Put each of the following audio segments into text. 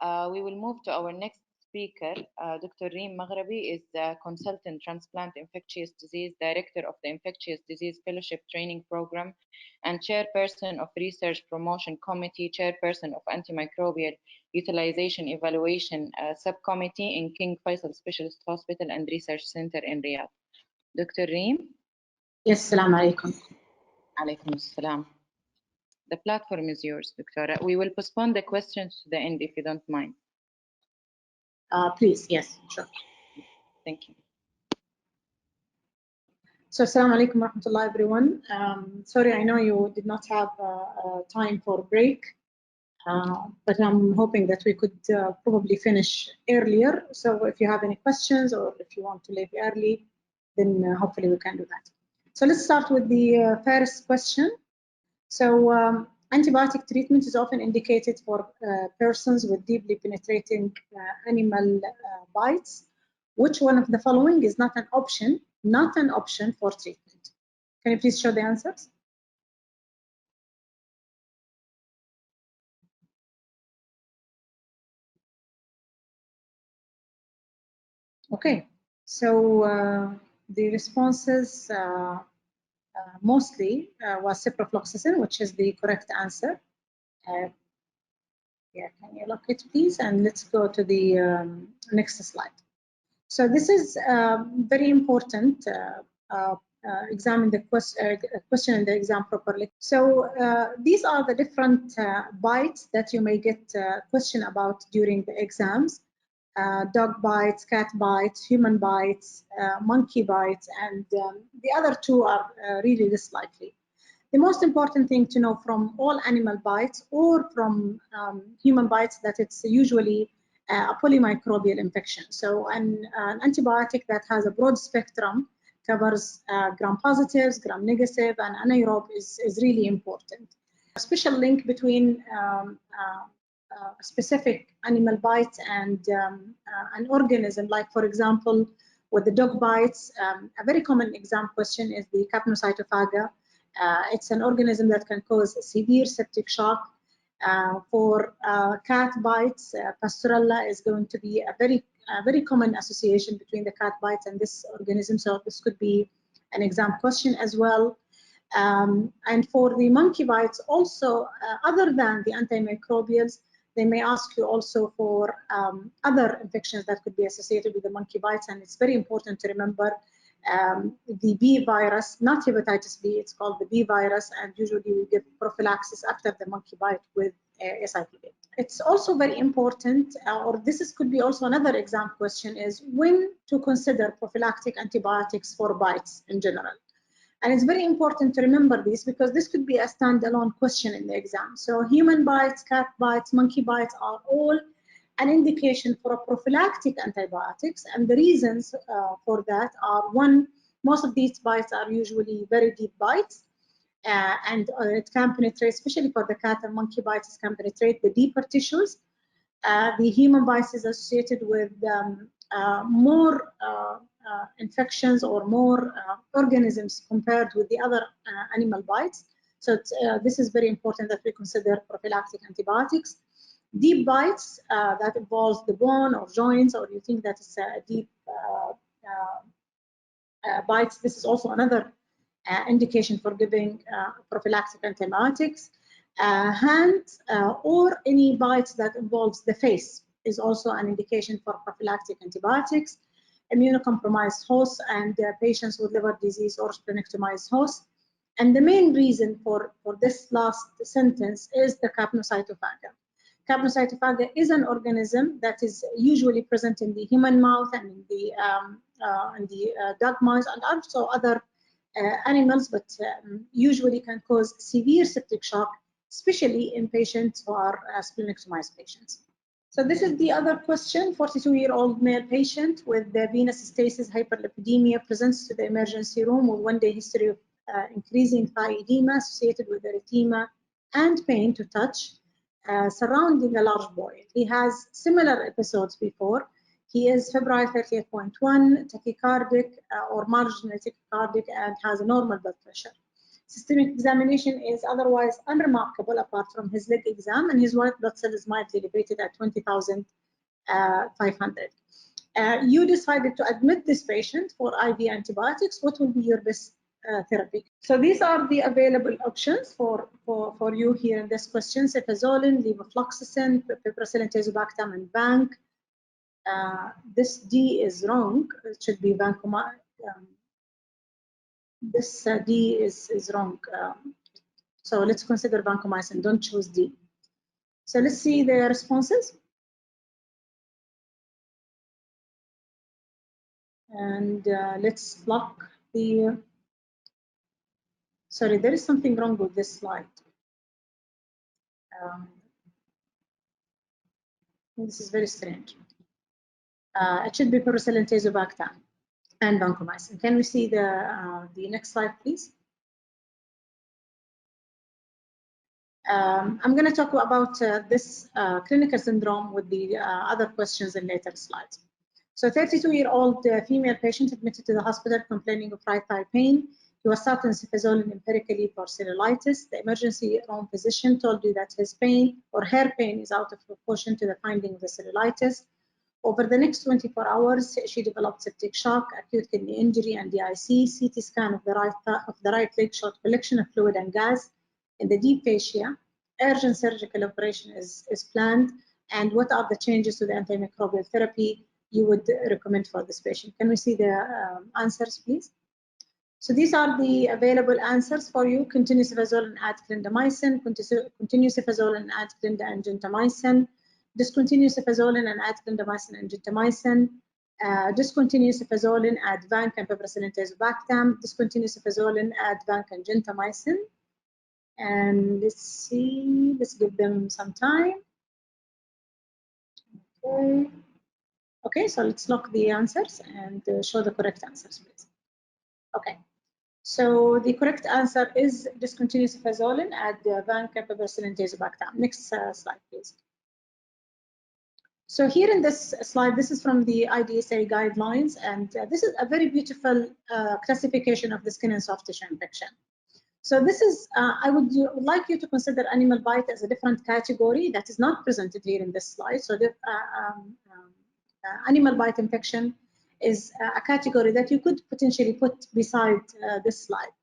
We will move to our next speaker. Dr. Reem is the consultant transplant infectious disease, director of the Infectious Disease Fellowship Training Program, and chairperson of Research Promotion Committee, chairperson of Antimicrobial Utilization Evaluation Subcommittee in King Faisal Specialist Hospital and Research Center in Riyadh. Dr. Reem? Yes, Assalamu alaikum. Alaikum assalam. The platform is yours, Doctora. We will postpone the questions to the end if you don't mind. Please, yes, sure. Thank you. So, Assalamu alaikum wa rahmatullah, everyone. Sorry, I know you did not have time for break, but I'm hoping that we could probably finish earlier. So if you have any questions or if you want to leave early, then hopefully we can do that. So let's start with the first question. So antibiotic treatment is often indicated for persons with deeply penetrating animal bites. Which one of the following is not an option for treatment? Can you please show the answers? Okay, so the responses mostly was ciprofloxacin, which is the correct answer. Yeah, can you look it, please? And let's go to the next slide. So this is very important. Examine the question in the exam properly. So these are the different bites that you may get question about during the exams. Dog bites, cat bites, human bites, monkey bites, and the other two are really less likely. The most important thing to know from all animal bites or from human bites that it's usually a polymicrobial infection. So an antibiotic that has a broad spectrum covers gram-positives, gram-negative, and anaerobe is really important. A special link between specific animal bites and an organism, like for example, with the dog bites, a very common exam question is the capnocytophaga. It's an organism that can cause severe septic shock. For cat bites, Pasteurella is going to be a very common association between the cat bites and this organism, so this could be an exam question as well. And for the monkey bites also, other than the antimicrobials, they may ask you also for other infections that could be associated with the monkey bites, and it's very important to remember the B virus, not hepatitis B, it's called the B virus, and usually we give prophylaxis after the monkey bite with SIPB. It's also very important, or this could be also another exam question, is when to consider prophylactic antibiotics for bites in general. And it's very important to remember this because this could be a standalone question in the exam. So human bites, cat bites, monkey bites are all an indication for a prophylactic antibiotics, and the reasons for that are: one, most of these bites are usually very deep bites, and it can penetrate, especially for the cat and monkey bites, it can penetrate the deeper tissues. The human bites is associated with more infections or more organisms compared with the other animal bites. So this is very important that we consider prophylactic antibiotics. Deep bites that involves the bone or joints, or you think that it's a deep bites, this is also another indication for giving prophylactic antibiotics. Hands or any bites that involves the face is also an indication for prophylactic antibiotics. Immunocompromised hosts and patients with liver disease or splenectomized hosts. And the main reason for this last sentence is the capnocytophaga. Capnocytophaga is an organism that is usually present in the human mouth and in the dog mouth and also other animals, but usually can cause severe septic shock, especially in patients who are splenectomized patients. So this is the other question. 42-year-old male patient with the venous stasis hyperlipidemia presents to the emergency room with one-day history of increasing thigh edema associated with erythema and pain to touch surrounding a large boil. He has similar episodes before. He is febrile 38.1, tachycardic or marginal tachycardic, and has a normal blood pressure. Systemic examination is otherwise unremarkable apart from his leg exam, and his white blood cell is mildly elevated at 20,500. You decided to admit this patient for IV antibiotics. What will be your best therapy? So these are the available options for you here in this question: cefazolin, levofloxacin, piperacillin, tazobactam, and vanc. This D is wrong. It should be vancomycin. This D is wrong. So let's consider vancomycin. Don't choose D. So let's see the responses. And let's lock the. Sorry, there is something wrong with this slide. This is very strange. It should be piperacillin, tazobactam, and vancomycin. Can we see the next slide, please? I'm going to talk about this clinical syndrome with the other questions in later slides. So 32-year-old female patient admitted to the hospital complaining of right thigh pain. He was started cefazolin empirically for cellulitis. The emergency room physician told you that his pain or her pain is out of proportion to the finding of the cellulitis. Over the next 24 hours, she developed septic shock, acute kidney injury, and DIC. CT scan of the right leg showed collection of fluid and gas in the deep fascia. Urgent surgical operation is planned. And what are the changes to the antimicrobial therapy you would recommend for this patient? Can we see the answers, please? So these are the available answers for you: continue cefazolin and add clindamycin, continue cefazolin and add clinda and gentamicin, discontinue cefazolin and add clindamycin and gentamicin, discontinue cefazolin, add vanc and piperacillin tazobactam, discontinue cefazolin, add vanc and gentamicin. And let's see, let's give them some time. Okay. Okay, so let's lock the answers and show the correct answers, please. Okay, so the correct answer is discontinue cefazolin, add vanc and piperacillin tazobactam. Next slide, please. So here in this slide, this is from the IDSA guidelines, and this is a very beautiful classification of the skin and soft tissue infection. So this is, I would like you to consider animal bite as a different category that is not presented here in this slide. So the animal bite infection is a category that you could potentially put beside this slide.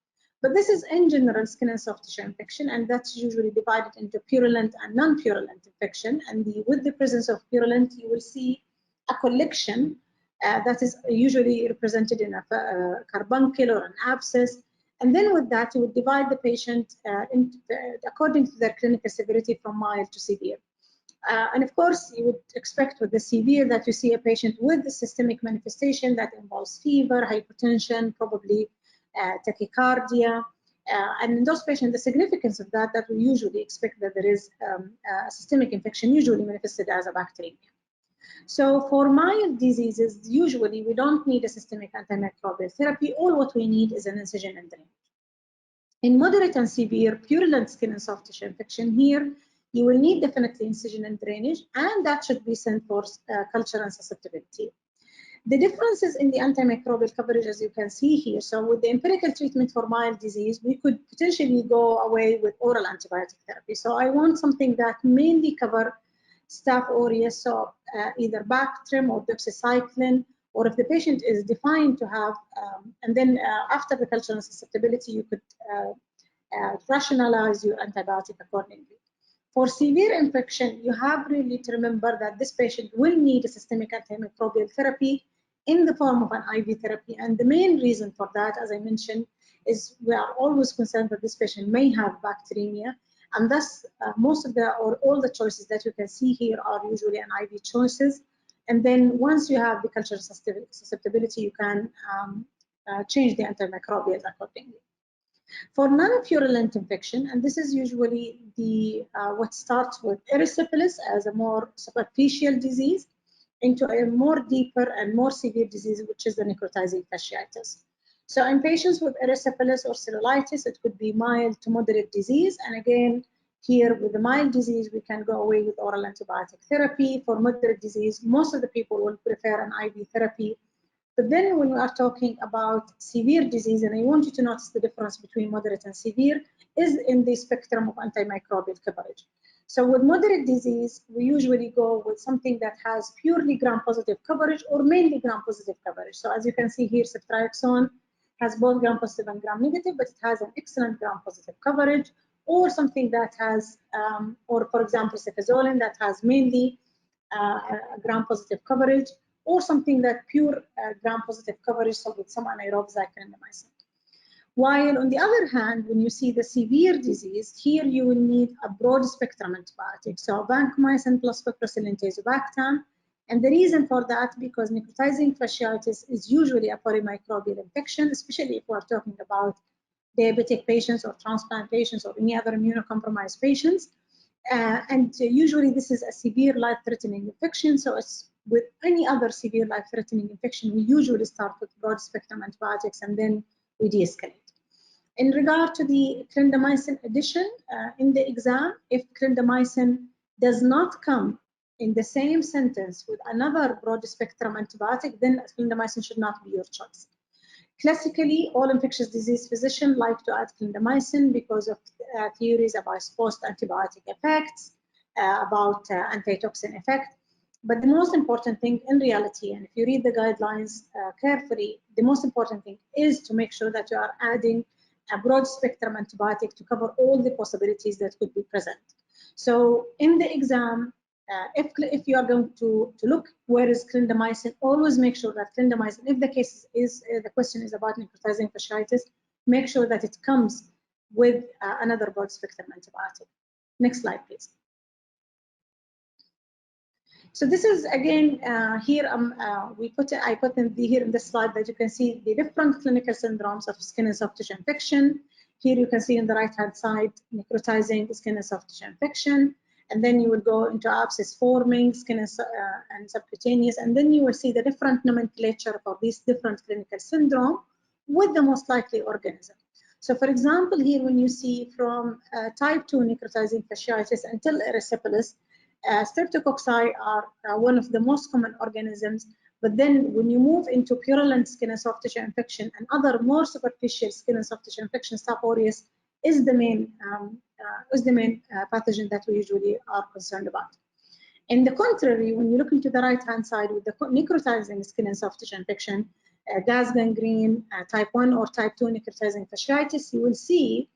But this is in general skin and soft tissue infection, and that's usually divided into purulent and non-purulent infection. And with the presence of purulent, you will see a collection that is usually represented in a carbuncle or an abscess. And then with that, you would divide the patient according to their clinical severity from mild to severe. And of course, you would expect with the severe that you see a patient with a systemic manifestation that involves fever, hypertension, probably tachycardia. And in those patients, the significance of that we usually expect that there is a systemic infection usually manifested as a bacteremia. So for mild diseases, usually we don't need a systemic antimicrobial therapy. All what we need is an incision and drainage. In moderate and severe purulent skin and soft tissue infection, here you will need definitely incision and drainage, and that should be sent for culture and susceptibility. The differences in the antimicrobial coverage, as you can see here, so with the empirical treatment for mild disease, we could potentially go away with oral antibiotic therapy. So I want something that mainly cover Staph aureus, so either Bactrim or doxycycline, or if the patient is defined to have, and then after the cultural susceptibility, you could rationalize your antibiotic accordingly. For severe infection, you have really to remember that this patient will need a systemic antimicrobial therapy in the form of an IV therapy. And the main reason for that, as I mentioned, is we are always concerned that this patient may have bacteremia. And thus, most of the or all the choices that you can see here are usually an IV choices. And then once you have the cultural susceptibility, you can change the antimicrobials accordingly. For non-purulent infection, and this is usually the what starts with erysipelas as a more superficial disease into a more deeper and more severe disease, which is the necrotizing fasciitis. So in patients with erysipelas or cellulitis, it could be mild to moderate disease. And again, here with the mild disease, we can go away with oral antibiotic therapy. For moderate disease, most of the people will prefer an IV therapy But then when we are talking about severe disease, and I want you to notice the difference between moderate and severe, is in the spectrum of antimicrobial coverage. So with moderate disease, we usually go with something that has purely gram-positive coverage or mainly gram-positive coverage. So as you can see here, ceftriaxone has both gram-positive and gram-negative, but it has an excellent gram-positive coverage, or something that has, or for example, cefazolin that has mainly gram-positive coverage, or something that pure gram-positive coverage, so with some anaerobes like clindamycin. While on the other hand, when you see the severe disease, here you will need a broad spectrum antibiotic. So vancomycin plus piperacillin tazobactam. And the reason for that, because necrotizing fasciitis is usually a polymicrobial infection, especially if we're talking about diabetic patients or transplant patients or any other immunocompromised patients. And usually this is a severe life-threatening infection. So it's with any other severe life-threatening infection, we usually start with broad spectrum antibiotics and then we de-escalate. In regard to the clindamycin addition in the exam, if clindamycin does not come in the same sentence with another broad spectrum antibiotic, then clindamycin should not be your choice. Classically, all infectious disease physicians like to add clindamycin because of theories about post-antibiotic effects, about antitoxin effect. But the most important thing in reality, and if you read the guidelines carefully, the most important thing is to make sure that you are adding a broad spectrum antibiotic to cover all the possibilities that could be present. So in the exam, if you are going to look where is clindamycin, always make sure that clindamycin, if the case is the question is about necrotizing fasciitis, make sure that it comes with another broad spectrum antibiotic. Next slide, please. So this is again here. I put in here in this slide that you can see the different clinical syndromes of skin and soft tissue infection. Here you can see on the right-hand side necrotizing skin and soft tissue infection, and then you will go into abscess forming skin and subcutaneous, and then you will see the different nomenclature for these different clinical syndrome with the most likely organism. So for example, here when you see from type 2 necrotizing fasciitis until erysipelas, streptococci are one of the most common organisms, but then when you move into purulent skin and soft tissue infection and other more superficial skin and soft tissue infection, Staph aureus is the main pathogen that we usually are concerned about. In the contrary, when you look into the right-hand side with the necrotizing skin and soft tissue infection, gas gangrene, type 1 or type 2 necrotizing fasciitis, you will see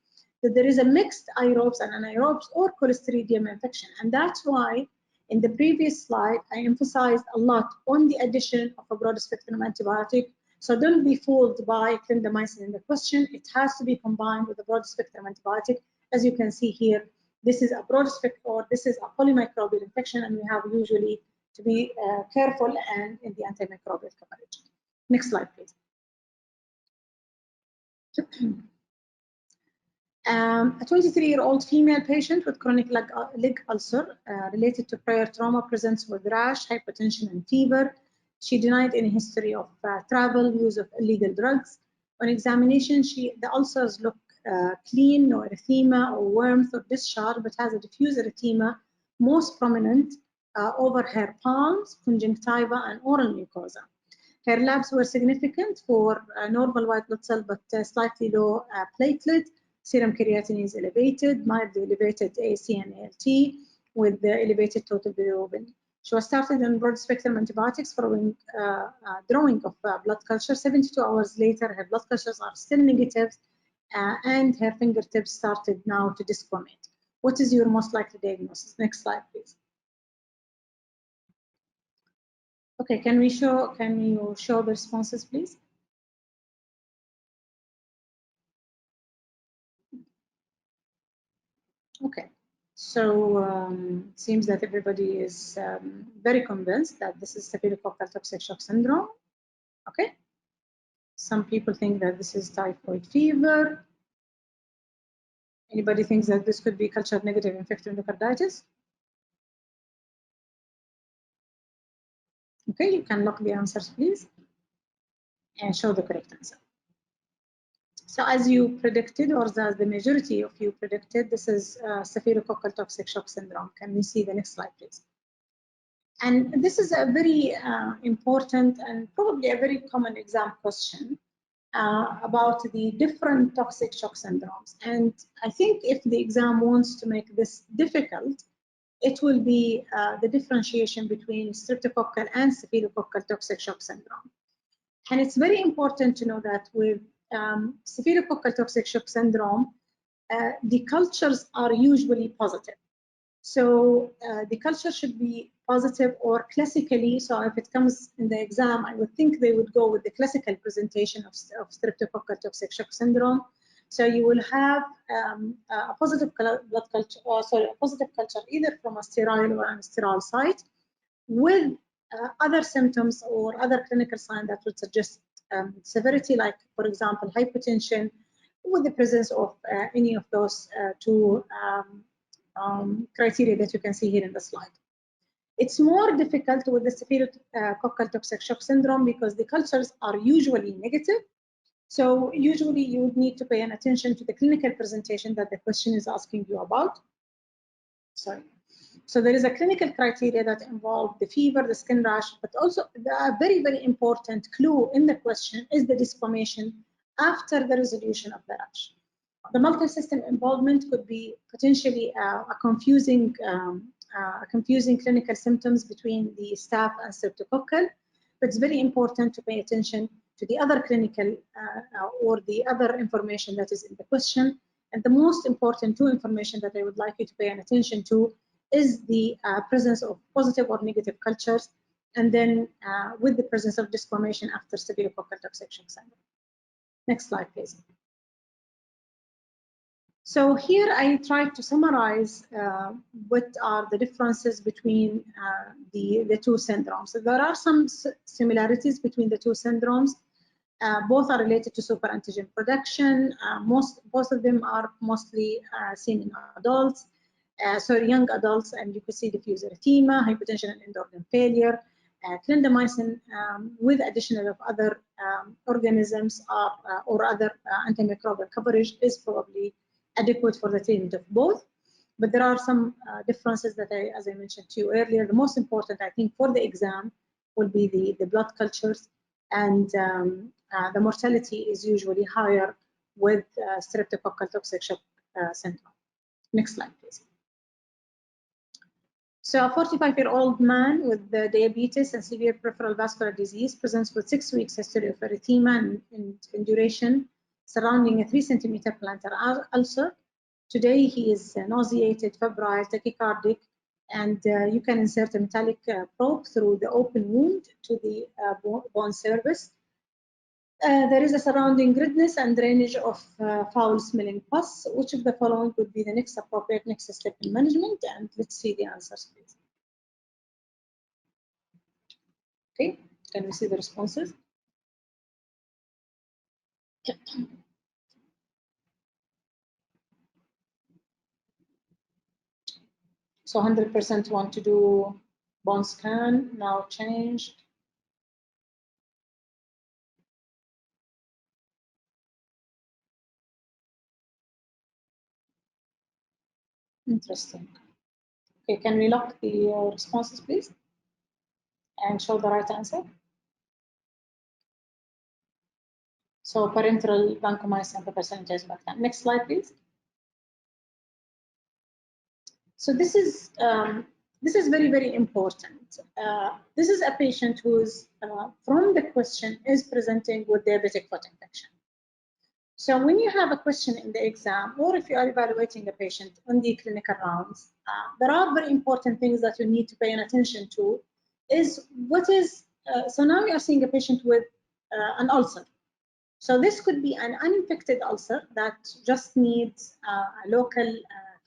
that there is a mixed aerobes and anaerobes or Clostridium infection. And that's why in the previous slide, I emphasized a lot on the addition of a broad spectrum antibiotic. So don't be fooled by clindamycin in the question. It has to be combined with a broad spectrum antibiotic. As you can see here, this is a broad spectrum, or this is a polymicrobial infection, and we have usually to be careful and in the antimicrobial coverage. Next slide, please. A 23-year-old female patient with chronic leg ulcer related to prior trauma presents with rash, hypotension, and fever. She denied any history of travel, use of illegal drugs. On examination, the ulcers look clean, no erythema or warmth or discharge, but has a diffuse erythema, most prominent over her palms, conjunctiva, and oral mucosa. Her labs were significant for normal white blood cell, but slightly low platelet. Serum creatinine is elevated, mildly elevated AC and ALT with the elevated total bilirubin. She was started on broad spectrum antibiotics following drawing of blood culture. 72 hours later, her blood cultures are still negative and her fingertips started now to dischromate. What is your most likely diagnosis? Next slide, please. Okay, can you show the responses, please? Okay, so it seems that everybody is very convinced that this is staphylococcal toxic shock syndrome. Okay, some people think that this is typhoid fever. Anybody thinks that this could be culture negative infective endocarditis? Okay, you can lock the answers, please, and show the correct answer. So as you predicted, or as the majority of you predicted, this is staphylococcal toxic shock syndrome. Can we see the next slide, please? And this is a very important and probably a very common exam question about the different toxic shock syndromes. And I think if the exam wants to make this difficult, it will be the differentiation between streptococcal and staphylococcal toxic shock syndrome. And it's very important to know that with staphylococcal toxic shock syndrome, the cultures are usually positive. So the culture should be positive or classically. So if it comes in the exam, I would think they would go with the classical presentation of streptococcal toxic shock syndrome. So you will have a positive blood culture, or sorry, a positive culture either from a sterile or an sterile site, with other symptoms or other clinical signs that would suggest severity, like for example hypertension, with the presence of any of those two criteria that you can see here in the slide. It's more difficult with the staphylococcal toxic shock syndrome because the cultures are usually negative. So usually you would need to pay an attention to the clinical presentation that the question is asking you about. Sorry. So there is a clinical criteria that involve the fever, the skin rash, but also a very, very important clue in the question is the disformation after the resolution of the rash. The multi-system involvement could be potentially a confusing clinical symptoms between the staph and streptococcal, but it's very important to pay attention to the other clinical or the other information that is in the question. And the most important two information that I would like you to pay attention to is the presence of positive or negative cultures, and then with the presence of disformation after staphylococcal toxic shock syndrome. Next slide, please. So here I tried to summarize what are the differences between the two syndromes. So there are some similarities between the two syndromes. Both are related to superantigen production. Both of them are mostly seen in adults, young adults, and you could see diffuse erythema, hypertension and end-organ failure. Clindamycin with additional of other organisms or other antimicrobial coverage is probably adequate for the treatment of both. But there are some differences that as I mentioned to you earlier, the most important I think for the exam will be the blood cultures, and the mortality is usually higher with streptococcal toxic shock syndrome. Next slide, please. So a 45-year-old man with diabetes and severe peripheral vascular disease presents with 6 weeks history of erythema and duration surrounding a 3-centimeter plantar ulcer. Today he is nauseated, febrile, tachycardic, and you can insert a metallic probe through the open wound to the bone surface. There is a surrounding redness and drainage of foul-smelling pus. Which of the following would be the next appropriate next step in management? And let's see the answers, please. Okay, can we see the responses? So 100% want to do bone scan, now changed. Interesting. Okay, can we lock the responses, please? And show the right answer. So parenteral vancomycin the percentage back then. Next slide, please. So this is very, very important. This is a patient who's from the question is presenting with diabetic foot infection. So when you have a question in the exam, or if you are evaluating a patient on the clinical rounds, there are very important things that you need to pay attention to. Is what is so now you are seeing a patient with an ulcer. So this could be an uninfected ulcer that just needs a local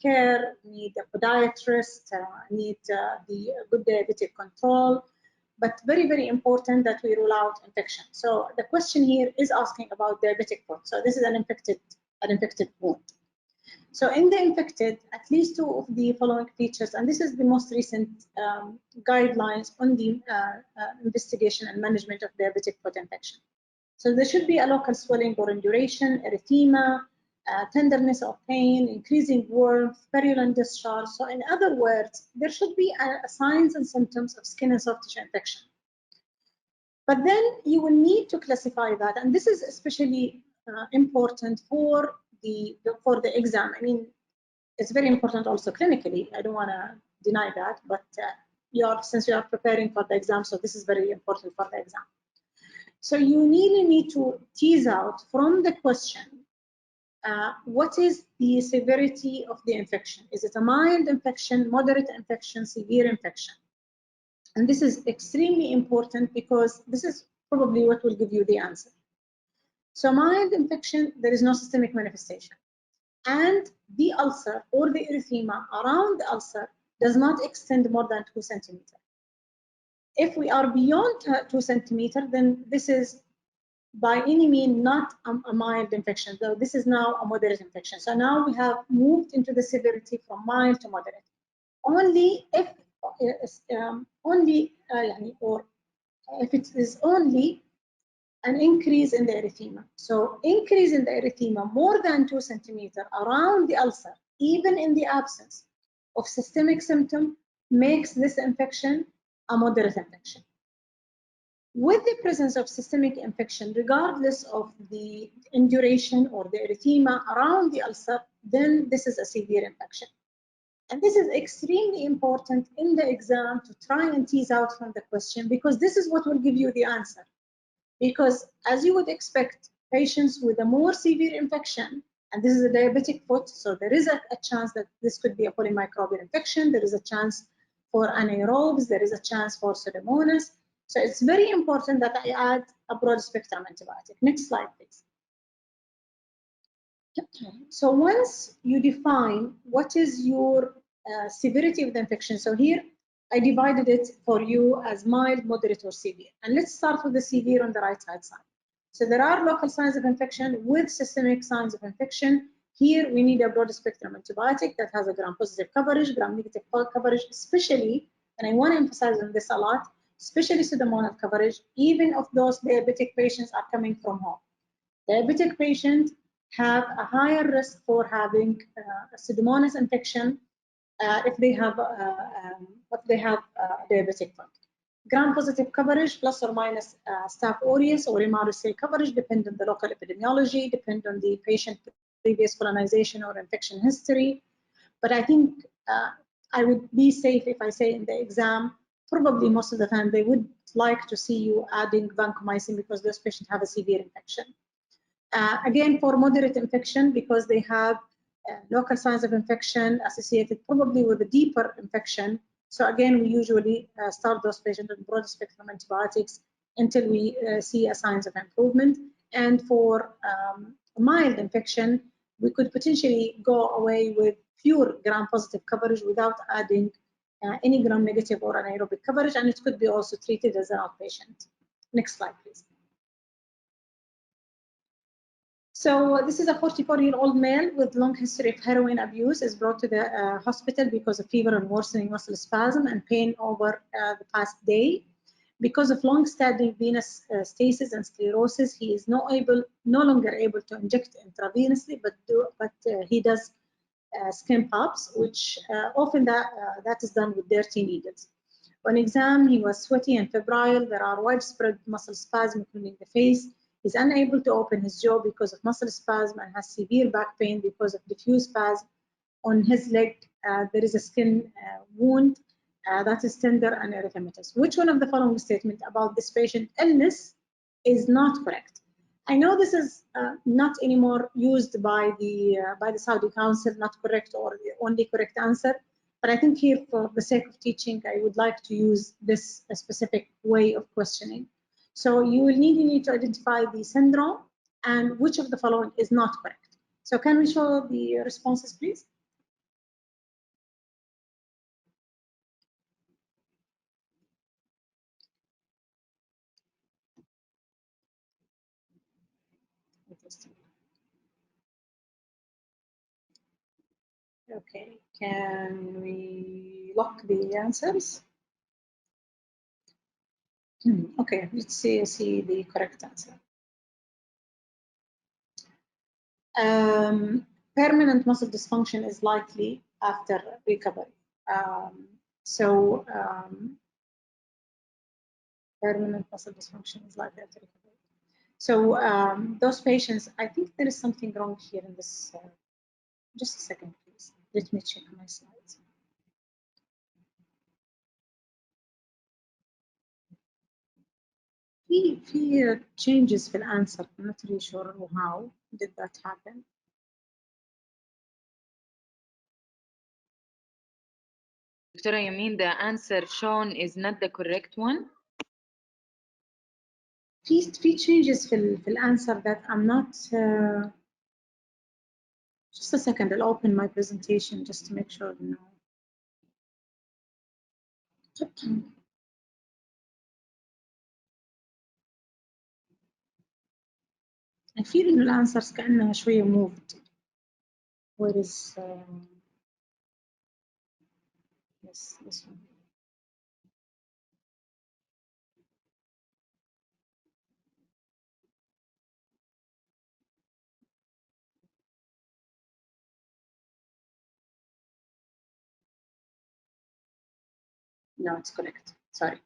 care, need a podiatrist, need the good diabetic control, but very, very important that we rule out infection. So the question here is asking about diabetic foot. So this is an infected wound. So in the infected, at least 2 of the following features, and this is the most recent guidelines on the investigation and management of diabetic foot infection. So there should be a local swelling or induration, erythema, tenderness of pain, increasing warmth, purulent discharge. So in other words, there should be signs and symptoms of skin and soft tissue infection. But then you will need to classify that, and this is especially important for the exam. I mean, it's very important also clinically. I don't want to deny that, but since you are preparing for the exam, so this is very important for the exam. So you really need to tease out from the question, what is the severity of the infection? Is it a mild infection, moderate infection, severe infection? And this is extremely important because this is probably what will give you the answer. So mild infection, there is no systemic manifestation. And the ulcer or the erythema around the ulcer does not extend more than 2 centimeters. If we are beyond 2 centimeters, then this is by any means not a mild infection, though this is now a moderate infection. So now we have moved into the severity from mild to moderate. Only if if it is only an increase in the erythema. So increase in the erythema more than 2 centimeters around the ulcer, even in the absence of systemic symptom, makes this infection a moderate infection. With the presence of systemic infection, regardless of the induration or the erythema around the ulcer, then this is a severe infection. And this is extremely important in the exam to try and tease out from the question, because this is what will give you the answer. Because as you would expect, patients with a more severe infection, and this is a diabetic foot, so there is a chance that this could be a polymicrobial infection, there is a chance for anaerobes, there is a chance for Pseudomonas. So it's very important that I add a broad spectrum antibiotic. Next slide, please. So once you define what is your severity of the infection, so here I divided it for you as mild, moderate, or severe. And let's start with the severe on the right-hand side. So there are local signs of infection with systemic signs of infection. Here we need a broad spectrum antibiotic that has a gram-positive coverage, gram-negative coverage, especially, and I want to emphasize on this a lot, especially Pseudomonal coverage, even if those diabetic patients are coming from home. Diabetic patients have a higher risk for having a Pseudomonas infection if they have diabetic foot. Gram-positive coverage plus or minus Staph aureus or MRSA coverage depend on the local epidemiology, depend on the patient previous colonization or infection history. But I think I would be safe if I say in the exam, probably most of the time they would like to see you adding vancomycin because those patients have a severe infection. Again, for moderate infection, because they have local signs of infection associated probably with a deeper infection. So again, we usually start those patients with broad spectrum antibiotics until we see signs of improvement. And for mild infection, we could potentially go away with pure gram-positive coverage without adding any gram-negative or anaerobic coverage, and it could be also treated as an outpatient. Next slide, please. So this is a 44-year-old male with long history of heroin abuse, is brought to the hospital because of fever and worsening muscle spasm and pain over the past day. Because of long-standing venous stasis and sclerosis, he is no longer able to inject intravenously, but he does skin pumps, which often that is done with dirty needles. On exam, he was sweaty and febrile. There are widespread muscle spasm, including the face. He's unable to open his jaw because of muscle spasm and has severe back pain because of diffuse spasm. On his leg, there is a skin wound that is tender and erythematous. Which one of the following statements about this patient's illness is not correct? I know this is not anymore used by the Saudi Council, not correct or the only correct answer, but I think here for the sake of teaching, I would like to use this specific way of questioning. So you will need to identify the syndrome and which of the following is not correct. So can we show the responses, please? Okay, can we lock the answers? Okay, let's see the correct answer. Permanent muscle dysfunction is likely after recovery. Permanent muscle dysfunction is likely after recovery. So those patients, I think there is something wrong here in this. Just a second, please. Let me check my slides. في changes في الانسر. I'm not really sure how did that happen. Doctora, you mean the answer shown is not the correct one? في changes في الانسر that I'm not. Just a second, I'll open my presentation just to make sure. No. I feel إنه الانسرز كأنها شوية moved. Where is yes, this one. No, it's correct. Sorry.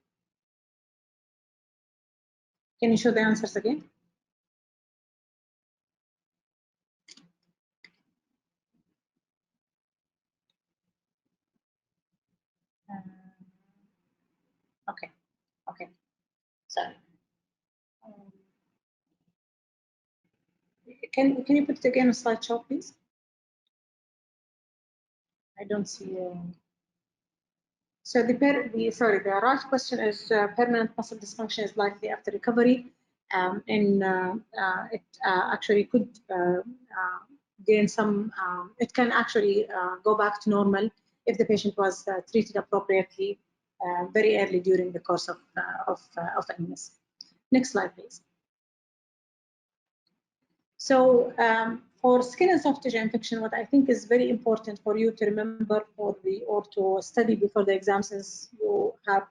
Can you show the answers again? Okay. Okay. Sorry. Can you put it again on slideshow, please? I don't see. So the right question is permanent muscle dysfunction is likely after recovery, and it actually could gain some. It can actually go back to normal if the patient was treated appropriately very early during the course of illness. Next slide, please. So for skin and soft tissue infection, what I think is very important for you to remember or to study before the exam, since you have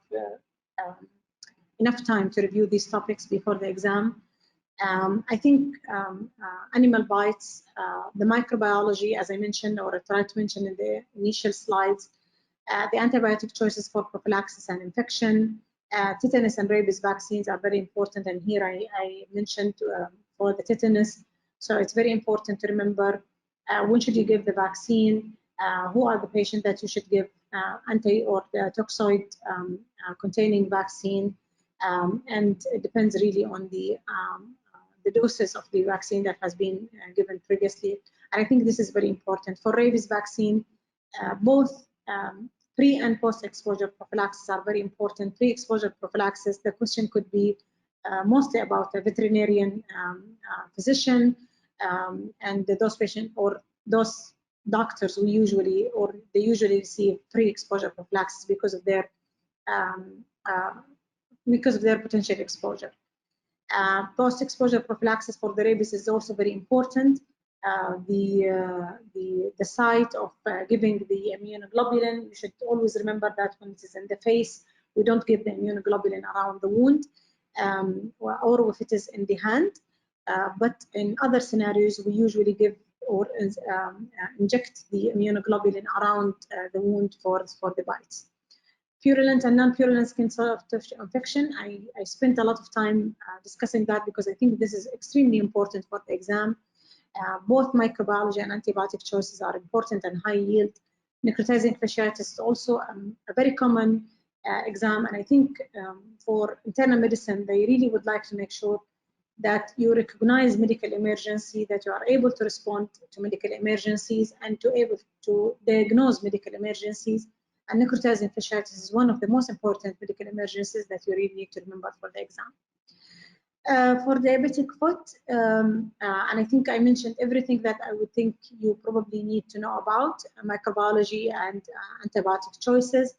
enough time to review these topics before the exam. I think animal bites, the microbiology, as I mentioned, or I tried to mention in the initial slides, the antibiotic choices for prophylaxis and infection, tetanus and rabies vaccines are very important. And here I mentioned for the tetanus, so it's very important to remember when should you give the vaccine, who are the patients that you should give anti or toxoid containing vaccine, and it depends really on the doses of the vaccine that has been given previously. And I think this is very important. For rabies vaccine, both pre and post-exposure prophylaxis are very important. Pre-exposure prophylaxis, the question could be mostly about a veterinarian physician and those patients or those doctors who they usually receive pre-exposure prophylaxis because of their potential exposure. Post-exposure prophylaxis for the rabies is also very important. The site of giving the immunoglobulin, you should always remember that when it is in the face, we don't give the immunoglobulin around the wound, or if it is in the hand. But in other scenarios, we usually give or inject the immunoglobulin around the wound for the bites. Purulent and non-purulent skin soft tissue infection, I spent a lot of time discussing that because I think this is extremely important for the exam. Both microbiology and antibiotic choices are important and high yield. Necrotizing fasciitis is also a very common exam, and I think for internal medicine, they really would like to make sure that you recognize medical emergency, that you are able to respond to medical emergencies and to able to diagnose medical emergencies. And necrotizing fasciitis is one of the most important medical emergencies that you really need to remember for the exam. For diabetic foot, and I think I mentioned everything that I would think you probably need to know about microbiology and antibiotic choices.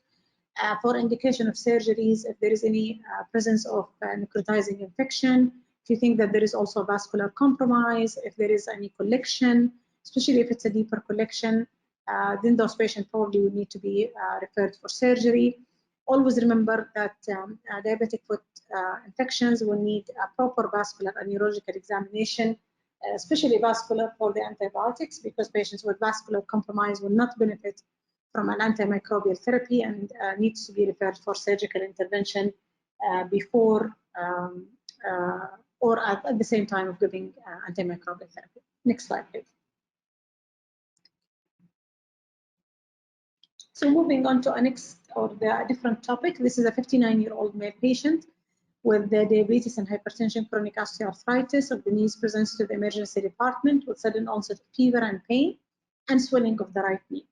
For indication of surgeries, if there is any presence of necrotizing infection, if you think that there is also vascular compromise, if there is any collection, especially if it's a deeper collection, then those patients probably would need to be referred for surgery. Always remember that diabetic foot infections will need a proper vascular and neurological examination especially vascular, for the antibiotics, because patients with vascular compromise will not benefit from an antimicrobial therapy and needs to be referred for surgical intervention before or at the same time of giving antimicrobial therapy. Next slide, please. So moving on to a different topic. This is a 59-year-old male patient with the diabetes and hypertension, chronic osteoarthritis of the knees, presents to the emergency department with sudden onset of fever and pain and swelling of the right knee.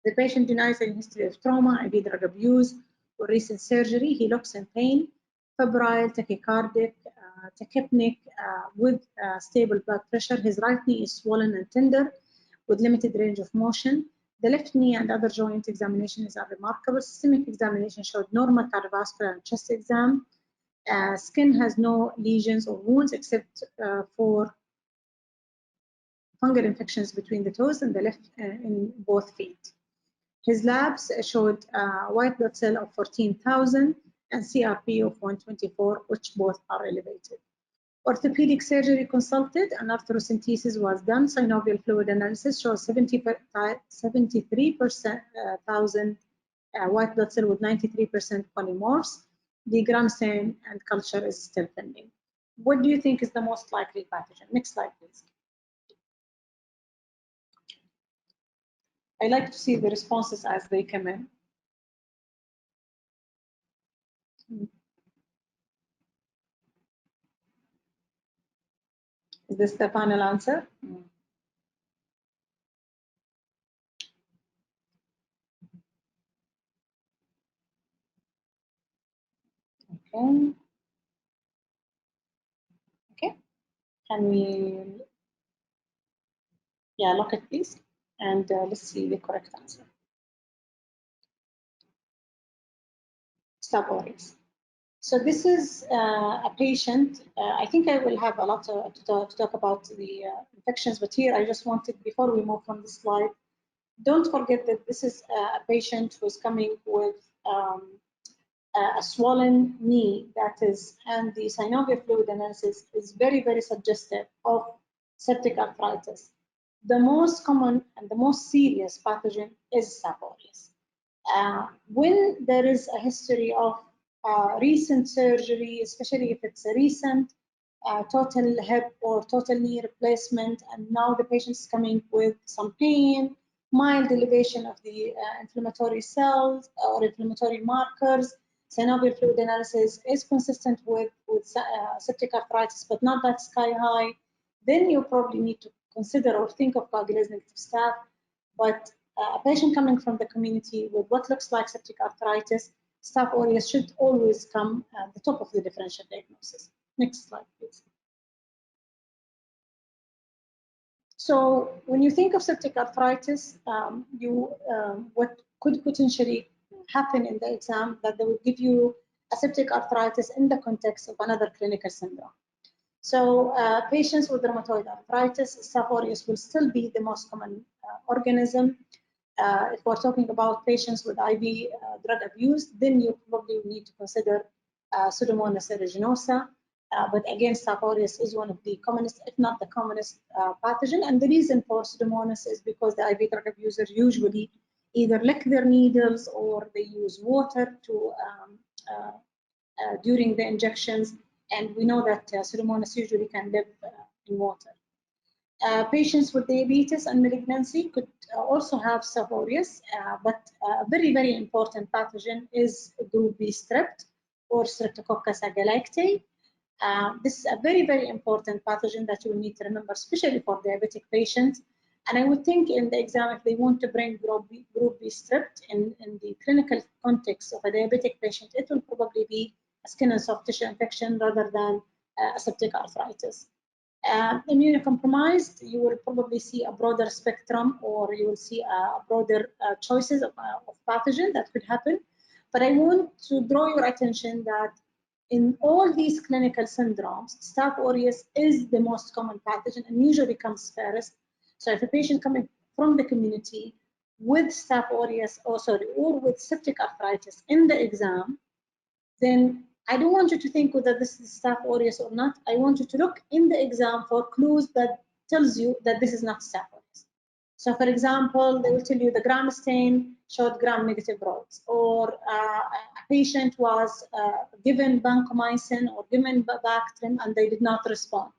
The patient denies any history of trauma, IV drug abuse, or recent surgery. He looks in pain, febrile, tachycardic, tachypneic, with stable blood pressure. His right knee is swollen and tender with limited range of motion. The left knee and other joint examinations are remarkable. Systemic examination showed normal cardiovascular and chest exam. Skin has no lesions or wounds except for fungal infections between the toes and the left in both feet. His labs showed white blood cell of 14,000 and CRP of 124, which both are elevated. Orthopedic surgery consulted, and arthrocentesis was done. Synovial fluid analysis shows 73,000 white blood cell with 93% polymorphs. The gram stain and culture is still pending. What do you think is the most likely pathogen? Next slide, please. I like to see the responses as they come in. Is this the final answer? Okay. Okay. Can we, lock it, please? And let's see the correct answer. Staph aureus. So this is a patient. I think I will have a lot to talk about the infections, but here I just wanted, before we move from the slide, don't forget that this is a patient who's coming with a swollen knee and the synovial fluid analysis is very, very suggestive of septic arthritis. The most common and the most serious pathogen is Staph aureus. When there is a history of recent surgery, especially if it's a recent total hip or total knee replacement, and now the patient is coming with some pain, mild elevation of the inflammatory cells or inflammatory markers, synovial fluid analysis is consistent with septic arthritis, but not that sky high, then you probably need to consider or think of coagulase negative staph. But a patient coming from the community with what looks like septic arthritis, Staph aureus should always come at the top of the differential diagnosis. Next slide, please. So when you think of septic arthritis, what could potentially happen in the exam that they would give you a septic arthritis in the context of another clinical syndrome. So patients with rheumatoid arthritis, Staph aureus will still be the most common organism. If we're talking about patients with IV drug abuse, then you probably need to consider Pseudomonas aeruginosa. But again, Staph aureus is one of the commonest, if not the commonest pathogen. And the reason for Pseudomonas is because the IV drug abusers usually either lick their needles or they use water to during the injections. And we know that Pseudomonas usually can live in water. Patients with diabetes and malignancy could also have Staph aureus, but a very, very important pathogen is group B strep or Streptococcus agalactiae. This is a very, very important pathogen that you will need to remember, especially for diabetic patients. And I would think in the exam, if they want to bring group B strep in the clinical context of a diabetic patient, it will probably be a skin and soft tissue infection rather than a septic arthritis. Immunocompromised, you will probably see a broader spectrum, or you will see a broader choices of pathogen that could happen. But I want to draw your attention that in all these clinical syndromes, Staph aureus is the most common pathogen and usually comes first. So if a patient coming from the community with Staph aureus, or with septic arthritis in the exam, then I don't want you to think whether this is Staph aureus or not. I want you to look in the exam for clues that tells you that this is not Staph aureus. So for example, they will tell you the gram stain showed gram-negative rods, or a patient was given vancomycin or given Bactrim and they did not respond.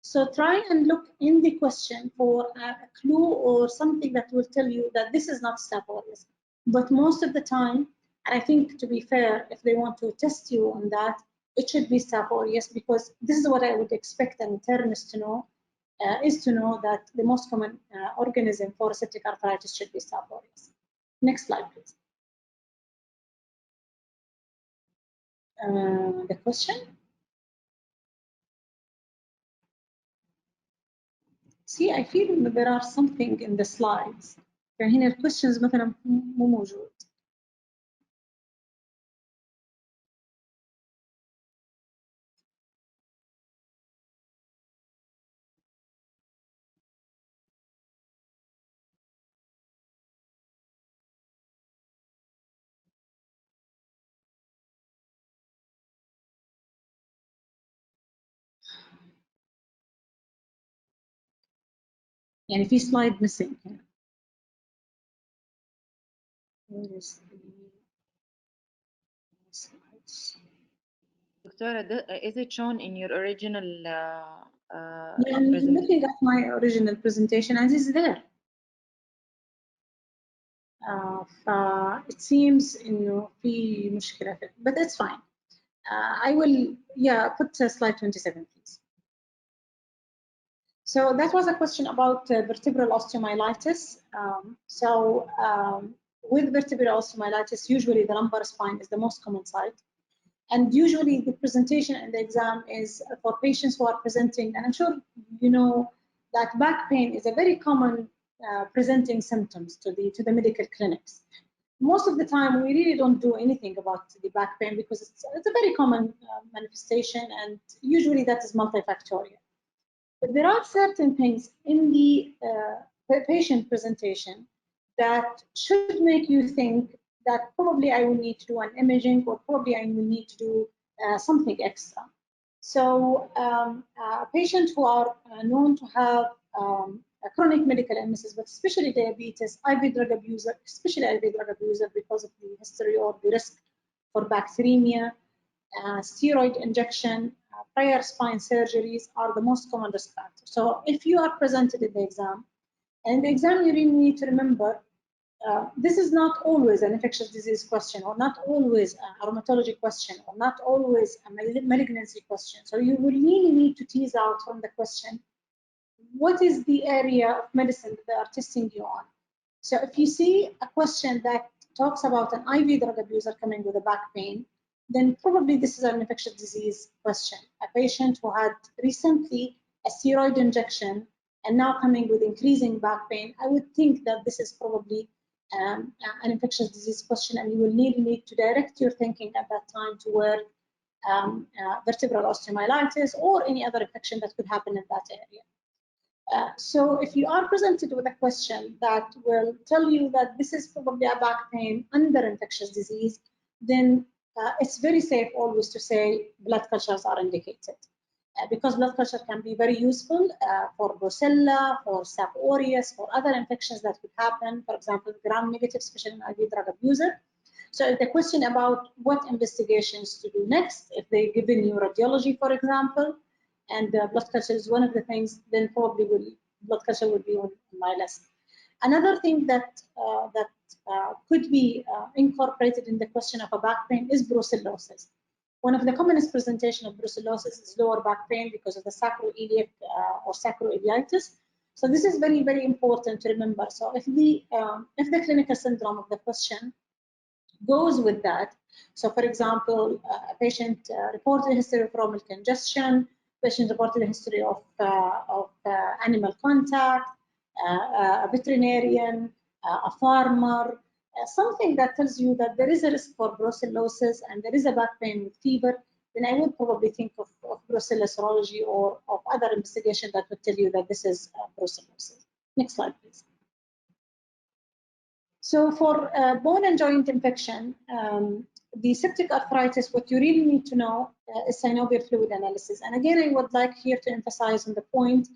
So try and look in the question for a clue or something that will tell you that this is not Staph aureus. But most of the time, and I think to be fair, if they want to test you on that, it should be Staph aureus, because this is what I would expect an internist to know, is to know that the most common organism for cystic arthritis should be Staph aureus. Next slide, please. The question. See, I feel that there are something in the slides. هنا الquestions مثلا مو موجود. يعني في slide missing هنا. Where is the slides? Doctora, is it shown in your original Yeah, I'm looking at my original presentation and it's there. It seems إنه في مشكلة في, but it's fine. I will, put slide 27, please. So that was a question about vertebral osteomyelitis. With vertebral osteomyelitis, usually the lumbar spine is the most common site. And usually the presentation and the exam is for patients who are presenting, and I'm sure you know that back pain is a very common presenting symptoms to the medical clinics. Most of the time, we really don't do anything about the back pain because it's a very common manifestation, and usually that is multifactorial. But there are certain things in the patient presentation that should make you think that probably I will need to do an imaging, or probably I will need to do something extra. So patients who are known to have a chronic medical illnesses, but especially diabetes, IV drug abuser, especially IV drug abuser because of the history or the risk for bacteremia, steroid injection, prior spine surgeries are the most common risk factors. So if you are presented in the exam, and in the exam you really need to remember, this is not always an infectious disease question, or not always a rheumatology question, or not always a malignancy question. So you will really need to tease out from the question, what is the area of medicine that they are testing you on? So if you see a question that talks about an IV drug abuser coming with a back pain, then probably this is an infectious disease question. A patient who had recently a steroid injection and now coming with increasing back pain, I would think that this is probably an infectious disease question, and you will need to direct your thinking at that time toward vertebral osteomyelitis or any other infection that could happen in that area. So if you are presented with a question that will tell you that this is probably a back pain under infectious disease, then it's very safe always to say blood cultures are indicated. Because blood culture can be very useful for brucella, for Staph aureus, for other infections that could happen, for example, gram-negative, especially in IV drug abuser. So if the question about what investigations to do next, if they given you radiology, for example, and blood culture is one of the things, then probably blood culture would be on my list. Another thing that could be incorporated in the question of a back pain is brucellosis. One of the commonest presentation of brucellosis is lower back pain because of the sacroiliac or sacroiliitis. So this is very, very important to remember. So if the clinical syndrome of the question goes with that, so for example, a patient reported a history of oral congestion, patient reported a history of animal contact, a veterinarian, a farmer, something that tells you that there is a risk for brucellosis and there is a back pain with fever, then I would probably think of brucella serology or of other investigation that would tell you that this is brucellosis. Next slide, please. So for bone and joint infection, the septic arthritis, what you really need to know is synovial fluid analysis. And again, I would like here to emphasize on the point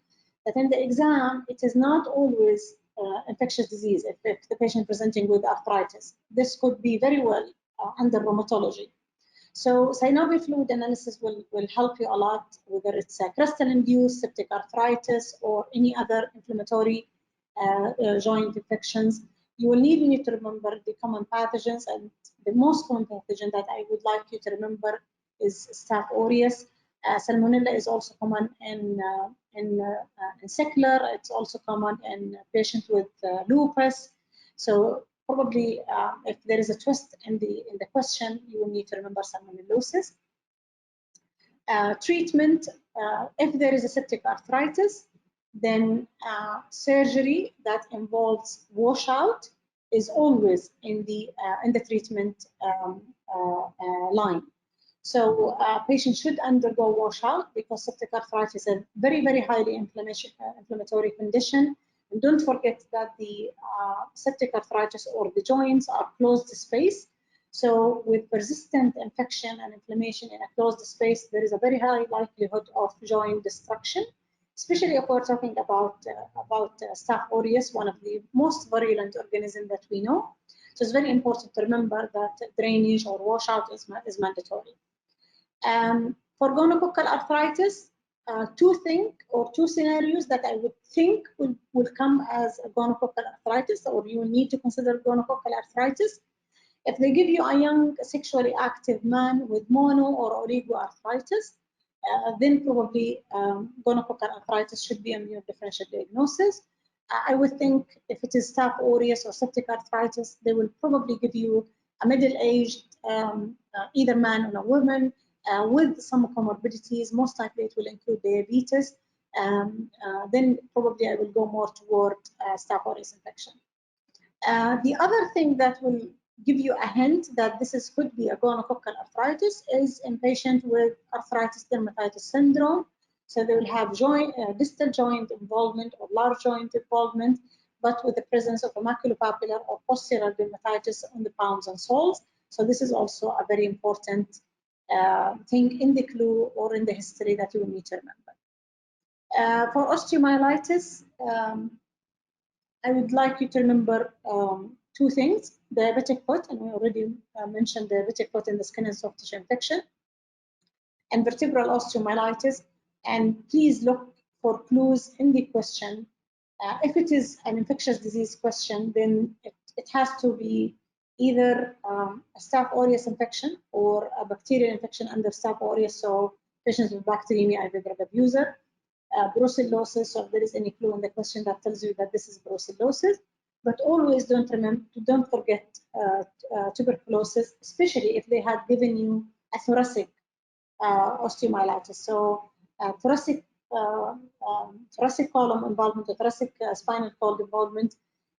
that in the exam, it is not always infectious disease if the patient presenting with arthritis. This could be very well under rheumatology. So synovial fluid analysis will help you a lot, whether it's a crustal-induced septic arthritis or any other inflammatory joint infections. You will need to remember the common pathogens, and the most common pathogen that I would like you to remember is Staph aureus. Salmonella is also common in secular. It's also common in patients with lupus. So probably if there is a twist in the question, you will need to remember salmonellosis. Treatment, if there is a septic arthritis, then surgery that involves washout is always in the treatment line. So patients should undergo washout because septic arthritis is a very, very highly inflammatory condition. And don't forget that the septic arthritis or the joints are closed space. So with persistent infection and inflammation in a closed space, there is a very high likelihood of joint destruction, especially if we're talking about Staph aureus, one of the most virulent organisms that we know. So it's very important to remember that drainage or washout is mandatory. For gonococcal arthritis, two scenarios that I would think will come as a gonococcal arthritis, or you need to consider gonococcal arthritis. If they give you a young sexually active man with mono or oligoarthritis, then probably gonococcal arthritis should be a differential diagnosis. I would think if it is Staph aureus or septic arthritis, they will probably give you a middle-aged either man or a woman with some comorbidities. Most likely it will include diabetes. Then probably I will go more toward Staph aureus infection. The other thing that will give you a hint that this could be a gonococcal arthritis is in patients with arthritis dermatitis syndrome. So they will have distal joint involvement or large joint involvement, but with the presence of a maculopapular or postural dermatitis on the palms and soles. So this is also a very important thing in the clue or in the history that you will need to remember. For osteomyelitis, I would like you to remember two things: diabetic foot, and we already mentioned diabetic foot in the skin and soft tissue infection, and vertebral osteomyelitis. And please look for clues in the question. If it is an infectious disease question, then it has to be either a Staph aureus infection or a bacterial infection under Staph aureus, so patients with bacteremia, IV drug abuser. Brucellosis, or if there is any clue in the question that tells you that this is brucellosis. But always don't forget tuberculosis, especially if they had given you a thoracic osteomyelitis. So thoracic column involvement, or thoracic spinal cord involvement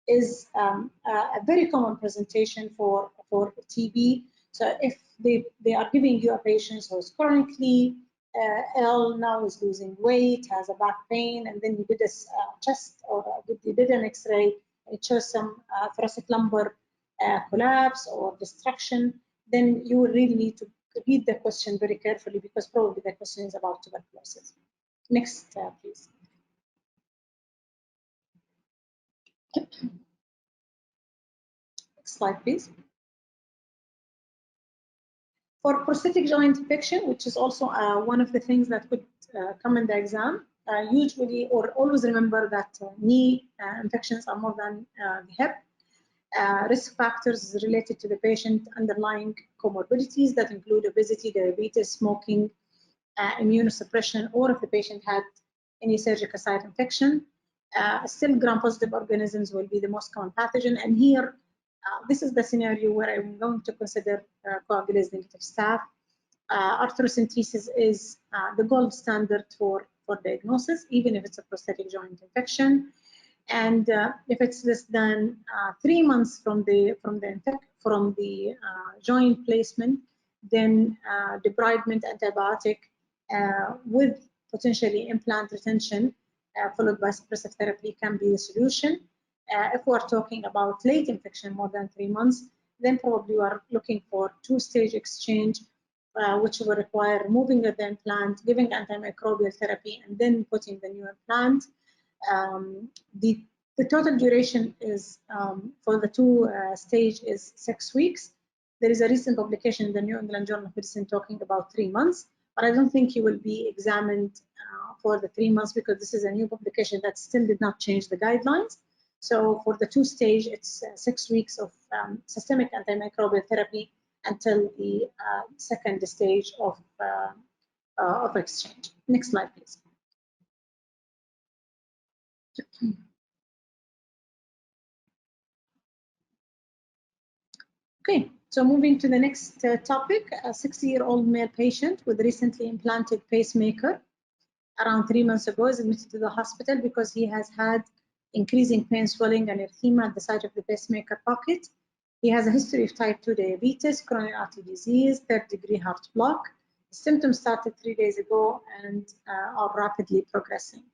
is a very common presentation for TB. So if they are giving you a patient who is chronically ill, now is losing weight, has a back pain, and then you did a chest or you did an X-ray, it shows some thoracic lumbar collapse or destruction, then you will really need to read the question very carefully, because probably the question is about tuberculosis. Next, please. Next slide, please. For prosthetic joint infection, which is also one of the things that could come in the exam, usually or always remember that knee infections are more than the hip. Risk factors related to the patient underlying comorbidities that include obesity, diabetes, smoking, immunosuppression, or if the patient had any surgical site infection. Still, gram-positive organisms will be the most common pathogen, and here this is the scenario where I'm going to consider coagulase negative staph. Arthrocentesis is the gold standard for diagnosis, even if it's a prosthetic joint infection. And if it's less than 3 months from the joint placement, then debridement antibiotic with potentially implant retention followed by suppressive therapy can be the solution. If we're talking about late infection, more than 3 months, then probably you are looking for two-stage exchange, which will require removing the implant, giving antimicrobial therapy, and then putting the new implant. The total duration is for the two-stage is 6 weeks. There is a recent publication in the New England Journal of Medicine talking about 3 months, but I don't think you will be examined for the 3 months because this is a new publication that still did not change the guidelines. So for the two-stage, it's 6 weeks of systemic antimicrobial therapy until the second stage of exchange. Next slide, please. Okay, so moving to the next topic, a 60-year-old male patient with recently implanted pacemaker around 3 months ago is admitted to the hospital because he has had increasing pain, swelling, and erythema at the site of the pacemaker pocket. He has a history of type 2 diabetes, coronary artery disease, third-degree heart block. The symptoms started 3 days ago and are rapidly progressing.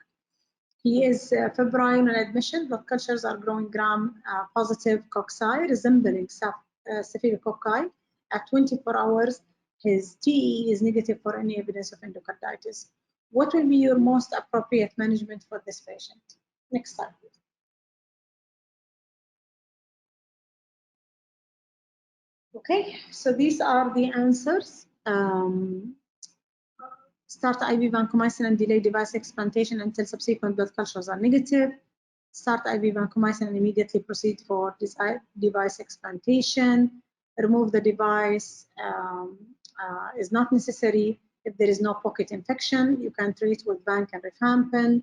He is febrile on admission. Blood cultures are growing gram-positive cocci, resembling staphylococci. At 24 hours, his TE is negative for any evidence of endocarditis. What will be your most appropriate management for this patient? Next slide, please. Okay, so these are the answers. Start IV vancomycin and delay device explantation until subsequent blood cultures are negative. Start IV vancomycin and immediately proceed for device explantation. Remove the device is not necessary if there is no pocket infection. You can treat with vanc and rifampin.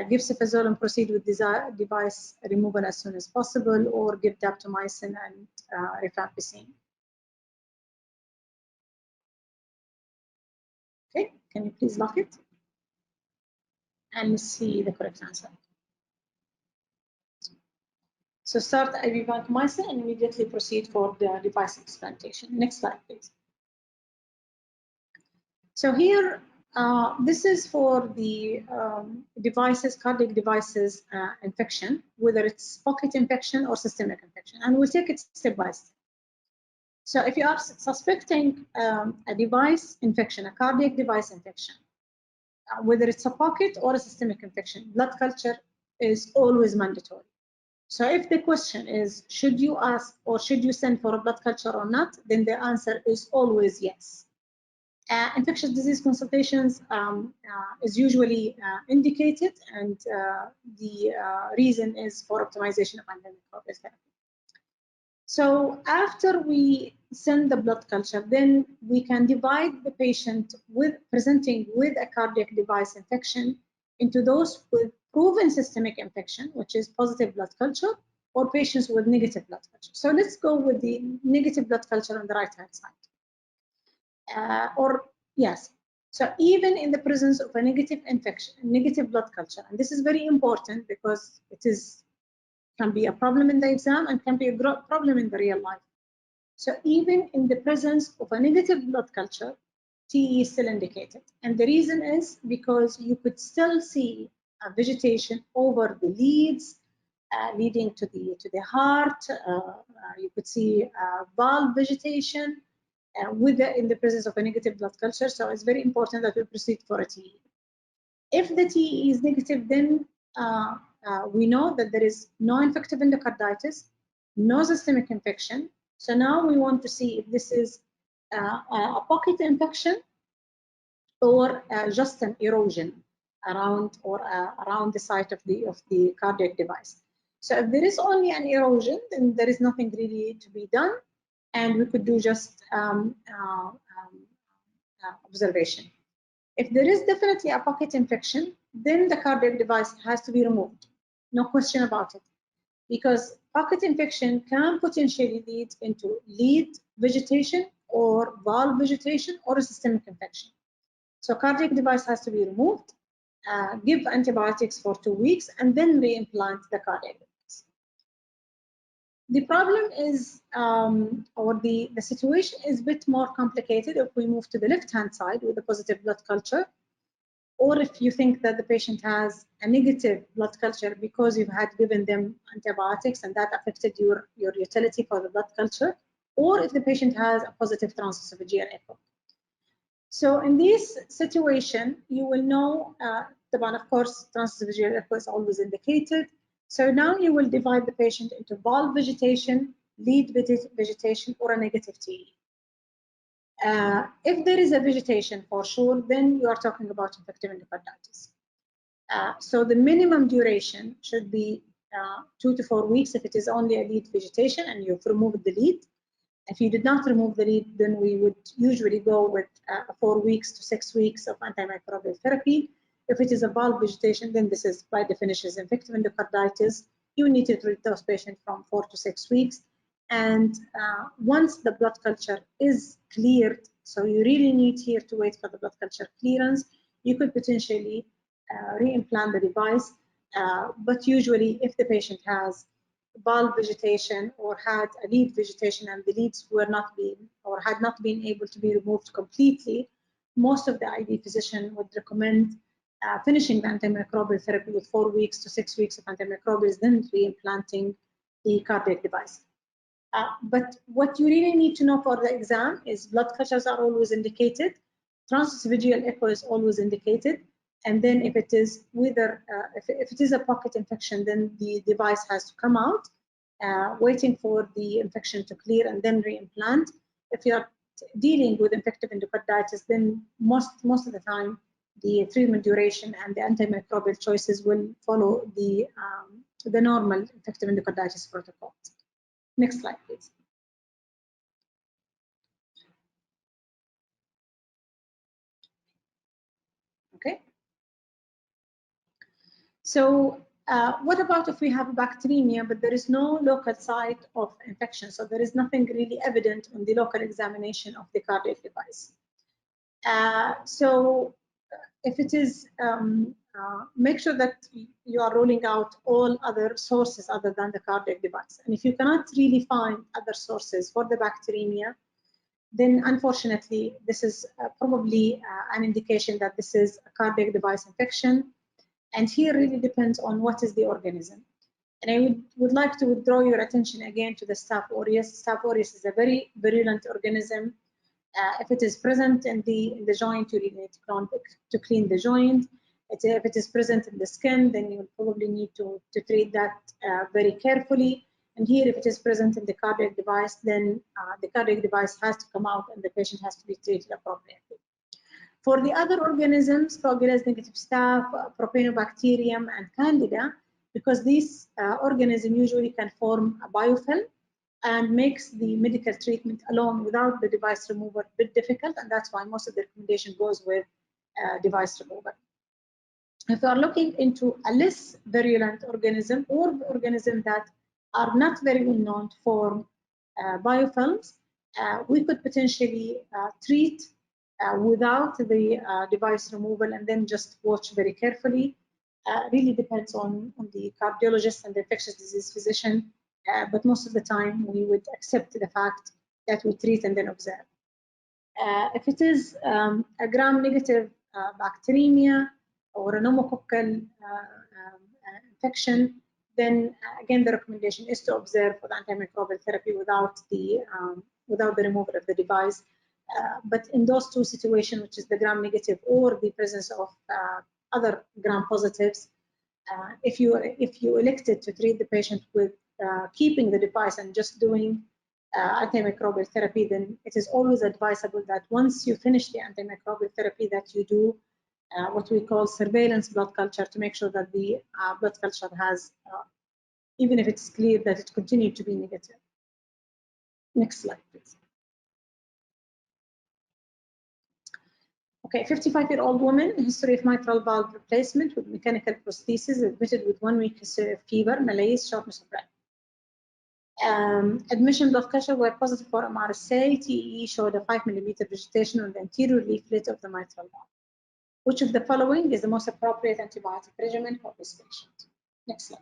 Give cefazole and proceed with device removal as soon as possible, or give daptomycin and rifampicin. Okay, can you please lock it? And see the correct answer. So start IV vancomycin and immediately proceed for the device explantation. Next slide, please. So here, this is for the devices, cardiac devices infection, whether it's pocket infection or systemic infection, and we'll take it step by step. So if you are suspecting a device infection, a cardiac device infection, whether it's a pocket or a systemic infection, blood culture is always mandatory. So if the question is, should you ask or should you send for a blood culture or not, then the answer is always yes. Infectious disease consultations is usually indicated, and the reason is for optimization of antimicrobial therapy. So after we send the blood culture, then we can divide the patient with presenting with a cardiac device infection into those with proven systemic infection, which is positive blood culture, or patients with negative blood culture. So let's go with the negative blood culture on the right-hand side. So even in the presence of a negative infection, negative blood culture, and this is very important because it can be a problem in the exam and can be a problem in the real life. So even in the presence of a negative blood culture, TE is still indicated. And the reason is because you could still see a vegetation over the leads leading to the heart. You could see valve vegetation in the presence of a negative blood culture. So it's very important that we proceed for a TE. If the TE is negative, then we know that there is no infective endocarditis, no systemic infection. So now we want to see if this is a pocket infection or just an erosion around the site of the cardiac device. So if there is only an erosion, then there is nothing really to be done, and we could do just observation. If there is definitely a pocket infection, then the cardiac device has to be removed. No question about it. Because pocket infection can potentially lead into lead vegetation or valve vegetation or a systemic infection. So cardiac device has to be removed, give antibiotics for 2 weeks, and then reimplant the cardiac device. The problem is, or the situation is a bit more complicated if we move to the left-hand side with the positive blood culture. or if you think that the patient has a negative blood culture because you had given them antibiotics and that affected your utility for the blood culture, or if the patient has a positive transesophageal echo. So in this situation, you will know, of course, transesophageal echo is always indicated. So now you will divide the patient into bulb vegetation, lead vegetation, or a negative TE. If there is a vegetation for sure, then you are talking about infective endocarditis. So the minimum duration should be 2 to 4 weeks if it is only a lead vegetation and you've removed the lead. If you did not remove the lead, then we would usually go with 4 weeks to 6 weeks of antimicrobial therapy. If it is a bulb vegetation, then this is by definition is infective endocarditis. You need to treat those patients from 4 to 6 weeks. And once the blood culture is cleared, so you really need here to wait for the blood culture clearance, you could potentially reimplant the device. But usually if the patient has bulb vegetation or had a lead vegetation and the leads were not being or had not been able to be removed completely, most of the ID physician would recommend finishing the antimicrobial therapy with 4 weeks to 6 weeks of antimicrobials, then reimplanting the cardiac device. But what you really need to know for the exam is blood cultures are always indicated, transesophageal echo is always indicated, and then if it is whether if it is a pocket infection, then the device has to come out, waiting for the infection to clear and then reimplant. If you are dealing with infective endocarditis, then most of the time the treatment duration and the antimicrobial choices will follow the normal infective endocarditis protocol. Next slide, please. Okay. So what about if we have bacteremia, but there is no local site of infection? So there is nothing really evident on the local examination of the cardiac device. So if it is, make sure that you are ruling out all other sources other than the cardiac device. And if you cannot really find other sources for the bacteremia, then unfortunately, this is probably an indication that this is a cardiac device infection. And here really depends on what is the organism. And I would like to draw your attention again to the Staph aureus. Staph aureus is a very virulent organism. If it is present in the joint, you really need to clean the joint. If it is present in the skin, then you will probably need to treat that very carefully. And here, if it is present in the cardiac device, then the cardiac device has to come out and the patient has to be treated appropriately. For the other organisms, coagulase negative staph, propanobacterium, and candida, because these organisms usually can form a biofilm and makes the medical treatment alone without the device remover a bit difficult, and that's why most of the recommendation goes with device remover. If we are looking into a less virulent organism or organisms that are not very well known to form biofilms, we could potentially treat without the device removal and then just watch very carefully. Really depends on the cardiologist and the infectious disease physician, but most of the time we would accept the fact that we treat and then observe. If it is a gram-negative bacteremia or a pneumococcal infection, then again the recommendation is to observe for the antimicrobial therapy without the removal of the device. But in those two situations, which is the gram-negative or the presence of other gram-positives, if you elected to treat the patient with keeping the device and just doing antimicrobial therapy, then it is always advisable that once you finish the antimicrobial therapy that you do what we call surveillance blood culture to make sure that the blood culture has, even if it's clear, that it continued to be negative. Next slide, please. Okay, 55-year-old woman, history of mitral valve replacement with mechanical prosthesis, admitted with 1 week history of fever, malaise, shortness of breath. Admission blood culture were positive for MRSA. TE showed a 5 millimeter vegetation on the anterior leaflet of the mitral valve. Which of the following is the most appropriate antibiotic regimen for this patient? Next slide.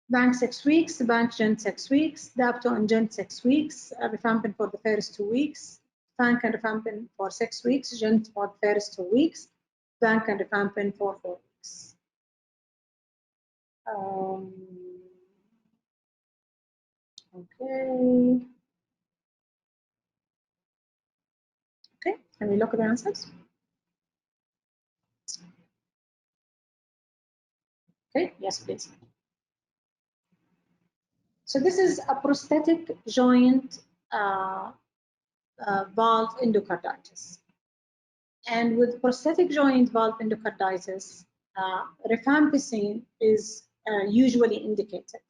Bank 6 weeks, Bank Gent 6 weeks, Dapto and Gent 6 weeks, Rifampin for the first 2 weeks, Vanc and rifampin for 6 weeks, gent for the first 2 weeks, Vanc and rifampin for 4 weeks. Okay. Okay, can we look at the answers? Okay, yes, please. So this is a prosthetic joint valve endocarditis. And with prosthetic joint valve endocarditis, rifampicin is usually indicated.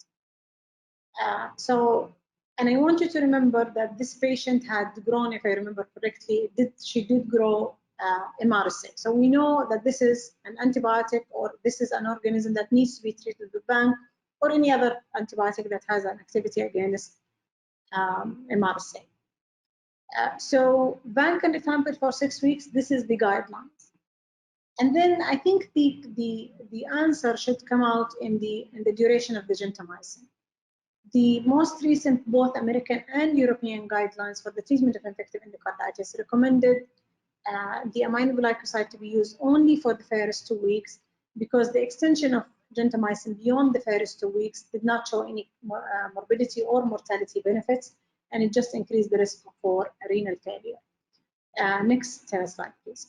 And I want you to remember that this patient had grown, if I remember correctly, she did grow MRSA. So we know that this is an antibiotic, or this is an organism that needs to be treated with Vanc or any other antibiotic that has an activity against MRSA. So Vanc and rifampin for 6 weeks, this is the guidelines. And then I think the answer should come out in the duration of the gentamicin. The most recent, both American and European guidelines for the treatment of infective endocarditis recommended the aminoglycoside to be used only for the first 2 weeks, because the extension of gentamicin beyond the first 2 weeks did not show any morbidity or mortality benefits, and it just increased the risk for renal failure. Next slide, please.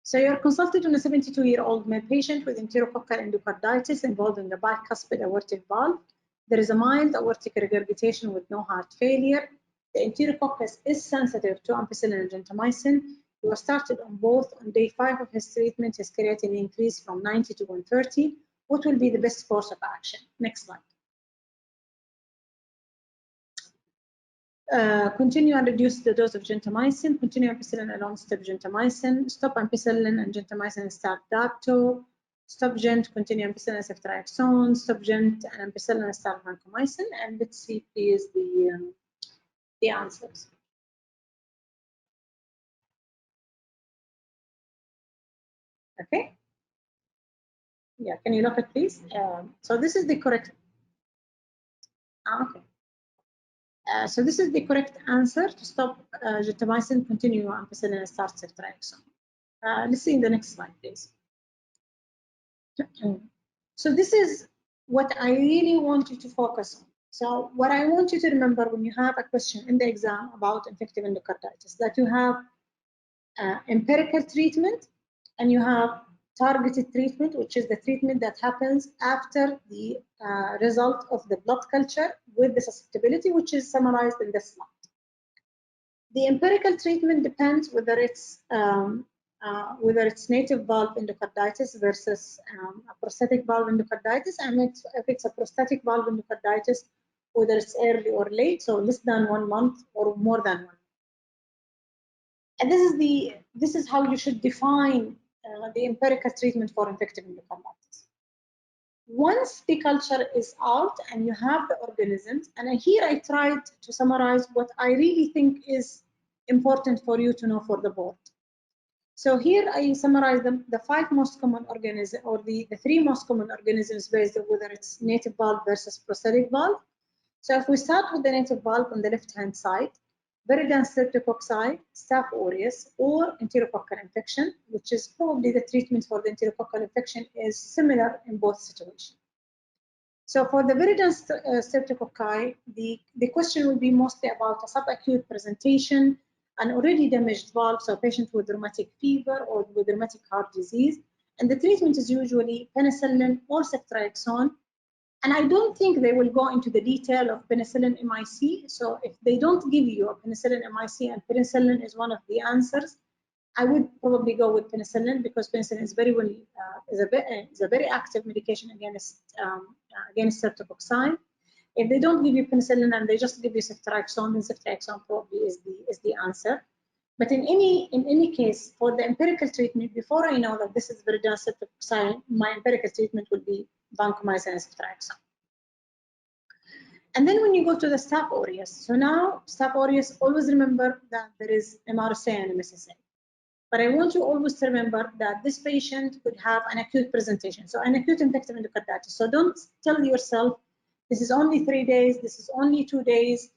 So you're consulted on a 72-year-old male patient with enterococcal endocarditis involving a bicuspid aortic valve. There is a mild aortic regurgitation with no heart failure. The enterococcus is sensitive to ampicillin and gentamicin. He was started on both. On day 5 of his treatment, his creatinine increased from 90 to 130. What will be the best course of action? Next slide. Continue and reduce the dose of gentamicin, continue ampicillin along step gentamicin, stop ampicillin and gentamicin and start dapto, stop gent, continue ampicillin and ceftriaxone, stop gent and ampicillin and start vancomycin, and let's see please the answers. Okay. Yeah, can you look at please? So this is the correct. Okay. So this is the correct answer to stop gentamicin, continue ampicillin, and start ceftriaxone. Let's see in the next slide, please. So this is what I really want you to focus on. So what I want you to remember when you have a question in the exam about infective endocarditis, that you have empirical treatment and you have targeted treatment, which is the treatment that happens after the result of the blood culture with the susceptibility, which is summarized in this slide. The empirical treatment depends whether it's native valve endocarditis versus a prosthetic valve endocarditis, and if it's a prosthetic valve endocarditis, whether it's early or late, so less than 1 month or more than 1 month. And this is how you should define the empirical treatment for infective endocarditis. Once the culture is out and you have the organisms, and here I tried to summarize what I really think is important for you to know for the board. So here I summarize the 5 most common organisms, or the 3 most common organisms based on whether it's native valve versus prosthetic valve. So if we start with the native valve on the left-hand side, Viridans streptococci, Staph aureus, or enterococcal infection, which is probably the treatment for the enterococcal infection is similar in both situations. So for the Viridans streptococci, the question will be mostly about a subacute presentation, an already damaged valve, so a patient with rheumatic fever or with rheumatic heart disease, and the treatment is usually penicillin or ceftriaxone. And I don't think they will go into the detail of penicillin MIC. So if they don't give you a penicillin MIC and penicillin is one of the answers, I would probably go with penicillin, because penicillin is very well is a very active medication against streptococci. If they don't give you penicillin and they just give you ceftriaxone, then ceftriaxone probably is the answer. But in any case, for the empirical treatment, before I know that this is Viridans streptococci, my empirical treatment would be vancomycin and ceftriaxone. And then when you go to the Staph aureus, so now Staph aureus, always remember that there is MRSA and MSSA. But I want you always to remember that this patient could have an acute presentation, so an acute infective endocarditis. So don't tell yourself, this is only 3 days, this is only 2 days.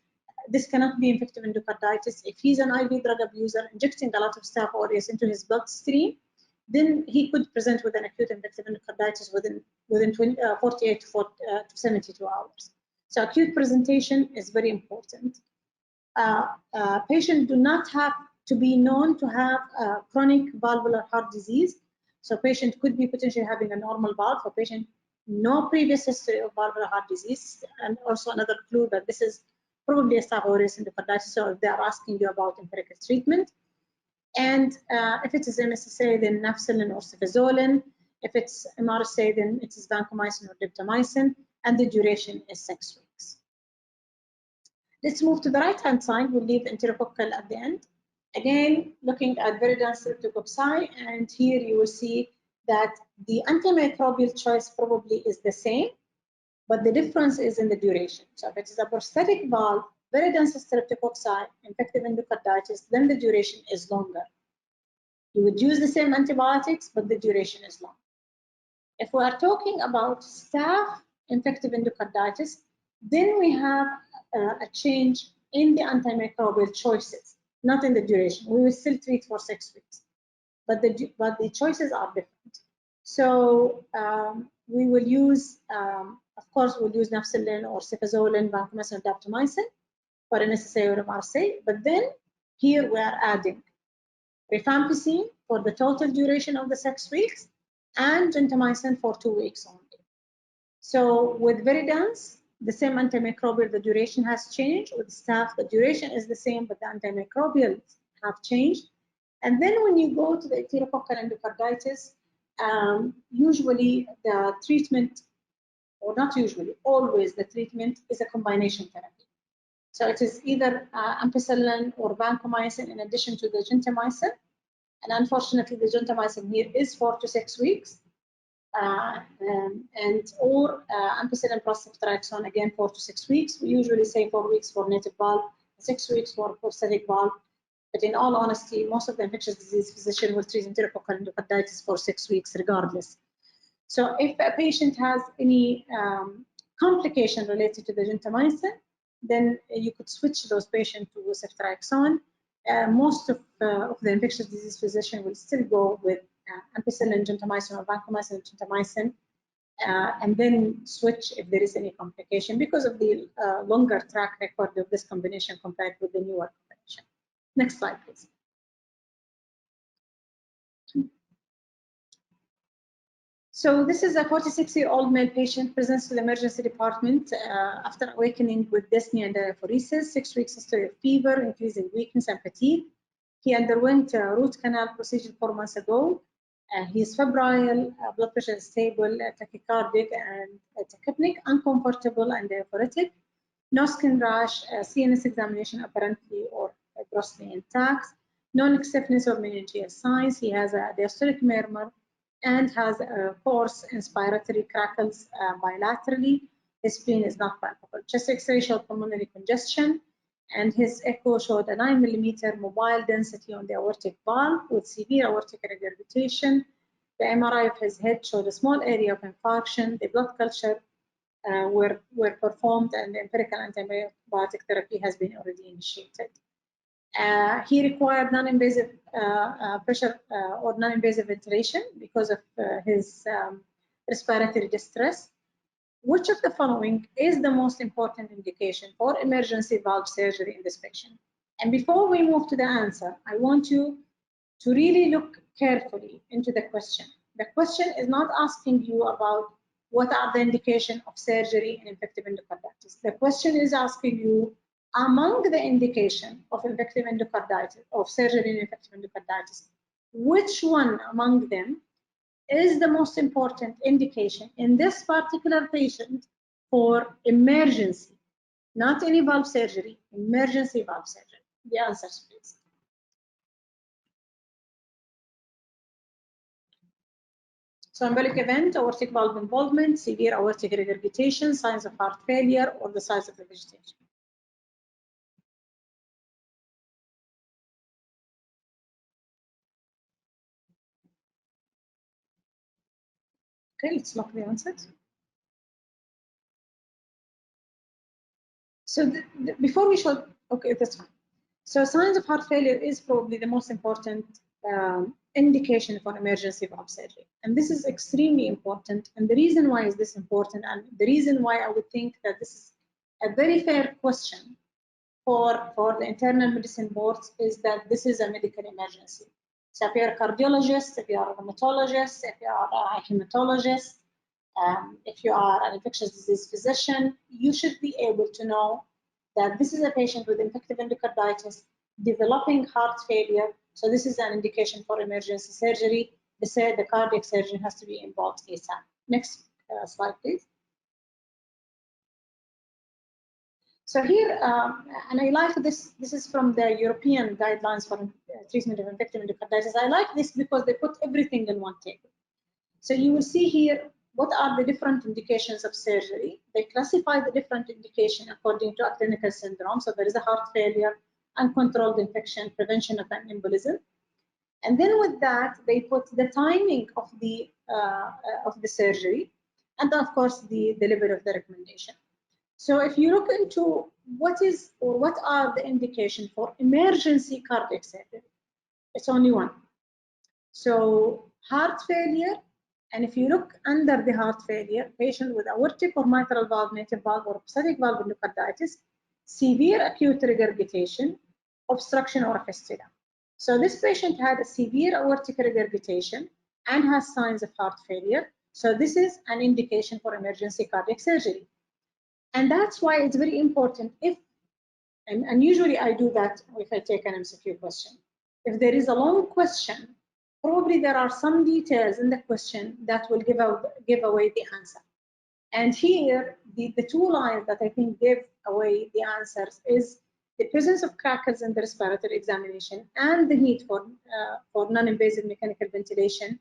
this cannot be infective endocarditis. If he's an IV drug abuser injecting a lot of staph aureus into his bloodstream, then he could present with an acute infective endocarditis within 48 to 72 hours. So acute presentation is very important. Patients do not have to be known to have chronic valvular heart disease. So patient could be potentially having a normal valve. For patient, no previous history of valvular heart disease. And also another clue that this is probably a staph aureus endocarditis. So if they are asking you about empirical treatment. And if it is MSSA, then nafcillin or cefazolin. If it's MRSA, then it is vancomycin or diptomycin. And the duration is 6 weeks. Let's move to the right-hand side. We'll leave enterococcal at the end. Again, looking at very dense streptococci, and here you will see that the antimicrobial choice probably is the same, but the difference is in the duration. So if it is a prosthetic valve, very dense streptococci, infective endocarditis, then the duration is longer. You would use the same antibiotics, but the duration is long. If we are talking about staph infective endocarditis, then we have a change in the antimicrobial choices, not in the duration. We will still treat for 6 weeks, but the choices are different. So we will use, of course, we'll use nafcillin or cefazolin, vancomycin, or daptomycin for NSSA or MRSA, but then here we are adding rifampicin for the total duration of the 6 weeks and gentamicin for 2 weeks only. So with Viridans, the same antimicrobial, the duration has changed. With staph, the duration is the same, but the antimicrobials have changed. And then when you go to the enterococcal endocarditis, usually the treatment, or not usually, always the treatment is a combination therapy. So it is either ampicillin or vancomycin in addition to the gentamicin. And unfortunately, the gentamicin here is 4 to 6 weeks. Or ampicillin plus ceftriaxone, again 4 to 6 weeks. We usually say 4 weeks for native valve, 6 weeks for prosthetic valve. But in all honesty, most of the infectious disease physician will treat enterococcal endocarditis for 6 weeks regardless. So if a patient has any complication related to the gentamicin, then you could switch those patients to ceftriaxone. Most of the infectious disease physician will still go with ampicillin, gentamicin, or vancomycin, gentamicin, and then switch if there is any complication because of the longer track record of this combination compared with the newer combination. Next slide, please. So this is a 46-year-old male patient presents to the emergency department after awakening with dyspnea and diaphoresis, 6 weeks history of fever, increasing weakness and fatigue. He underwent a root canal procedure 4 months ago. He is febrile, blood pressure is stable, tachycardic and tachypneic, uncomfortable and diaphoretic. No skin rash, CNS examination apparently or grossly intact. No neck stiffness or meningeal signs. He has a diastolic murmur and has coarse inspiratory crackles bilaterally. His spleen is not palpable. Chest X-ray showed pulmonary congestion, and his echo showed a 9 millimeter mobile density on the aortic valve with severe aortic regurgitation. The MRI of his head showed a small area of infarction. The blood culture were performed, and the empirical antibiotic therapy has been already initiated. He required non-invasive pressure or non-invasive ventilation because of his respiratory distress. Which of the following is the most important indication for emergency valve surgery in this patient? And before we move to the answer, I want you to really look carefully into the question. The question is not asking you about what are the indications of surgery in infective endocarditis. The question is asking you, among the indication of infective endocarditis, of surgery in infective endocarditis, which one among them is the most important indication in this particular patient for emergency, not any valve surgery, emergency valve surgery? The answers, please. So embolic event, aortic valve involvement, severe aortic regurgitation, signs of heart failure, or the size of the vegetation. Okay, let's look the answers. So before we should, okay, that's fine. So signs of heart failure is probably the most important indication for emergency valve surgery. And this is extremely important. And the reason why is this important, and the reason why I would think that this is a very fair question for the internal medicine boards is that this is a medical emergency. So if you're a cardiologist, if you are a rheumatologist, if you are a hematologist, if you are an infectious disease physician, you should be able to know that this is a patient with infective endocarditis developing heart failure. So this is an indication for emergency surgery. The cardiac surgeon has to be involved ASAP. Next slide, please. So here, and I like this, this is from the European guidelines for treatment of infective endocarditis. I like this because they put everything in one table. So you will see here, what are the different indications of surgery? They classify the different indication according to a clinical syndrome. So there is a heart failure, uncontrolled infection, prevention of an embolism. And then with that, they put the timing of the surgery, and of course the delivery of the recommendation. So if you look into what are the indications for emergency cardiac surgery, it's only one. So heart failure, and if you look under the heart failure, patient with aortic or mitral valve, native valve, or prosthetic valve endocarditis, severe acute regurgitation, obstruction, or fistula. So this patient had a severe aortic regurgitation and has signs of heart failure. So this is an indication for emergency cardiac surgery. And that's why it's very important if, and usually I do that if I take an MCQ question. If there is a long question, probably there are some details in the question that will give away the answer. And here, the two lines that I think give away the answers is the presence of crackles in the respiratory examination and the need for non-invasive mechanical ventilation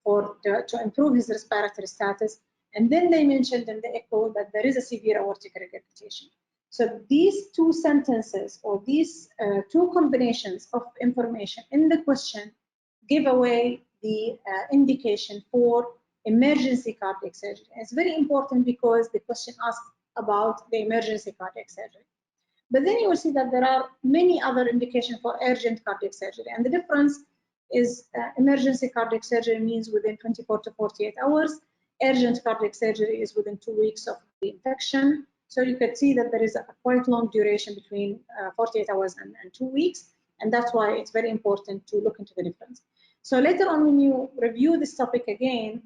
to improve his respiratory status. And then they mentioned in the echo that there is a severe aortic regurgitation. So these two sentences or these two combinations of information in the question give away the indication for emergency cardiac surgery. And it's very important because the question asks about the emergency cardiac surgery. But then you will see that there are many other indications for urgent cardiac surgery. And the difference is emergency cardiac surgery means within 24 to 48 hours. Urgent cardiac surgery is within 2 weeks of the infection. So you can see that there is a quite long duration between 48 hours and 2 weeks. And that's why it's very important to look into the difference. So later on, when you review this topic again,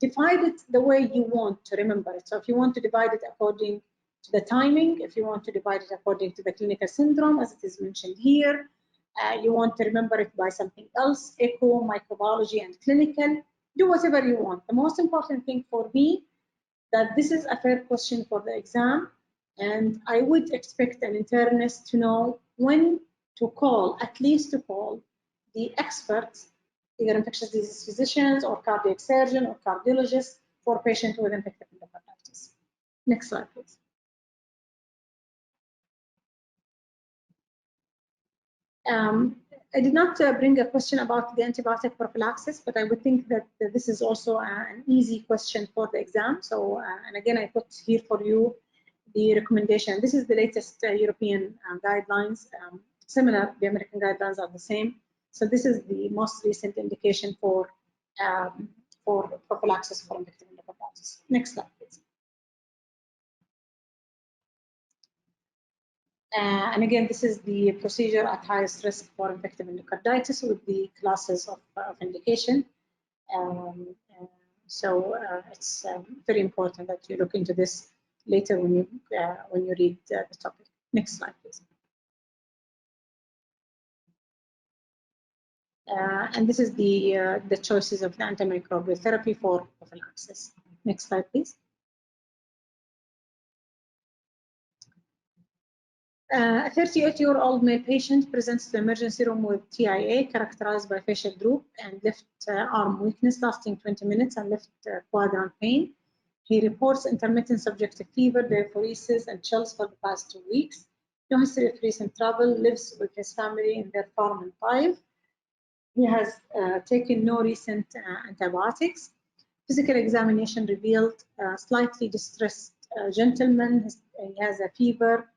divide it the way you want to remember it. So if you want to divide it according to the timing, if you want to divide it according to the clinical syndrome, as it is mentioned here, you want to remember it by something else, echo, microbiology, and clinical, do whatever you want. The most important thing for me, that this is a fair question for the exam, and I would expect an internist to know when to call, at least to call the experts, either infectious disease physicians or cardiac surgeon or cardiologist for patients with infective endocarditis. Next slide, please. I did not bring a question about the antibiotic prophylaxis, but I would think that this is also an easy question for the exam. So, and again, I put here for you the recommendation. This is the latest European guidelines. Similar, the American guidelines are the same. So this is the most recent indication for prophylaxis for infective endocarditis. Next slide, please. And again, this is the procedure at highest risk for infective endocarditis with the classes of indication. So it's very important that you look into this later when you read the topic. Next slide, please. And this is the choices of the antimicrobial therapy for prophylaxis. Next slide, please. A 38-year-old male patient presents to the emergency room with TIA characterized by facial droop and left arm weakness lasting 20 minutes and left quadrant pain. He reports intermittent subjective fever, diaphoresis, and chills for the past 2 weeks. No history of recent travel, lives with his family in their farm in Taif. He has taken no recent antibiotics. Physical examination revealed slightly distressed gentleman. He has a fever,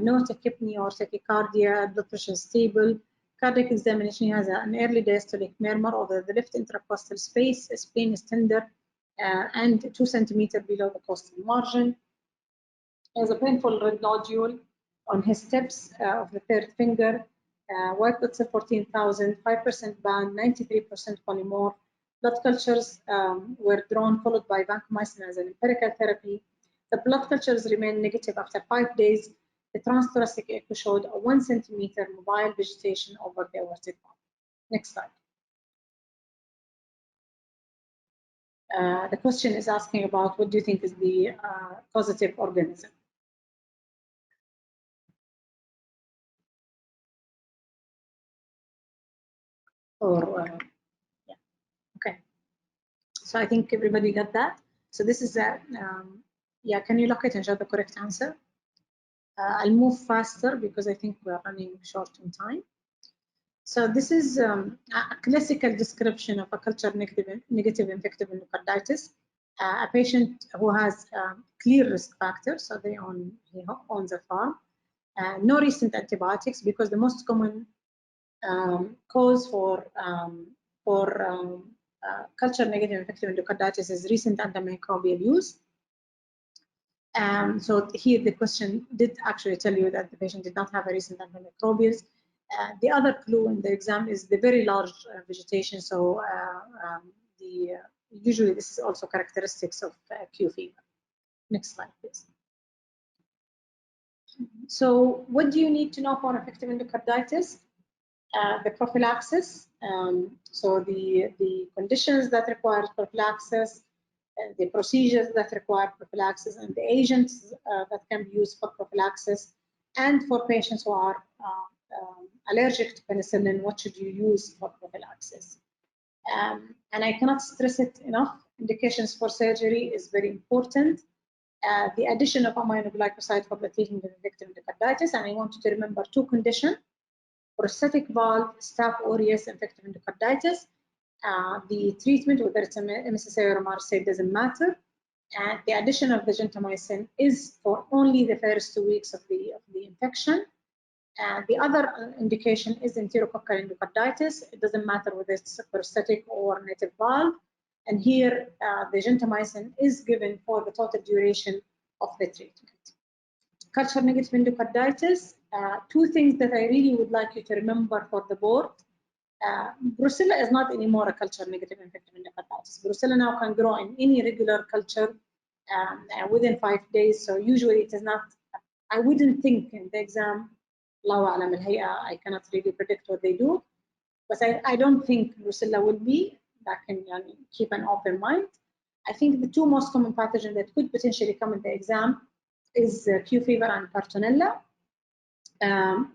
no tachypnea or tachycardia, blood pressure is stable. Cardiac examination, he has an early diastolic murmur over the left intercostal space. Spleen is tender and 2 centimeters below the costal margin. He has a painful red nodule on his tips of the third finger. White blood cell 14,000, 5% band, 93% polymorph. Blood cultures were drawn, followed by vancomycin as an empirical therapy. The blood cultures remained negative after 5 days. The transthoracic echo showed a 1 centimeter mobile vegetation over the aortic valve. Next slide. The question is asking about what do you think is the causative organism? Or yeah, okay. So I think everybody got that. So this is a yeah. Can you look it and show the correct answer? I'll move faster because I think we're running short on time. So this is a classical description of a culture negative infective endocarditis. A patient who has clear risk factors, so he owns a farm. No recent antibiotics because the most common cause for culture negative infective endocarditis is recent antimicrobial use. So here the question did actually tell you that the patient did not have a recent antimicrobials. The other clue in the exam is the very large vegetation. So usually this is also characteristics of Q fever. Next slide, please. So what do you need to know for effective endocarditis? The prophylaxis, so the conditions that require prophylaxis, the procedures that require prophylaxis, and the agents that can be used for prophylaxis, and for patients who are allergic to penicillin, what should you use for prophylaxis? And I cannot stress it enough, indications for surgery is very important. The addition of aminoglycoside for the treatment of infective endocarditis, and I want you to remember 2 conditions: prosthetic valve, Staph aureus, infective endocarditis. The treatment, whether it's MSSA or MRSA, doesn't matter. And the addition of the gentamicin is for only the first 2 weeks of the infection. The other indication is enterococcal endocarditis. It doesn't matter whether it's prosthetic or native valve. And here, the gentamicin is given for the total duration of the treatment. Culture negative endocarditis, 2 things that I really would like you to remember for the board. Brucella is not anymore a culture negative infective endocarditis. Brucella now can grow in any regular culture within 5 days. So usually it is not, I wouldn't think in the exam, I cannot really predict what they do, but I don't think Brucella will be. That can keep an open mind. I think the 2 most common pathogens that could potentially come in the exam is Q fever and Bartonella. And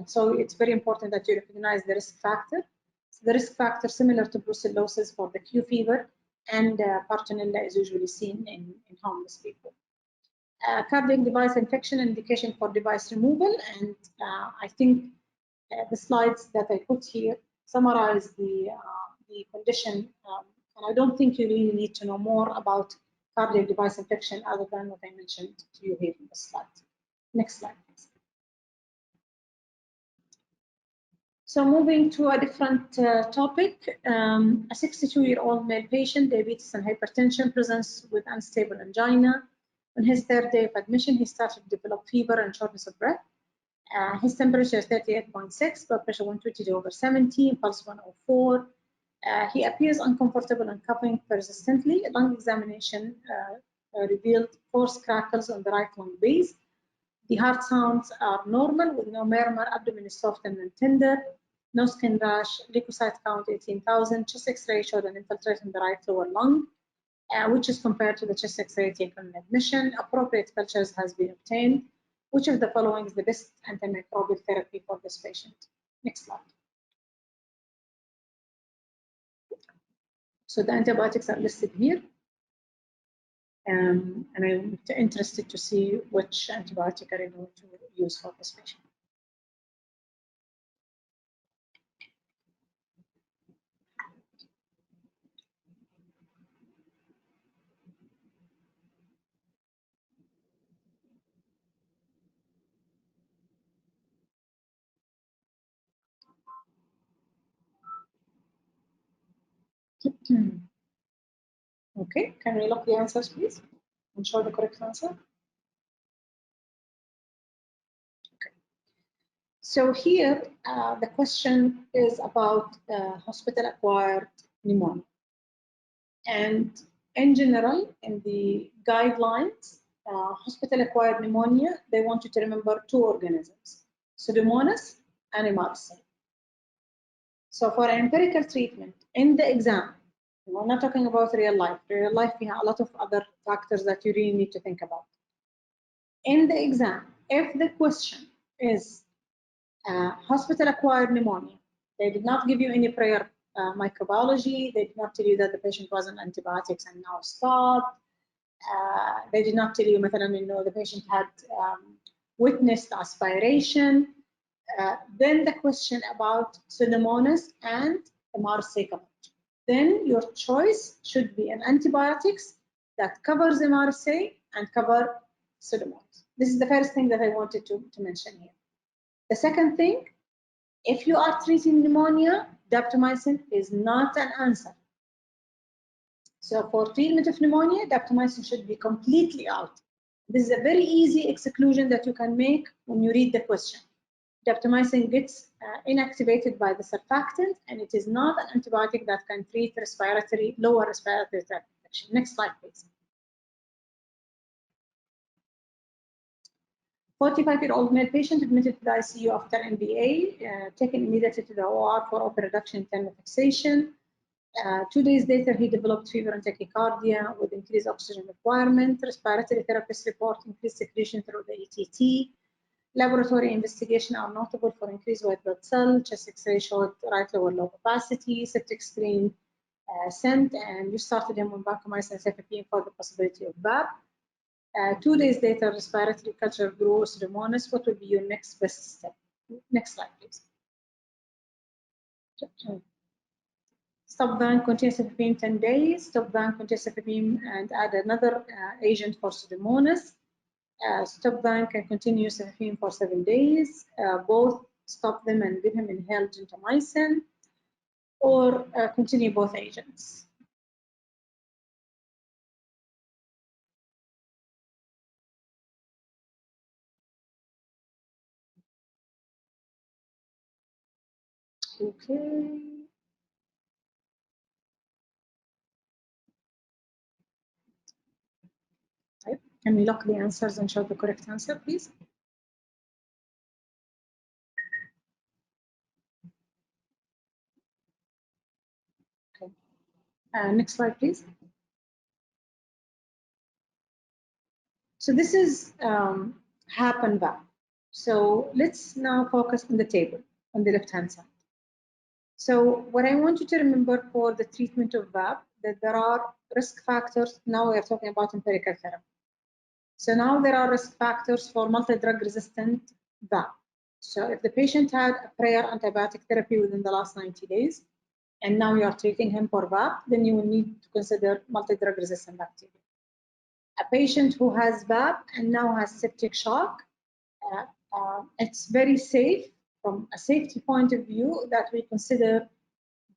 so it's very important that you recognize the risk factor. So the risk factor similar to brucellosis for the Q fever, and Bartonella is usually seen in homeless people. Cardiac device infection indication for device removal, and I think the slides that I put here summarize the condition, and I don't think you really need to know more about cardiac device infection other than what I mentioned to you here in the slide. Next slide, please. So moving to a different topic, a 62-year-old male patient, diabetes and hypertension, presents with unstable angina. On his 3rd day of admission, he started to develop fever and shortness of breath. His temperature is 38.6, blood pressure 120/70, pulse 104. He appears uncomfortable and coughing persistently. Lung examination revealed forced crackles on the right lung base. The heart sounds are normal with no murmur, abdomen is soft and tender, no skin rash, leukocyte count 18,000, chest X-ray showed an infiltration in the right lower lung, which is compared to the chest X-ray taken in admission. Appropriate cultures has been obtained. Which of the following is the best antimicrobial therapy for this patient? Next slide. So the antibiotics are listed here. And I'm interested to see which antibiotic are you going to use for this patient. Okay, can we look the answers, please, and show the correct answer? Okay. So here, the question is about hospital-acquired pneumonia. And in general, in the guidelines, hospital-acquired pneumonia, they want you to remember two organisms, Pseudomonas and MRSA. So for empirical treatment in the exam, we're not talking about real life. Real life, we have a lot of other factors that you really need to think about. In the exam, if the question is hospital-acquired pneumonia, they did not give you any prior microbiology. They did not tell you that the patient was on antibiotics and now stopped. They did not tell you, the patient had witnessed aspiration. Then the question about Pseudomonas and MRSA coverage. Then your choice should be an antibiotics that covers MRSA and cover Pseudomonas. This is the first thing that I wanted to mention here. The second thing, if you are treating pneumonia, daptomycin is not an answer. So for treatment of pneumonia, daptomycin should be completely out. This is a very easy exclusion that you can make when you read the question. Daptomycin gets inactivated by the surfactant, and it is not an antibiotic that can treat lower respiratory tract infection. Next slide, please. 45-year-old male patient admitted to the ICU after MBA, taken immediately to the OR for open reduction in thermal fixation. 2 days later, he developed fever and tachycardia with increased oxygen requirement. Respiratory therapist report increased secretion through the ETT. Laboratory investigation are notable for increased white blood cell. Chest X-ray showed right lower lobe opacity. Septic screen sent, and you started him on vancomycin and cefepime for the possibility of VAP. 2 days later, respiratory culture grew Pseudomonas. What would be your next best step? Next slide, please. Stop vanc, continue cefepime 10 days. Stop vanc, continue cefepime, and add another agent for Pseudomonas. Stop vanc and continue cefepime for 7 days. Both stop them and give him inhaled gentamicin, or continue both agents. Okay. Right. Can we lock the answers and show the correct answer, please? Okay. Next slide, please. So this is HAP and VAP. So let's now focus on the table on the left-hand side. So what I want you to remember for the treatment of VAP, that there are risk factors. Now we are talking about empirical therapy. So now there are risk factors for multi-drug resistant VAP. So if the patient had a prior antibiotic therapy within the last 90 days, and now you are treating him for VAP, then you will need to consider multi-drug resistant bacteria. A patient who has VAP and now has septic shock, it's very safe from a safety point of view that we consider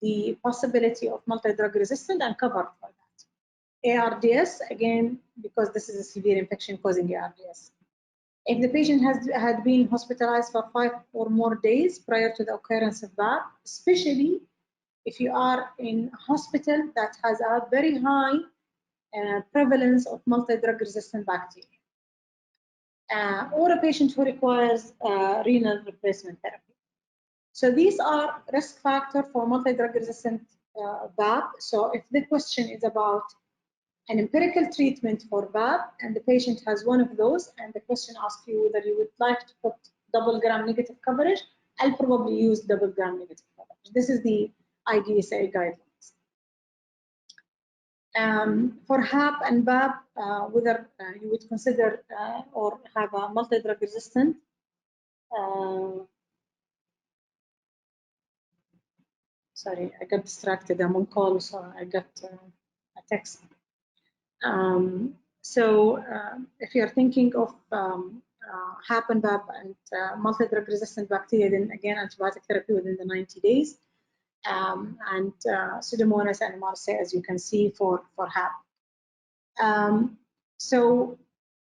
the possibility of multi-drug resistant and cover for that. ARDS, again, because this is a severe infection causing ARDS. If the patient had been hospitalized for 5 or more days prior to the occurrence of VAP, especially if you are in a hospital that has a very high prevalence of multi-drug resistant bacteria, or a patient who requires renal replacement therapy. So these are risk factors for multi-drug resistant VAP. So if the question is about an empirical treatment for VAP and the patient has one of those, and the question asks you whether you would like to put double gram-negative coverage, I'll probably use double gram-negative coverage. This is the IDSA guidelines. For HAP and VAP, whether you would consider or have a multi-drug resistant, sorry, I got distracted. I'm on call, so I got a text. If you're thinking of HAP and VAP and multi-drug resistant bacteria, then again, antibiotic therapy within the 90 days. and Pseudomonas and MRSA, as you can see, for HAP. So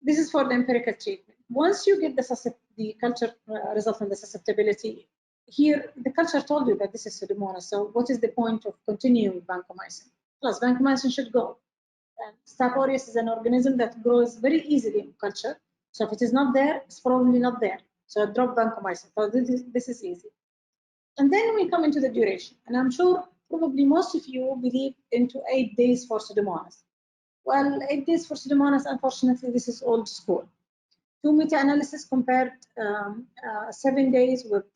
this is for the empirical treatment. Once you get the culture result and the susceptibility, here the culture told you that this is Pseudomonas. So what is the point of continuing with vancomycin? Plus, vancomycin should go. Staph aureus is an organism that grows very easily in culture. So if it is not there, it's probably not there. So drop vancomycin. So this is easy. And then we come into the duration. And I'm sure probably most of you believe into 8 days for Pseudomonas. Well, 8 days for Pseudomonas, unfortunately, this is old school. Two meta-analysis compared 7 days with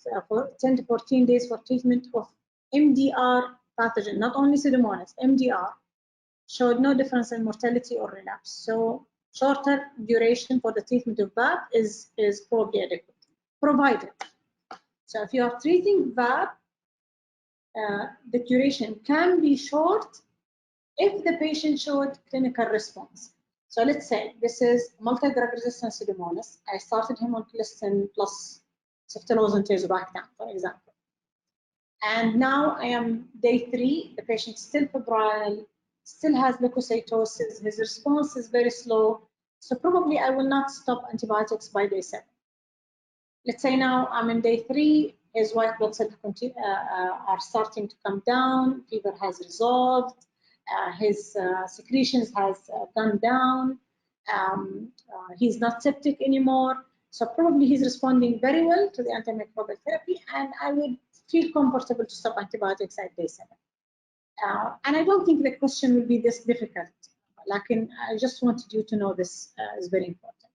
10 to 14 days for treatment of MDR pathogen, not only Pseudomonas, MDR, showed no difference in mortality or relapse. So shorter duration for the treatment of VAP is probably adequate, provided. So if you are treating VAP, the duration can be short if the patient showed clinical response. So let's say this is multi-drug resistant Pseudomonas. I started him on colistin plus ceftolozane and tazobactam, for example. And now I am day 3. The patient is still febrile, still has leukocytosis. His response is very slow. So probably I will not stop antibiotics by day 7. Let's say now I'm in day 3. His white blood cells are starting to come down. Fever has resolved. His secretions has gone down. He's not septic anymore. So probably he's responding very well to the antimicrobial therapy, and I would feel comfortable to stop antibiotics at day 7. And I don't think the question will be this difficult. Like I just wanted you to know this is very important.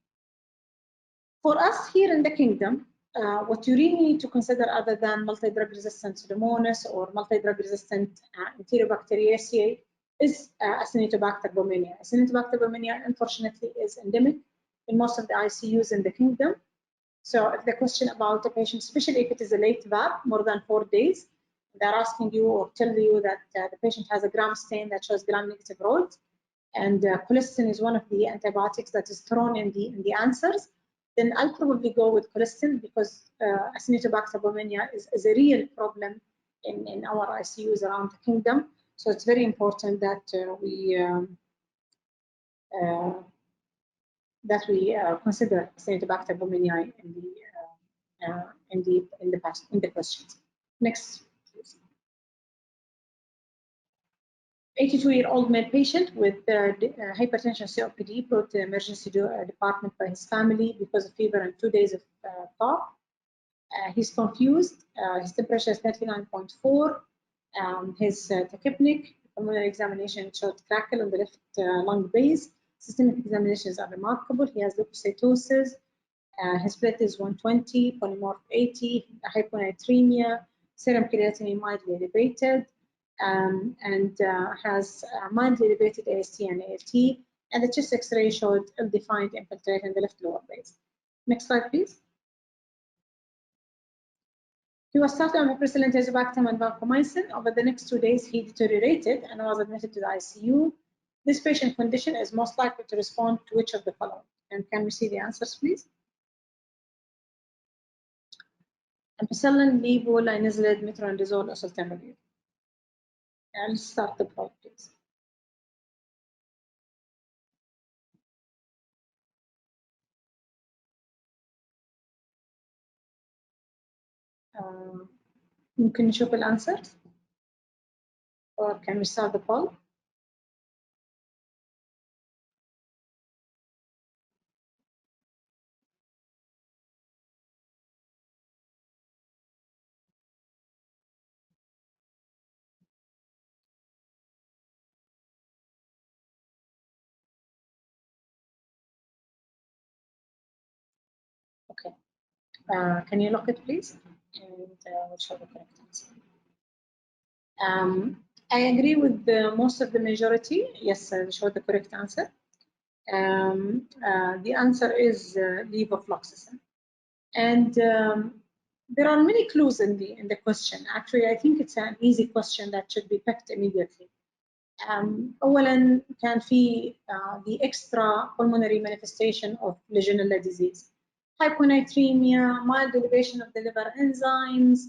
For us here in the kingdom, what you really need to consider, other than multi-drug resistant Pseudomonas or multi-drug resistant Enterobacteriaceae, is Acinetobacter baumannii. Acinetobacter baumannii, unfortunately, is endemic in most of the ICUs in the kingdom. So if the question about the patient, especially if it is a late VAP, more than 4 days, they're asking you or tell you that the patient has a gram stain that shows gram-negative rods, and colistin is one of the antibiotics that is thrown in the answers, then I'll probably go with colistin, because Acinetobacter baumannii is a real problem in our ICUs around the kingdom. So it's very important that we consider Acinetobacter baumannii in the questions. Next, please. 82-year-old male patient with hypertension COPD brought to the emergency department by his family because of fever and 2 days of cough. He's confused. His temperature is 39.4. His tachypnic pulmonary examination showed crackle on the left lung base. Systemic examinations are remarkable. He has leukocytosis. His platelet is 120, polymorph 80, hyponatremia, serum creatinine mildly elevated, and has mildly elevated AST and ALT, and the chest X-ray showed ill-defined infiltrate in the left lower base. Next slide, please. He was started on piperacillin, tazobactam, and vancomycin. Over the next 2 days, he deteriorated and was admitted to the ICU. This patient condition is most likely to respond to which of the following? And can we see the answers, please? Ampicillin, levo, linezolid, metronidazole, oseltamivir. Let's start the poll, please. ممكن نشوف الانسرز or can we start the poll? Okay. Can you look it, please? And we'll show the correct answer. I agree with most of the majority. Yes, I'll show the correct answer. The answer is levofloxacin. And there are many clues in the question. Actually, I think it's an easy question that should be picked immediately. أولاً كان في the extra pulmonary manifestation of Legionella disease, hyponatremia, mild elevation of the liver enzymes,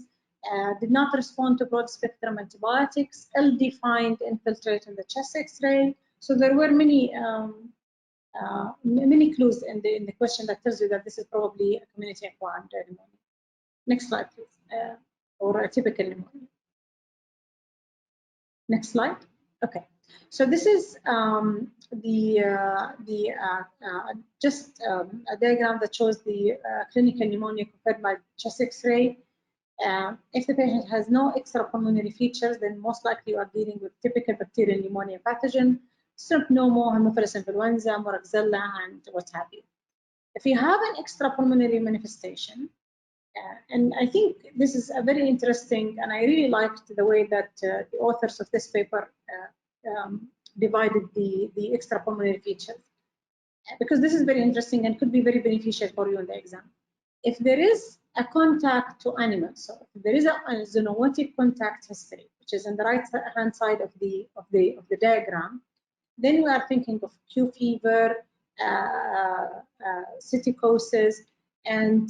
did not respond to broad spectrum antibiotics, ill-defined infiltrate in the chest X-ray. So there were many many clues in the question that tells you that this is probably a community-acquired pneumonia. Next slide, please, or a typical pneumonia. Next slide. Okay, so this is just a diagram that shows the clinical pneumonia compared by chest X-ray. If the patient has no extrapulmonary features, then most likely you are dealing with typical bacterial pneumonia pathogen, strep pneumo, Haemophilus influenza, moraxella, and what have you. If you have an extrapulmonary manifestation, and I think this is a very interesting, and I really liked the way that the authors of this paper divided the extrapulmonary features, because this is very interesting and could be very beneficial for you in the exam. If there is a contact to animals, so if there is a zoonotic contact history, which is on the right-hand side of the diagram, then we are thinking of Q fever, psittacosis, and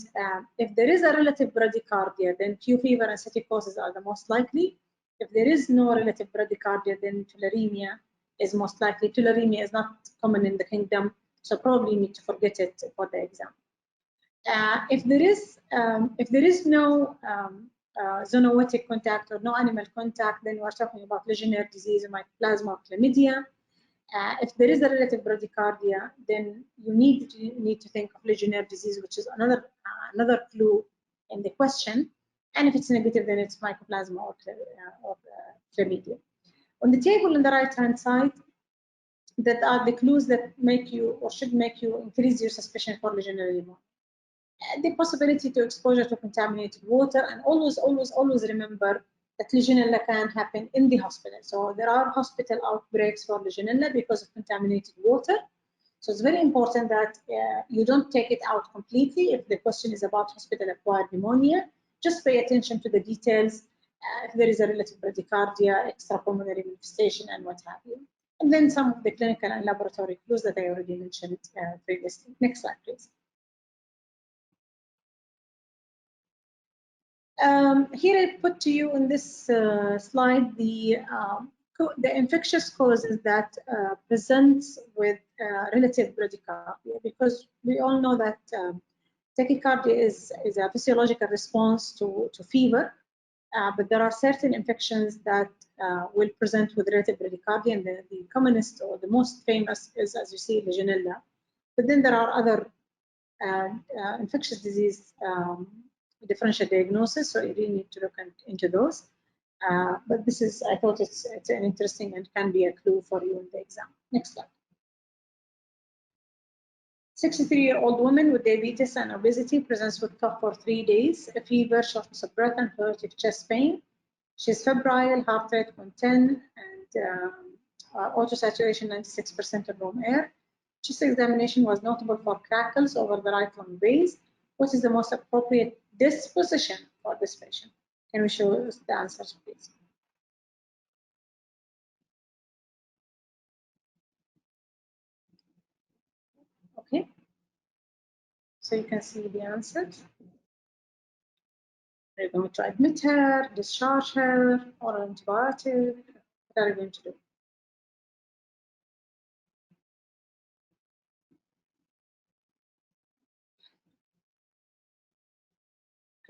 if there is a relative bradycardia, then Q fever and psittacosis are the most likely. If there is no relative bradycardia, then tularemia is most likely. Tularemia is not common in the kingdom, so probably you need to forget it for the exam. If there is no zoonotic contact or no animal contact, then we're talking about Legionnaire disease, mycoplasma, or chlamydia. If there is a relative bradycardia, then you need to think of Legionnaire disease, which is another clue in the question. And if it's negative, then it's mycoplasma or chlamydia. On the table on the right-hand side, that are the clues that make you or should make you increase your suspicion for Legionnaire pneumonia. The possibility to exposure to contaminated water, and always remember that Legionella can happen in the hospital. So there are hospital outbreaks for Legionella because of contaminated water. So it's very important that you don't take it out completely. If the question is about hospital-acquired pneumonia, just pay attention to the details. If there is a relative bradycardia, extrapulmonary manifestation, and what have you. And then some of the clinical and laboratory clues that I already mentioned previously. Next slide, please. Here I put to you in this slide the infectious causes that presents with relative bradycardia, because we all know that tachycardia is a physiological response to fever, but there are certain infections that will present with relative bradycardia, and the commonest or the most famous is, as you see, Legionella. But then there are other infectious disease differential diagnosis, so you really need to look into those. But this is, I thought it's an interesting and can be a clue for you in the exam. Next slide. 63-year-old woman with diabetes and obesity presents with cough for 3 days, a fever, shortness of breath, and febrile chest pain. She's febrile, heart rate 110, and auto saturation 96% of room air. Chest examination was notable for crackles over the right lung base. What is the most appropriate disposition for this patient? Can we show us the answers, please? Okay. So you can see the answers. Are you going to admit her, discharge her, oral antibiotic? What are you going to do?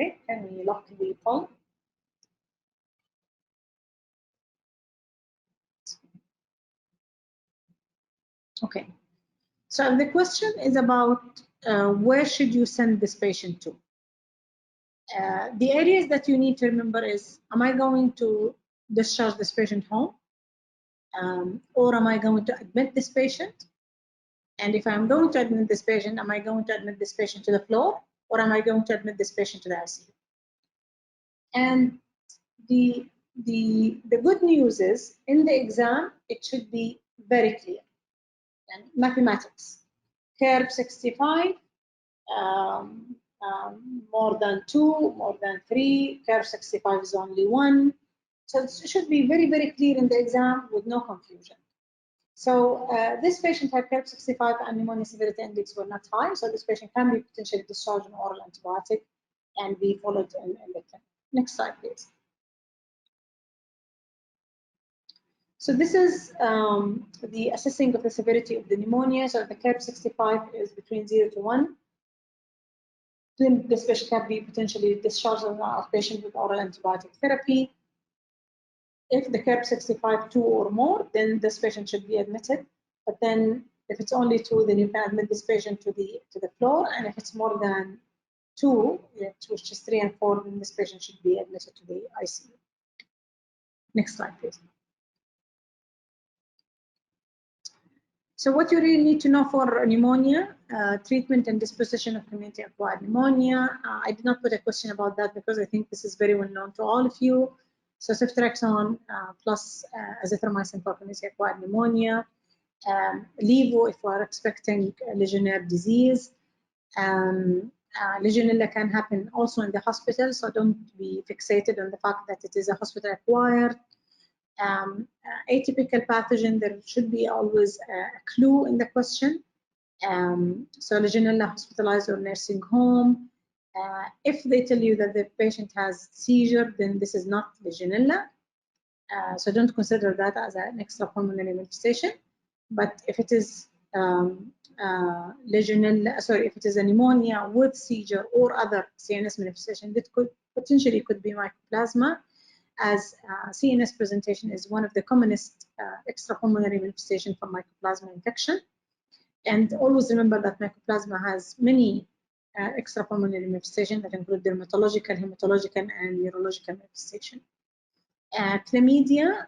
Okay, can we lock the poll? Okay, so the question is about where should you send this patient to? The areas that you need to remember is, am I going to discharge this patient home? Or am I going to admit this patient? And if I'm going to admit this patient, am I going to admit this patient to the floor, or am I going to admit this patient to the ICU? And the good news is, in the exam, it should be very clear. And mathematics, curve 65, more than 2, more than 3, curve 65 is only 1. So it should be very, very clear in the exam with no confusion. So this patient had curve 65 and pneumonia severity index were not high, so this patient can be potentially discharged on oral antibiotic and be followed in the clinic. Next slide, please. So this is the assessing of the severity of the pneumonia. So the CARB 65 is between 0 to 1. Then this patient can be potentially discharged as an outpatient with oral antibiotic therapy. If the CARB 65 2 or more, then this patient should be admitted. But then if it's only 2, then you can admit this patient to the floor. And if it's more than 2, which is 3 and 4, then this patient should be admitted to the ICU. Next slide, please. So what you really need to know for pneumonia, treatment and disposition of community-acquired pneumonia. I did not put a question about that because I think this is very well known to all of you. So ceftriaxone plus azithromycin for community-acquired pneumonia. Levo if we are expecting Legionnaire disease. Legionella can happen also in the hospital, so don't be fixated on the fact that it is a hospital-acquired. Atypical pathogen, there should be always a clue in the question. So Legionella hospitalized or nursing home. If they tell you that the patient has seizure, then this is not Legionella. So don't consider that as an extrapulmonary manifestation. But if it is Legionella, sorry, if it is a pneumonia with seizure or other CNS manifestation, that could potentially be mycoplasma, as CNS presentation is one of the commonest extrapulmonary manifestation for mycoplasma infection. And always remember that mycoplasma has many extrapulmonary manifestations that include dermatological, hematological, and neurological manifestation. Chlamydia,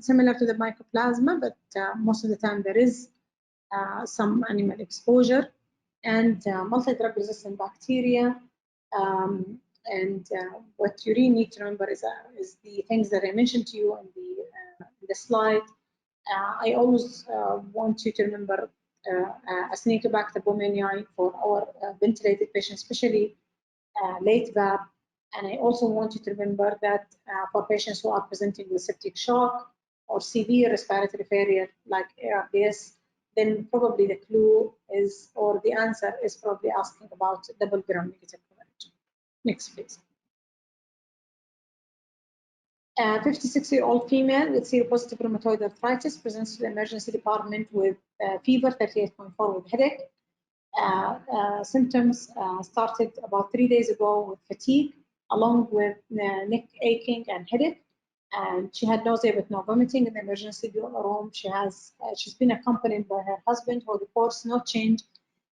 similar to the mycoplasma, but most of the time there is some animal exposure, and multi-drug resistant bacteria. And what you really need to remember is the things that I mentioned to you in the slide. I always want you to remember Acinetobacter baumannii for our ventilated patients, especially late VAP. And I also want you to remember that for patients who are presenting with septic shock or severe respiratory failure like ARDS, then probably the clue is, or the answer is probably asking about double gram-negative coverage. Next, please. 56-year-old female with seropositive rheumatoid arthritis presents to the emergency department with fever 38.4 with headache. Symptoms started about 3 days ago with fatigue, along with neck aching and headache. And she had nausea but no vomiting in the emergency room. She's been accompanied by her husband, who reports no change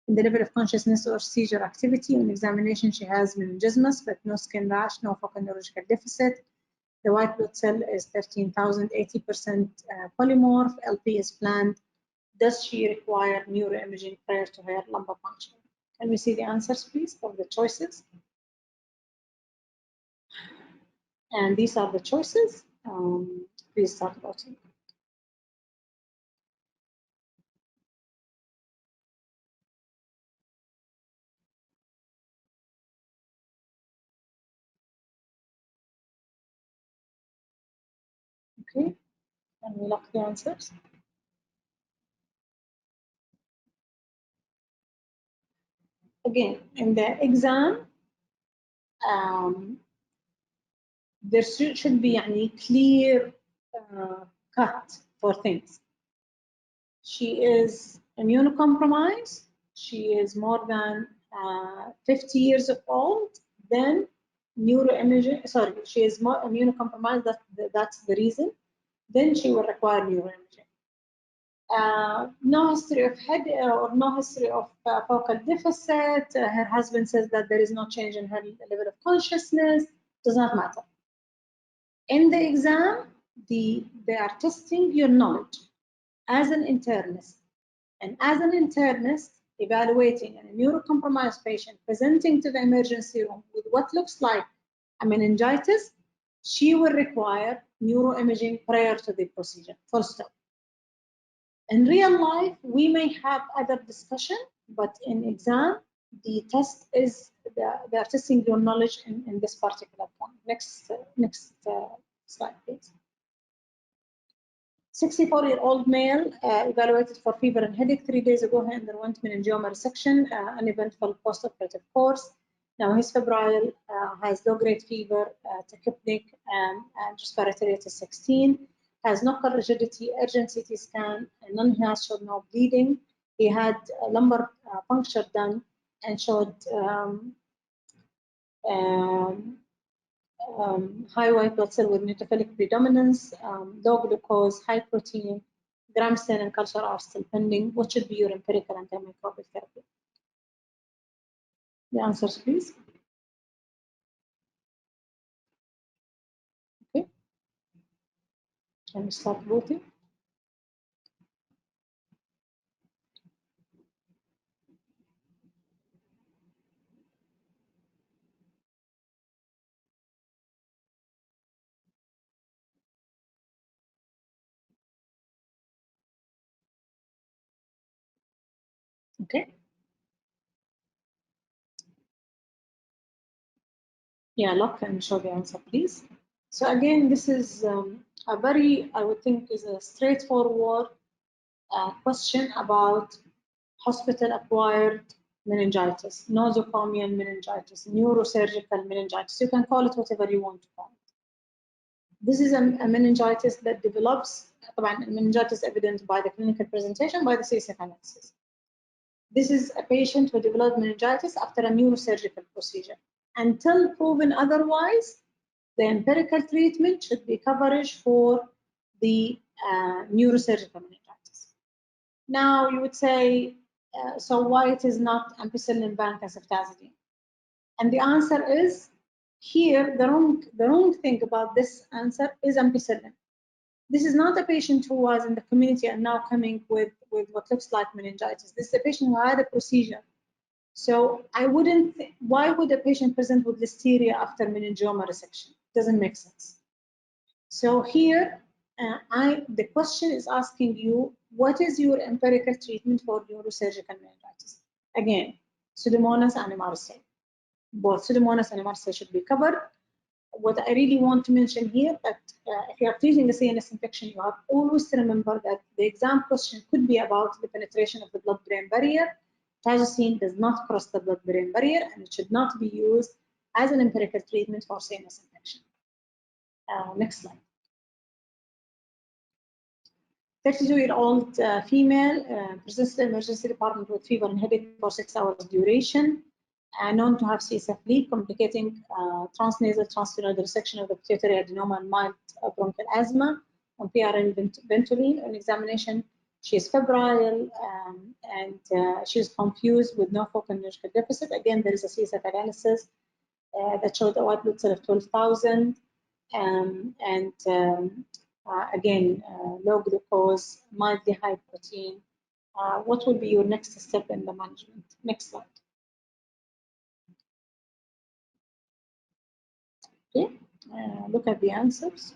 in the level of consciousness or seizure activity. On examination, she has meningismus but no skin rash, no focal neurological deficit. The white blood cell is 13,000, 80% polymorph. LP is planned. Does she require neuroimaging prior to her lumbar puncture? Can we see the answers, please, of the choices? And these are the choices. Please start voting. Okay, and we lock the answers. Again, in the exam, there should be a clear cut for things. She is immunocompromised. She is more than 50 years old. Then neuroimaging. Sorry, she is more immunocompromised. That's the reason. Then she will require neuroimaging. No history of head or no history of focal deficit. Her husband says that there is no change in her level of consciousness. Does not matter. In the exam, they are testing your knowledge as an internist. And as an internist, evaluating a immunocompromised patient presenting to the emergency room with what looks like a meningitis, she will require neuroimaging prior to the procedure, full stop. In real life, we may have other discussion, but in exam, the test is, they are testing your knowledge in this particular point. Next slide, please. 64-year-old male evaluated for fever and headache 3 days ago. He underwent meningioma resection, uneventful post-operative course. Now he's febrile, has low-grade fever, tachypneic, and respiratory rate is 16, has knuckle rigidity, urgent CT scan, and none has showed no bleeding. He had a lumbar puncture done and showed high white blood cell with neutrophilic predominance, low glucose, high protein, gram stain and culture are still pending. What should be your empirical antimicrobial therapy? The answers, please. Okay. Can we start voting? Okay. Yeah, look and show the answer, please. So again, this is a very, I would think, is a straightforward question about hospital-acquired meningitis, nosocomial meningitis, neurosurgical meningitis. You can call it whatever you want to call it. This is a meningitis that develops, meningitis evident by the clinical presentation by the CSF analysis. This is a patient who developed meningitis after a neurosurgical procedure. Until proven otherwise, the empirical treatment should be coverage for the neurosurgical meningitis. Now you would say, so why it is not ampicillin bank and ceftazidime? And the answer is, here the wrong thing about this answer is ampicillin. This is not a patient who was in the community and now coming with what looks like meningitis. This is a patient who had a procedure. So I wouldn't, why would a patient present with listeria after meningioma resection? Doesn't make sense. So here, the question is asking you, what is your empirical treatment for neurosurgical meningitis? Again, Pseudomonas and MRSA. Both Pseudomonas and MRSA should be covered. What I really want to mention here, that if you are treating a CNS infection, you have always to remember that the exam question could be about the penetration of the blood-brain barrier. Tazocine does not cross the blood-brain barrier, and it should not be used as an empirical treatment for CNS infection. Next slide. 32-year-old female presents to the emergency department with fever and headache for 6 hours duration, known to have CSF leak, complicating transnasal transplantar dissection of the pituitary adenoma and mild bronchial asthma on PRN Ventolin. On examination, she is febrile and she is confused with no focal neurological deficit. Again, there is a CSF analysis that showed a white blood cell of 12,000 again, low glucose, mildly high protein. What would be your next step in the management? Next slide. Okay, look at the answers.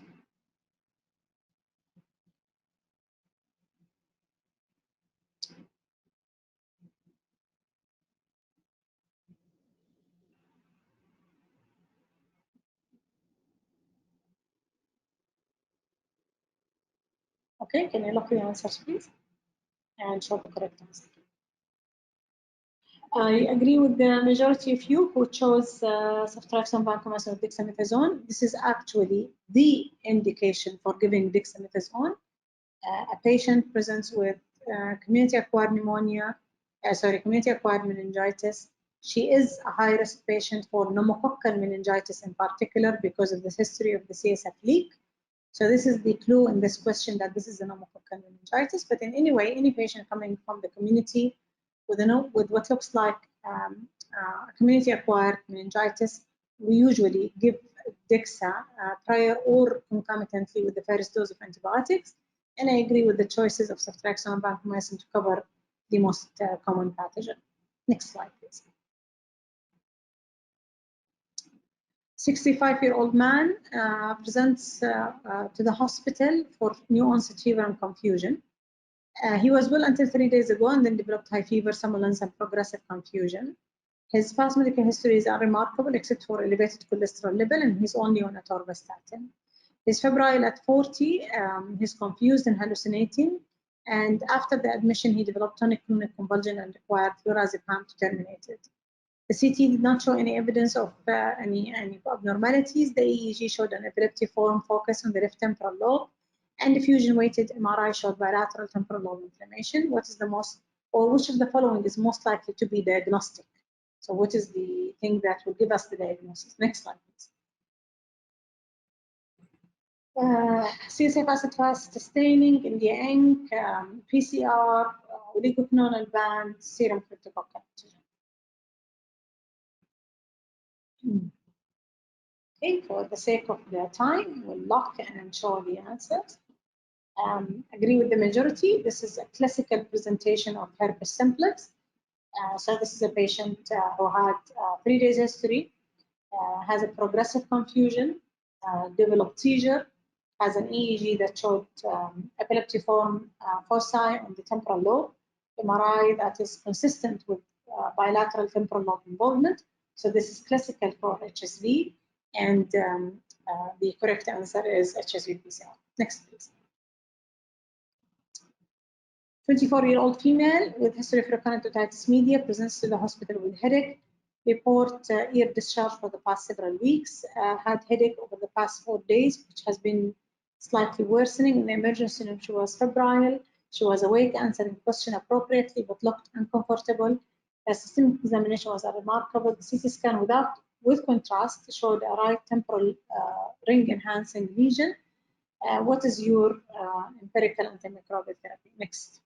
Okay, can you look at the answers, please? And show the correct answer. I agree with the majority of you who chose ceftriaxone, vancomycin, or dexamethasone. This is actually the indication for giving dexamethasone. A patient presents with community-acquired pneumonia, community-acquired meningitis. She is a high-risk patient for pneumococcal meningitis in particular because of the history of the CSF leak. So this is the clue in this question that this is a pneumococcal meningitis. But in any way, any patient coming from the community with what looks like community-acquired meningitis, we usually give DEXA prior or concomitantly with the first dose of antibiotics. And I agree with the choices of ceftriaxone and vancomycin to cover the most common pathogen. Next slide, please. 65-year-old man presents to the hospital for new onset fever and confusion. He was well until 3 days ago and then developed high fever, somnolence, and progressive confusion. His past medical history is unremarkable except for elevated cholesterol level, and he's only on atorvastatin. He's febrile at 40, he's confused and hallucinating, and after the admission, he developed tonic-clonic convulsion and required flurazepam to terminate it. The CT did not show any evidence of any abnormalities. The EEG showed an epileptiform focus on the left temporal lobe, and diffusion-weighted MRI showed bilateral temporal lobe inflammation. What is the most, or which of the following is most likely to be diagnostic? So what is the thing that will give us the diagnosis? Next slide, please. CSF acid fast staining in the ink, PCR, oligoclonal band, serum cryptococcal antigen. Okay, for the sake of the time, we'll lock and show the answers. Agree with the majority. This is a classical presentation of herpes simplex. So this is a patient who had 3 days history, has a progressive confusion, developed seizure, has an EEG that showed epileptiform foci on the temporal lobe, MRI that is consistent with bilateral temporal lobe involvement. So this is classical for HSV, and the correct answer is HSV PCR. Next, please. 24-year-old female with history of recurrent otitis media presents to the hospital with headache. Report ear discharge for the past several weeks. Had headache over the past 4 days, which has been slightly worsening. In the emergency room, she was febrile. She was awake, answering question appropriately, but looked uncomfortable. The systemic examination was remarkable. The CT scan with contrast showed a right temporal ring enhancing lesion. What is your empirical antimicrobial therapy? Next.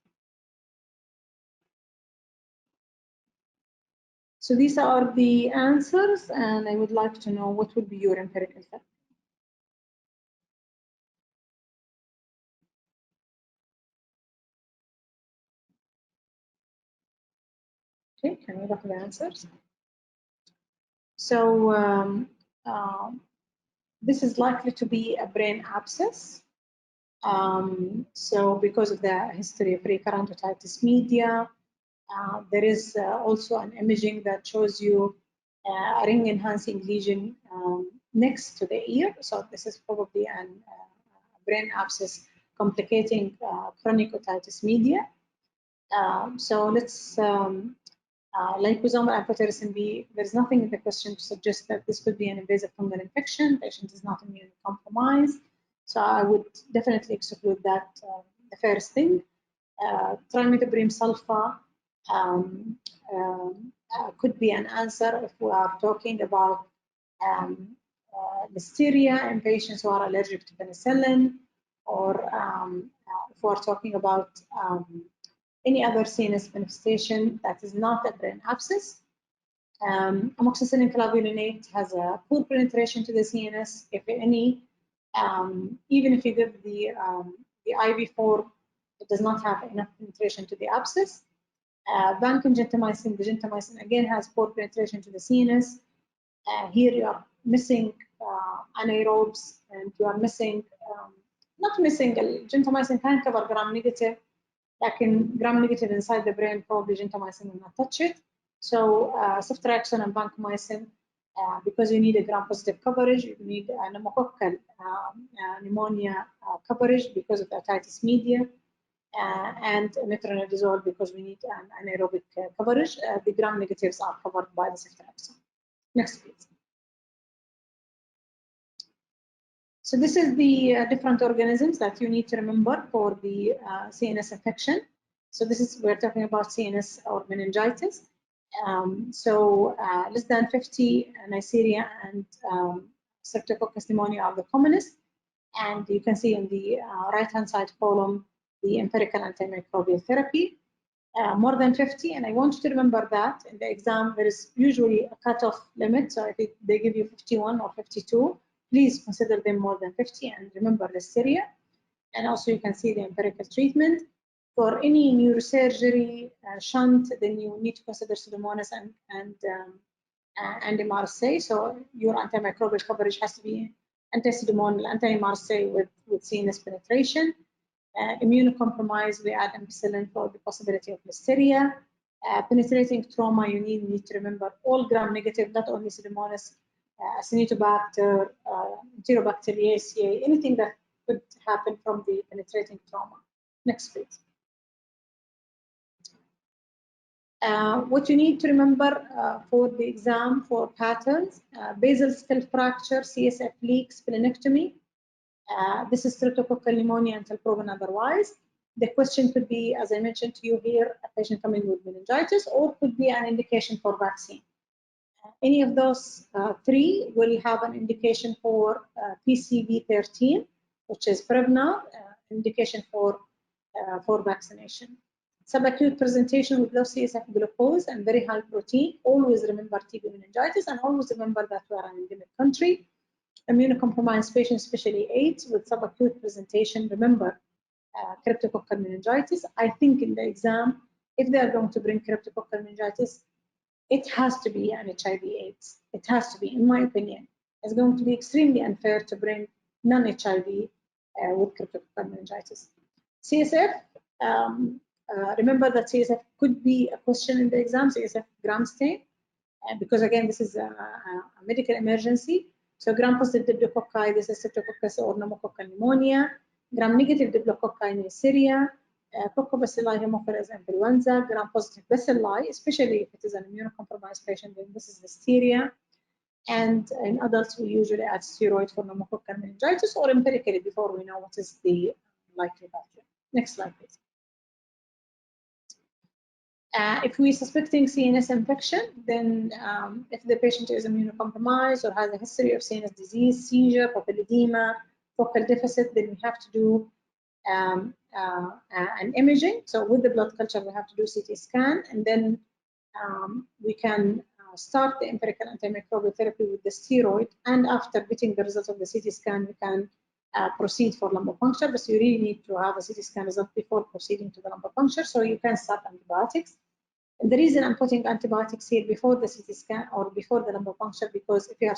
So these are the answers, and I would like to know what would be your empirical therapy. Okay, can we look at the answers? So this is likely to be a brain abscess. So because of the history of recurrent otitis media, there is also an imaging that shows you a ring enhancing lesion next to the ear. So this is probably a brain abscess complicating chronic otitis media. So let's liposomal amphotericin B, there's nothing in the question to suggest that this could be an invasive fungal infection. Patient is not immunocompromised. So I would definitely exclude that, the first thing. Trimethoprim sulfa could be an answer if we are talking about listeria in patients who are allergic to penicillin, or if we are talking about any other CNS manifestation that is not a brain abscess. Amoxicillin clavulinate has a poor penetration to the CNS, if any. Even if you give the IV form, it does not have enough penetration to the abscess. Vancomycin, the gentamicin again has poor penetration to the CNS. Here you are missing anaerobes, and you are missing, not missing, gentamicin can cover gram-negative, like gram-negative inside the brain, probably gentamicin will not touch it. So ceftriaxone and vancomycin, because you need a gram-positive coverage, you need a pneumococcal pneumonia coverage because of the otitis media, and metronidazole because we need an anaerobic coverage. The gram-negatives are covered by the ceftriaxone. Next, please. So this is the different organisms that you need to remember for the CNS infection. So this is, we're talking about CNS or meningitis. So less than 50 Neisseria and Streptococcus pneumoniae are the commonest. And you can see in the right-hand side column, the empirical antimicrobial therapy. More than 50, and I want you to remember that in the exam, there is usually a cutoff limit. So if they give you 51 or 52, please consider them more than 50 and remember Listeria. And also you can see the empirical treatment. For any neurosurgery shunt, then you need to consider Pseudomonas and MRSA. So your antimicrobial coverage has to be anti-Pseudomonal, anti-MRSA with CNS penetration. Immunocompromised, we add ampicillin for the possibility of Listeria. Penetrating trauma, you need to remember all gram-negative, not only Pseudomonas, Acinetobacter, Enterobacteriaceae, anything that could happen from the penetrating trauma. Next, please. What you need to remember for the exam for patterns, basal skull fracture, CSF leak, splenectomy. This is streptococcal pneumonia until proven otherwise. The question could be, as I mentioned to you here, a patient coming with meningitis, or could be an indication for vaccine. Any of those three will have an indication for PCV13, which is Prevnar, indication for vaccination. Subacute presentation with low CSF glucose and very high protein. Always remember TB meningitis, and always remember that we are an endemic country. Immunocompromised patients, especially AIDS with subacute presentation, remember cryptococcal meningitis. I think in the exam, if they are going to bring cryptococcal meningitis, it has to be an HIV/AIDS. It has to be, in my opinion. It's going to be extremely unfair to bring non-HIV with cryptococcal meningitis. CSF, remember that CSF could be a question in the exam, CSF gram stain, because again, this is a medical emergency. So gram-positive diplococci, this is streptococcus or pneumococcal pneumonia. Gram-negative diplococci, Neisseria. Coccobacilli, Haemophilus influenza. Gram-positive bacilli, especially if it is an immunocompromised patient, then this is Listeria. And in adults, we usually add steroid for pneumococcal meningitis, or empirically before we know what is the likely pathogen. Next slide, please. If we're suspecting CNS infection, then if the patient is immunocompromised or has a history of CNS disease, seizure, papilledema, focal deficit, then we have to do an imaging. So with the blood culture, we have to do CT scan, and then we can start the empirical antimicrobial therapy with the steroid. And after getting the results of the CT scan, we can proceed for lumbar puncture, but you really need to have a CT scan result before proceeding to the lumbar puncture, so you can start antibiotics. And the reason I'm putting antibiotics here before the CT scan or before the lumbar puncture, because if you are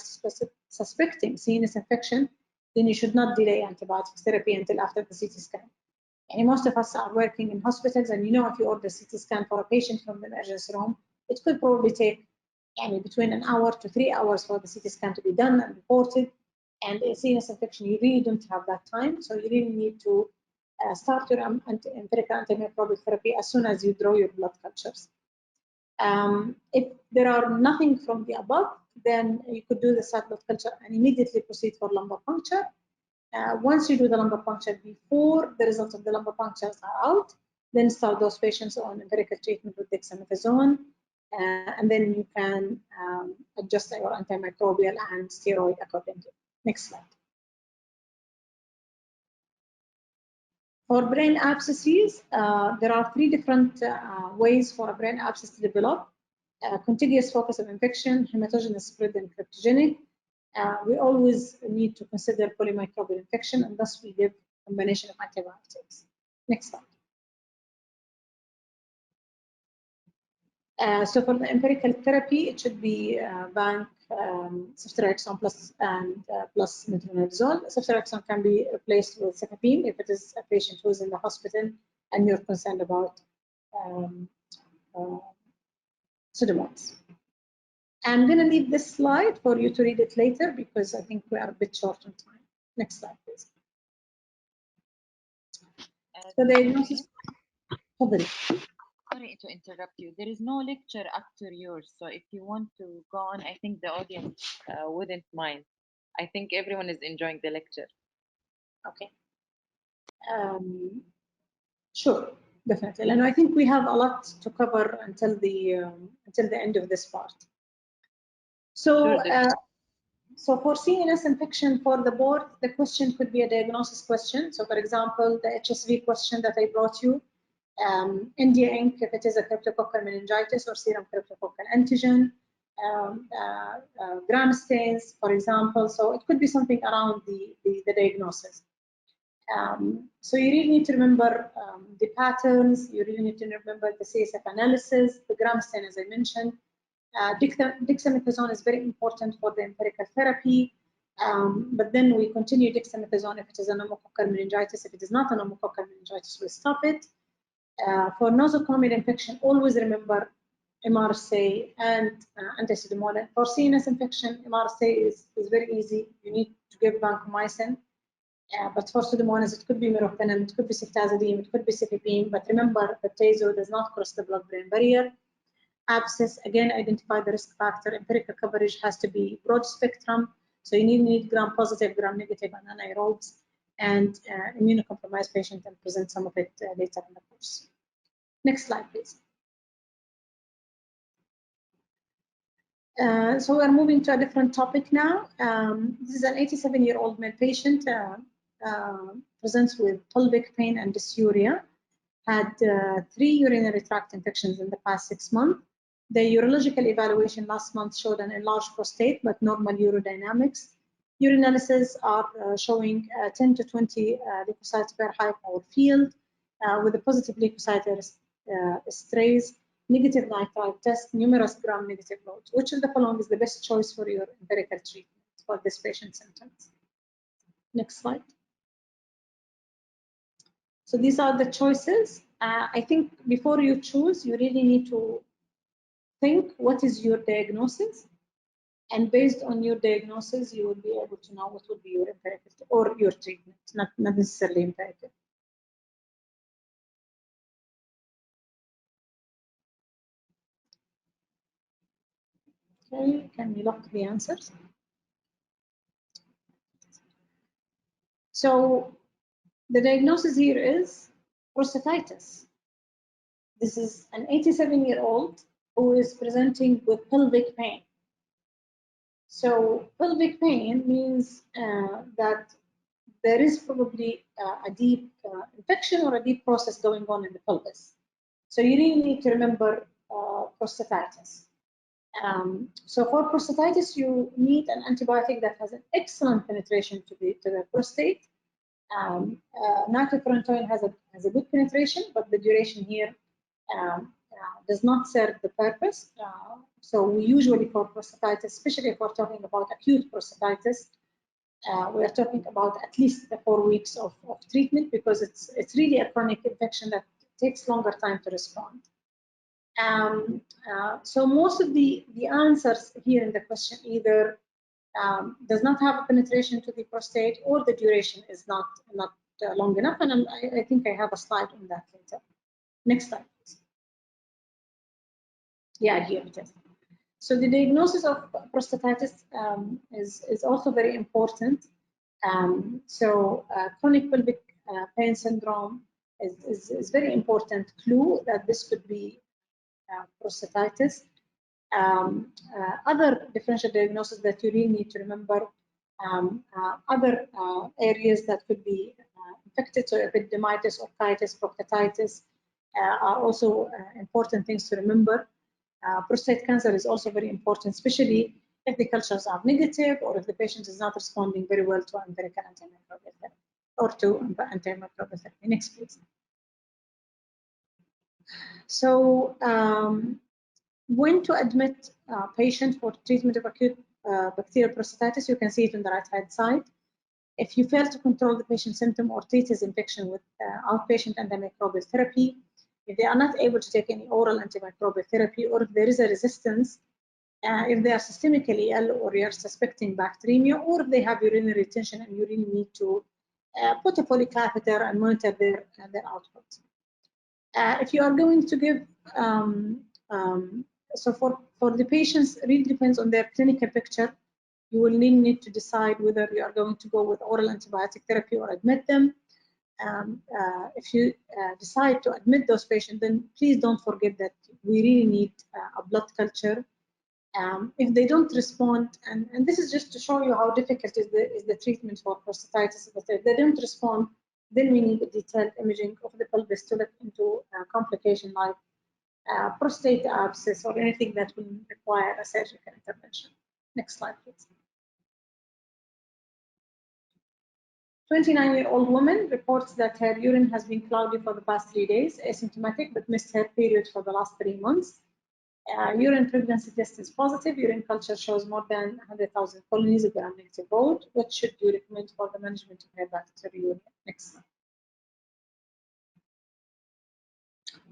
suspecting CNS infection, then you should not delay antibiotics therapy until after the CT scan. And most of us are working in hospitals, and you know, if you order CT scan for a patient from the emergency room, it could probably take between an hour to 3 hours for the CT scan to be done and reported. And a CNS infection, you really don't have that time. So you really need to start your empirical antimicrobial therapy as soon as you draw your blood cultures. If there are nothing from the above, then you could do the SAT blood culture and immediately proceed for lumbar puncture. Once you do the lumbar puncture before the results of the lumbar punctures are out, then start those patients on empirical treatment with dexamethasone, and then you can adjust your antimicrobial and steroid accordingly. Next slide. For brain abscesses, there are 3 different ways for a brain abscess to develop. Contiguous focus of infection, hematogenous spread, and cryptogenic. We always need to consider polymicrobial infection, and thus we give a combination of antibiotics. Next slide. So for the empirical therapy, it should be bank ceftriaxone plus metronidazole. Ceftriaxone can be replaced with cefepime if it is a patient who is in the hospital and you're concerned about pseudomonas. I'm going to leave this slide for you to read it later because I think we are a bit short on time. Next slide, please. So diagnosis. Sorry to interrupt you. There is no lecture after yours, so if you want to go on, I think the audience wouldn't mind. I think everyone is enjoying the lecture. Okay. Sure, definitely. And I think we have a lot to cover until the end of this part. So, so for CNS infection for the board, the question could be a diagnosis question. So, for example, the HSV question that I brought you. India Inc. if it is a cryptococcal meningitis or serum cryptococcal antigen, gram stains, for example. So it could be something around the diagnosis. So you really need to remember the patterns. You really need to remember the CSF analysis, the gram stain, as I mentioned. Dexamethasone is very important for the empirical therapy. But then we continue dexamethasone if it is a pneumococcal meningitis. If it is not a pneumococcal meningitis, we stop it. For nosocomial infection, always remember MRSA and anti-pseudomonas. For CNS infection, MRSA is very easy. You need to give vancomycin. But for pseudomonas, it could be meropenem, it could be ceftazidime, it could be cefepime. But remember, the tazo does not cross the blood-brain barrier. abscess, again, identify the risk factor. Empirical coverage has to be broad spectrum. So you need gram-positive, gram-negative, and anaerobes, and immunocompromised patient, and present some of it later in the course. Next slide, please. So we're moving to a different topic now. This is an 87-year-old male patient, presents with pelvic pain and dysuria, had 3 urinary tract infections in the past 6 months. The urological evaluation last month showed an enlarged prostate, but normal urodynamics. Urinalysis are showing 10 to 20 leukocytes per high power field with a positive leukocyte esterase, negative nitrite test, numerous gram-negative loads. Which of the following is the best choice for your empirical treatment for this patient's symptoms? Next slide. So these are the choices. I think before you choose, you really need to think what is your diagnosis, and based on your diagnosis, you will be able to know what would be your empirical or your treatment, not necessarily empirical. Okay, can we lock the answers? So the diagnosis here is prostatitis. This is an 87-year-old who is presenting with pelvic pain. So pelvic pain means that there is probably a deep infection or a deep process going on in the pelvis. So you really need to remember prostatitis. So for prostatitis, you need an antibiotic that has an excellent penetration to the prostate. Nitrofurantoin has a good penetration, but the duration here does not serve the purpose. So we usually, for prostatitis, especially if we're talking about acute prostatitis, we are talking about at least the 4 weeks of treatment, because it's really a chronic infection that takes longer time to respond. So most of the answers here in the question either does not have a penetration to the prostate, or the duration is not long enough, and I think I have a slide on that later. Next slide, please. Yeah, here it is. So the diagnosis of prostatitis is also very important. So chronic pelvic pain syndrome is very important clue that this could be prostatitis. Other differential diagnoses that you really need to remember, other areas that could be infected, so epididymitis, orchitis, proctitis are also important things to remember. Prostate cancer is also very important, especially if the cultures are negative, or if the patient is not responding very well to empirical antimicrobial therapy or to antimicrobial therapy. Next, please. So when to admit a patient for treatment of acute bacterial prostatitis, you can see it on the right-hand side. If you fail to control the patient's symptom or treat his infection with outpatient antimicrobial therapy, if they are not able to take any oral antimicrobial therapy, or if there is a resistance, if they are systemically ill, or you are suspecting bacteremia, or if they have urinary retention and you really need to put a polycatheter and monitor their output. If you are going to give, so for the patients, it really depends on their clinical picture. You will need to decide whether you are going to go with oral antibiotic therapy or admit them. If you decide to admit those patients, then please don't forget that we really need a blood culture. If they don't respond, and this is just to show you how difficult is the treatment for prostatitis, but if they don't respond, then we need a detailed imaging of the pelvis to look into complication like prostate abscess or anything that will require a surgical intervention. Next slide, please. 29-year-old woman reports that her urine has been cloudy for the past 3 days, asymptomatic, but missed her period for the last 3 months. Urine pregnancy test is positive. Urine culture shows more than 100,000 colonies of gram-negative load. What should you recommend for the management of hepatitis? Next slide.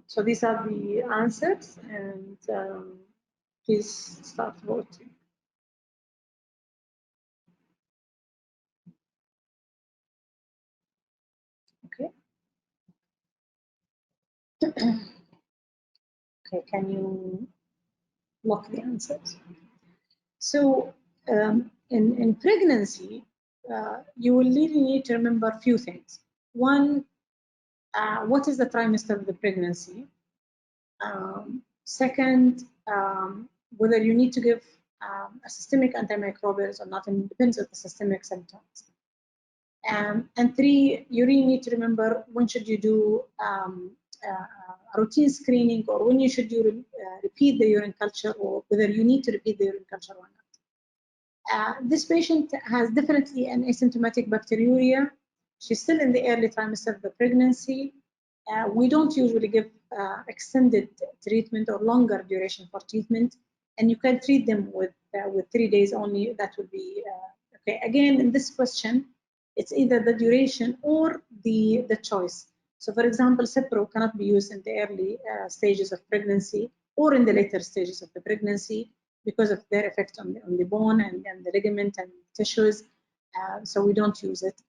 So these are the answers, and please start voting. Okay. Okay, can you lock the answers. So in pregnancy, you will really need to remember a few things. One, what is the trimester of the pregnancy? Second, whether you need to give a systemic antimicrobials or not, and it depends on the systemic symptoms. And three, you really need to remember when should you do a routine screening, or when you should do repeat the urine culture, or whether you need to repeat the urine culture or not. This patient has definitely an asymptomatic bacteriuria. She's still in the early trimester of the pregnancy. We don't usually give extended treatment or longer duration for treatment, and you can treat them with 3 days only. That would be okay. Again, in this question, it's either the duration or the choice. So, for example, Cipro cannot be used in the early stages of pregnancy or in the later stages of the pregnancy because of their effect on the bone and the ligament and tissues. So we don't use it.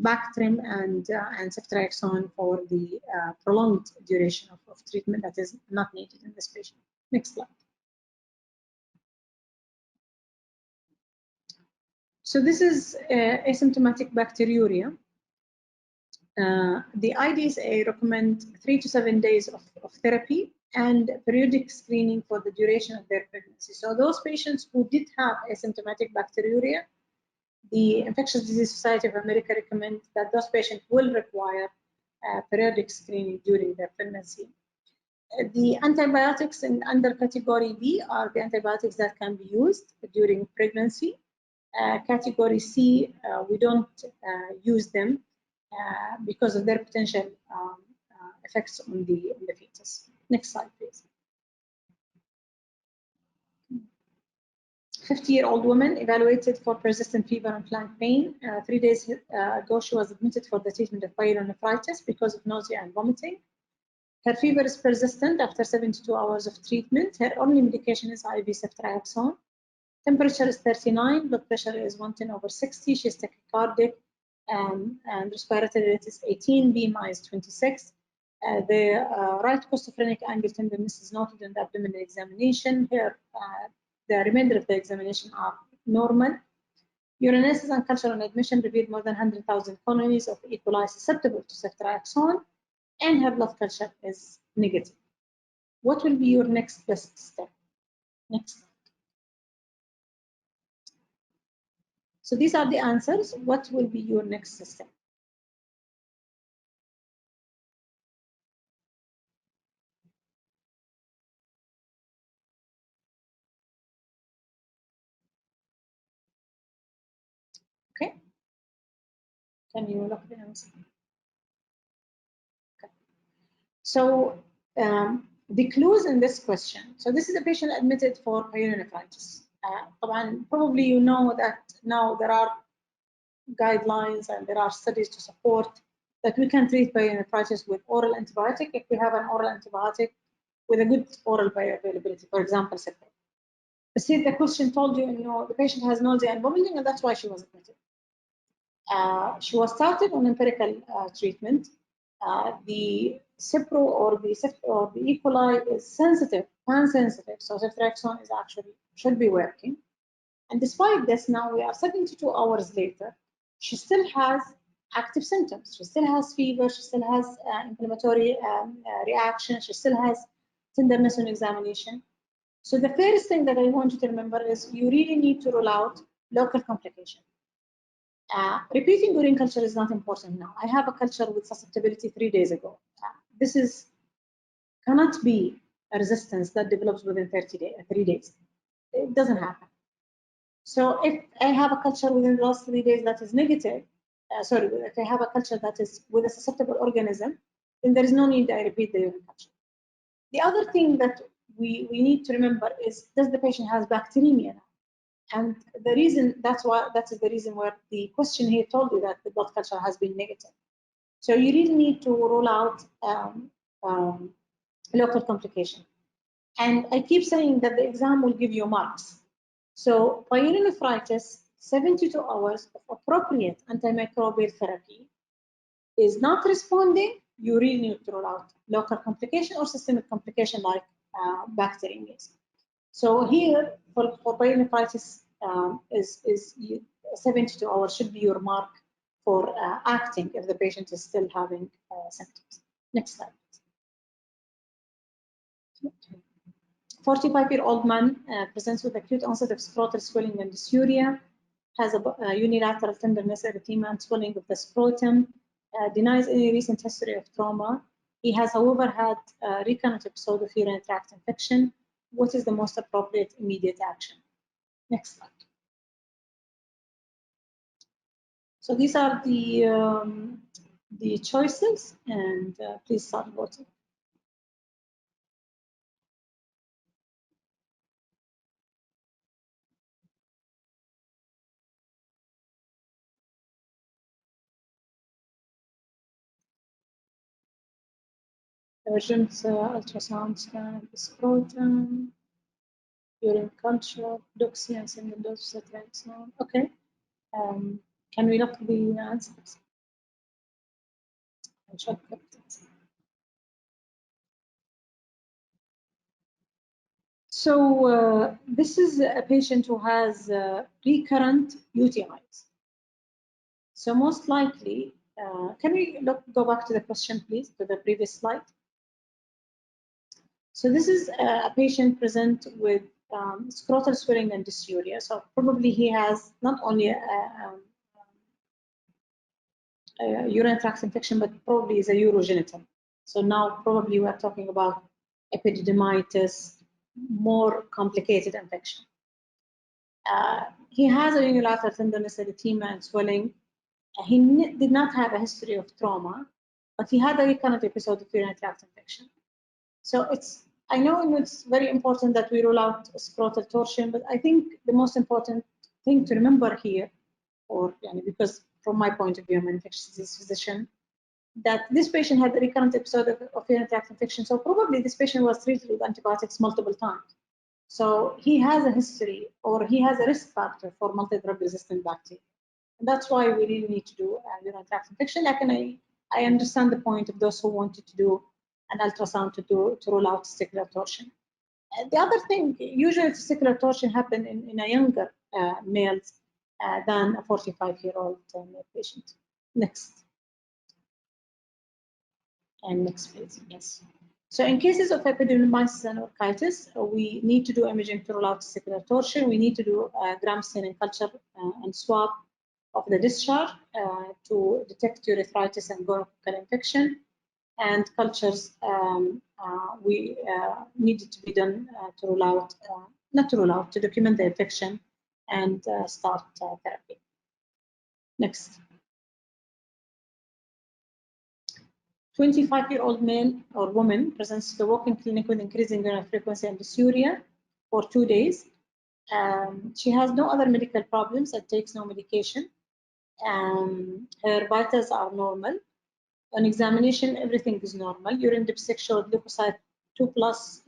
Bactrim and ceftriaxone for the prolonged duration of treatment that is not needed in this patient. Next slide. So this is asymptomatic bacteriuria. The IDSA recommend 3 to 7 days of therapy and periodic screening for the duration of their pregnancy. So those patients who did have asymptomatic bacteriuria, the Infectious Disease Society of America recommends that those patients will require periodic screening during their pregnancy. The antibiotics under category B are the antibiotics that can be used during pregnancy. Category C, we don't use them because of their potential effects on the fetus. Next slide, please. 50-year-old woman evaluated for persistent fever and flank pain. 3 days ago, she was admitted for the treatment of pyelonephritis because of nausea and vomiting. Her fever is persistent after 72 hours of treatment. Her only medication is IV ceftriaxone. Temperature is 39, blood pressure is 110/60. She's tachycardic, and respiratory rate is 18, BMI is 26. The right costophrenic angle tenderness is noted in the abdominal examination. Here, the remainder of the examination are normal. Urinalysis and culture on admission revealed more than 100,000 colonies of E. coli susceptible to ceftriaxone, and her blood culture is negative. What will be your next best step? Next. So these are the answers. What will be your next step? Okay. Can you look the answer? Okay. So the clues in this question. So this is a patient admitted for pyelonephritis. Probably you know that now there are guidelines and there are studies to support that we can treat pyelonephritis with oral antibiotic if we have an oral antibiotic with a good oral bioavailability, for example, Cipro. See, the question told you, the patient has nausea and vomiting, and that's why she was admitted. She was started on empirical treatment. The Cipro or the E. coli is sensitive, pan-sensitive, so ceftriaxone is actually should be working. And despite this, now we are 72 hours later, she still has active symptoms. She still has fever. She still has inflammatory reaction. She still has tenderness on examination. So the first thing that I want you to remember is you really need to rule out local complication. Repeating urine culture is not important now. I have a culture with susceptibility 3 days ago. This cannot be a resistance that develops within 3 days. It doesn't happen. So if I have a culture within the last 3 days that is negative, if I have a culture that is with a susceptible organism, then there is no need I repeat the urine culture. The other thing that we need to remember is, does the patient has bacteremia now? And the reason that is the reason where the question here told you that the blood culture has been negative. So you really need to rule out local complication. And I keep saying that the exam will give you marks. So pyelonephritis, 72 hours of appropriate antimicrobial therapy is not responding, you really need to rule out local complication or systemic complication like bacteremia. So here, for pyelonephritis, is 72 hours should be your mark for acting if the patient is still having symptoms. Next slide. 45-year-old man presents with acute onset of scrotal swelling and dysuria, has a unilateral tenderness, erythema, and swelling of the scrotum, denies any recent history of trauma. He has, however, had a recurrent episode of urinary tract infection. What is the most appropriate immediate action? Next slide. So these are the choices, and please start voting. Urgent ultrasound scan, scrotum, urine culture, doxy, and single dose cetrizone. Okay. Can we look at the answers? So this is a patient who has recurrent UTIs. So most likely, can we go back to the question, please, to the previous slide? So this is a patient present with scrotal swelling and dysuria. So probably he has not only a urinary tract infection, but probably is a urogenital. So now probably we are talking about epididymitis, more complicated infection. He has a unilateral tenderness, erythema, and swelling. He did not have a history of trauma, but he had a recurrent episode of urinary tract infection. So I know it's very important that we rule out scrotal torsion, but I think the most important thing to remember here, because from my point of view, I'm an infectious disease physician, that this patient had a recurrent episode of urinary tract infection. So probably this patient was treated with antibiotics multiple times. So he has a history, or he has a risk factor for multi-drug resistant bacteria. And that's why we really need to do a urinary tract infection. Like, I understand the point of those who wanted to do an ultrasound to rule out testicular torsion. And the other thing, usually testicular torsion happen in a younger males than a 45-year-old male patient. Next. And next, please. Yes. So in cases of epididymitis and orchitis, we need to do imaging to rule out testicular torsion. We need to do gram staining culture and swab of the discharge to detect urethritis and gonococcal infection. And cultures we needed to be done to rule out, not to rule out, to document the infection and start therapy. Next. 25-year-old male or woman presents to the walk-in clinic with increasing urinary frequency and dysuria for 2 days. She has no other medical problems and takes no medication. Her vitals are normal. On examination, everything is normal. Urine dipstick showed leukocyte 2+,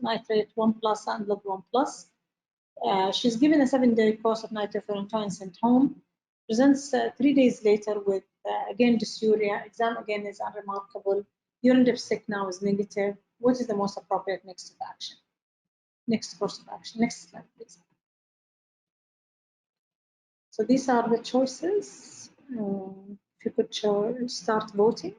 nitrate 1+, and blood 1+. She's given a 7-day course of nitrofurantoin and sent home. Presents 3 days later with, again, dysuria. Exam again is unremarkable. Urine dipstick now is negative. What is the most appropriate next action? Next course of action. Next slide, please. So these are the choices. If you could start voting.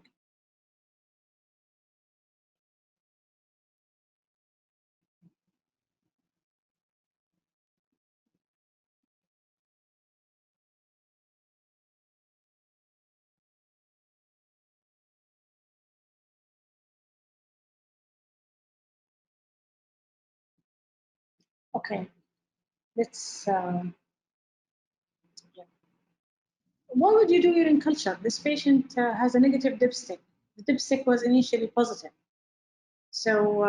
Okay, let's. What would you do urine culture? This patient has a negative dipstick. The dipstick was initially positive. So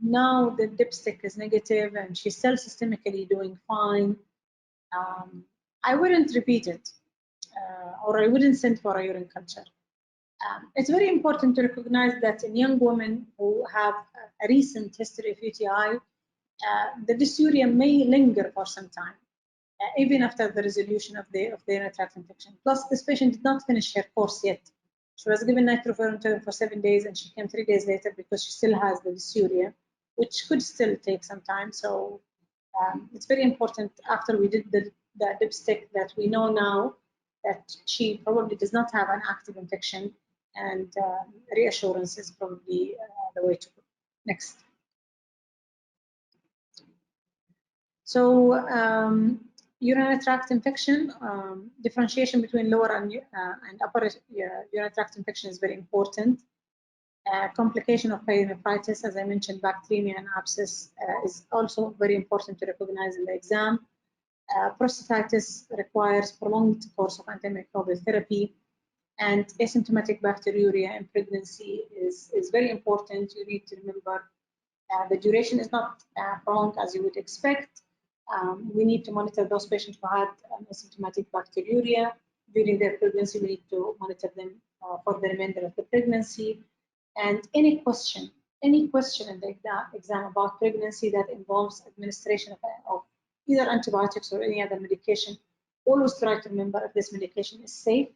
now the dipstick is negative and she's still systemically doing fine. I wouldn't repeat it or I wouldn't send for a urine culture. It's very important to recognize that in young women who have a recent history of UTI, the dysuria may linger for some time. Even after the resolution of the urinary tract infection. Plus, this patient did not finish her course yet. She was given nitrofurantoin for 7 days, and she came 3 days later because she still has the dysuria. which could still take some time. So it's very important after we did the dipstick that we know now that she probably does not have an active infection, and reassurance is probably the way to go. Next. So urinary tract infection, differentiation between lower and upper urinary tract infection is very important. Complication of pyelonephritis, as I mentioned, bacteremia and abscess is also very important to recognize in the exam. Prostatitis requires prolonged course of antimicrobial therapy, and asymptomatic bacteriuria in pregnancy is very important. You need to remember the duration is not prolonged as you would expect. We need to monitor those patients who had asymptomatic bacteriuria during their pregnancy. We need to monitor them for the remainder of the pregnancy. And any question in the exam about pregnancy that involves administration of either antibiotics or any other medication, always try to remember if this medication is safe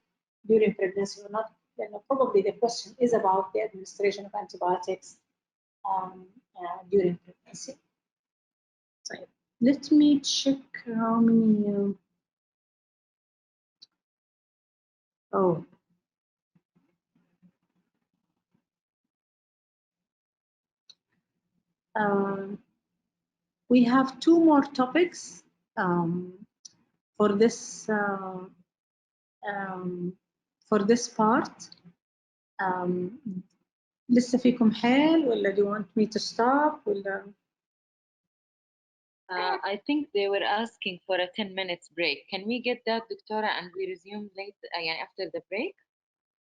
during pregnancy or not. Then probably the question is about the administration of antibiotics during pregnancy. So let me check how many. Oh. We have two more topics for this part. لسه فيكم حيل ولا do you want me to stop ولا I think they were asking for a 10 minutes break. Can we get that, Doctora, and we resume later after the break?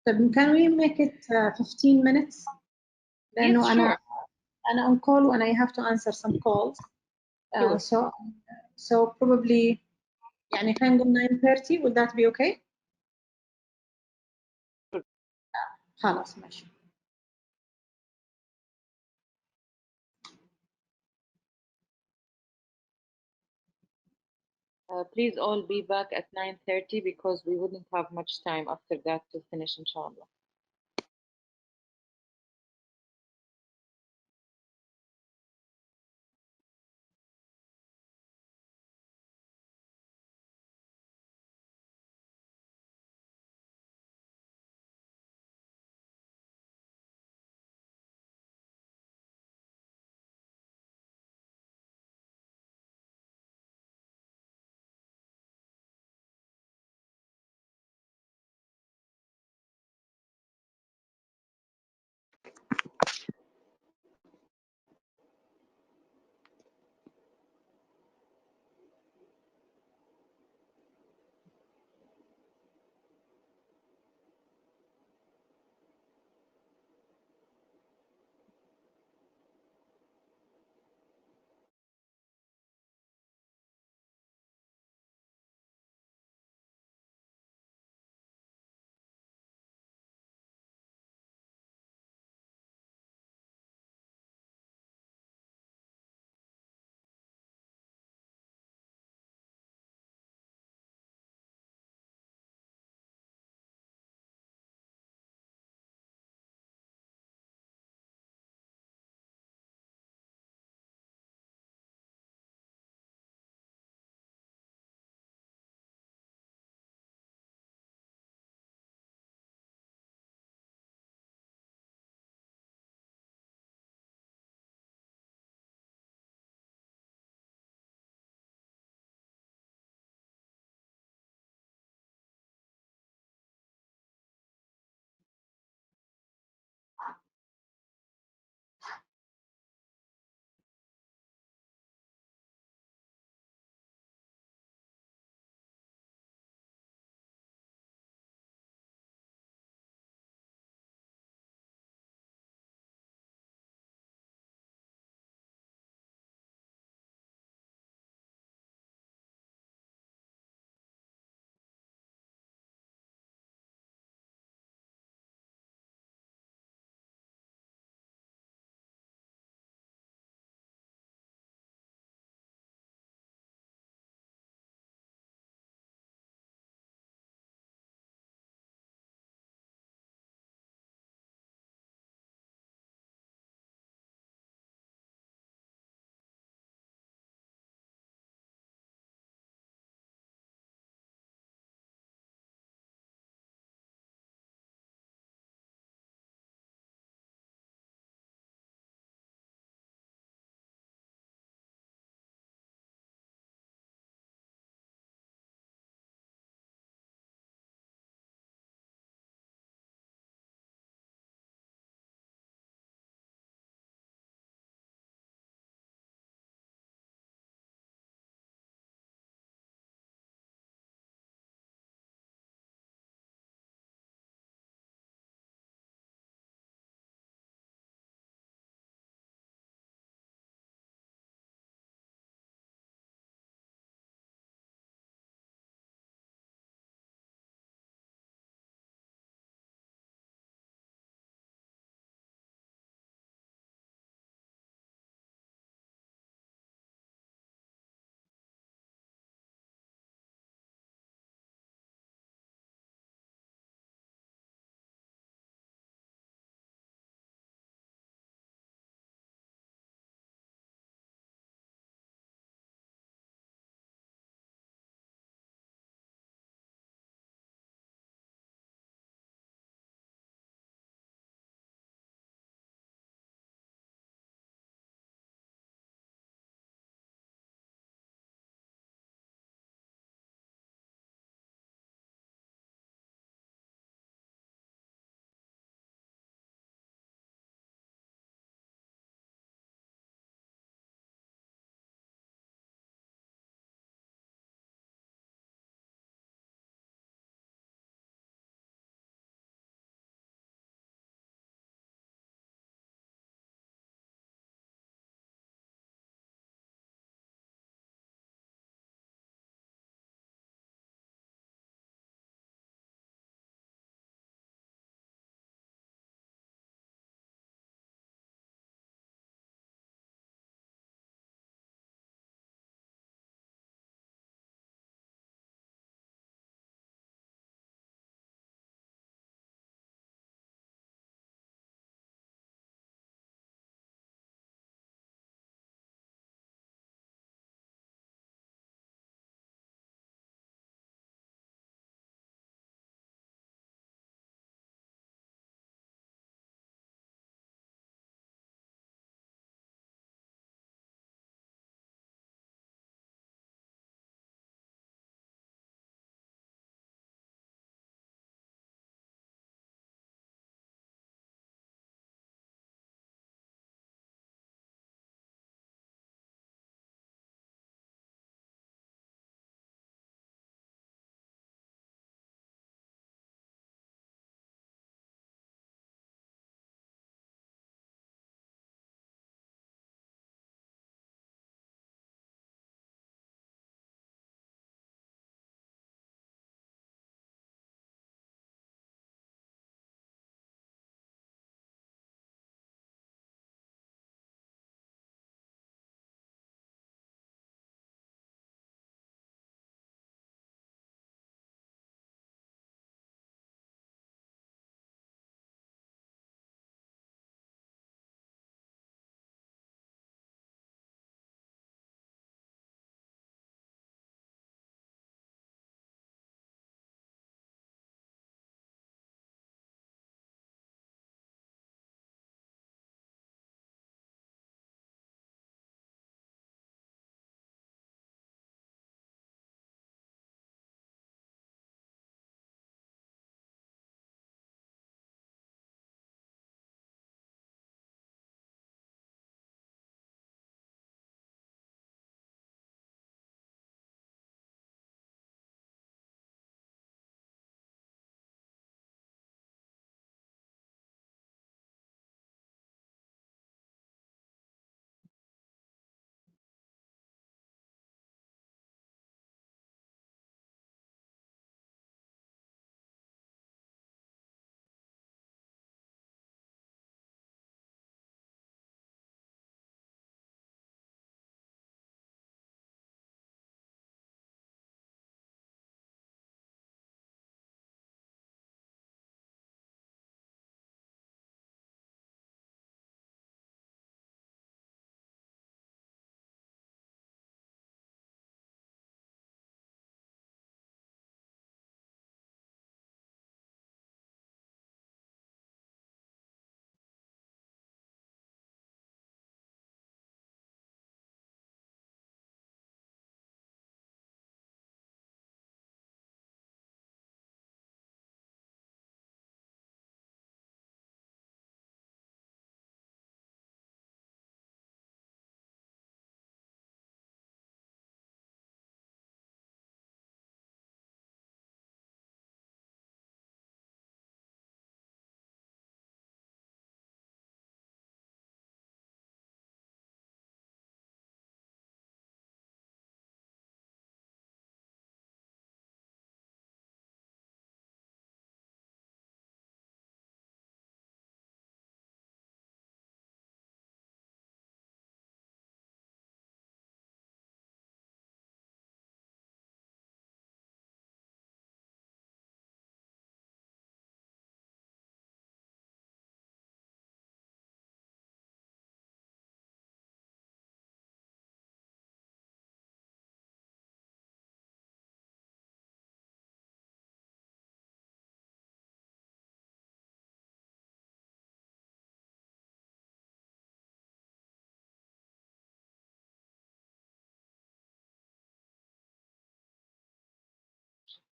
Can we make it 15 minutes? لأنه yes, sure. أنا on call and I have to answer some calls. Sure. So probably يعني خلينا نقول 9:30. Would that be okay? خلاص ماشي. Please all be back at 9:30 because we wouldn't have much time after that to finish, inshallah.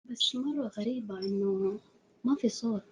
بس مرة غريبة إنه ما في صوت.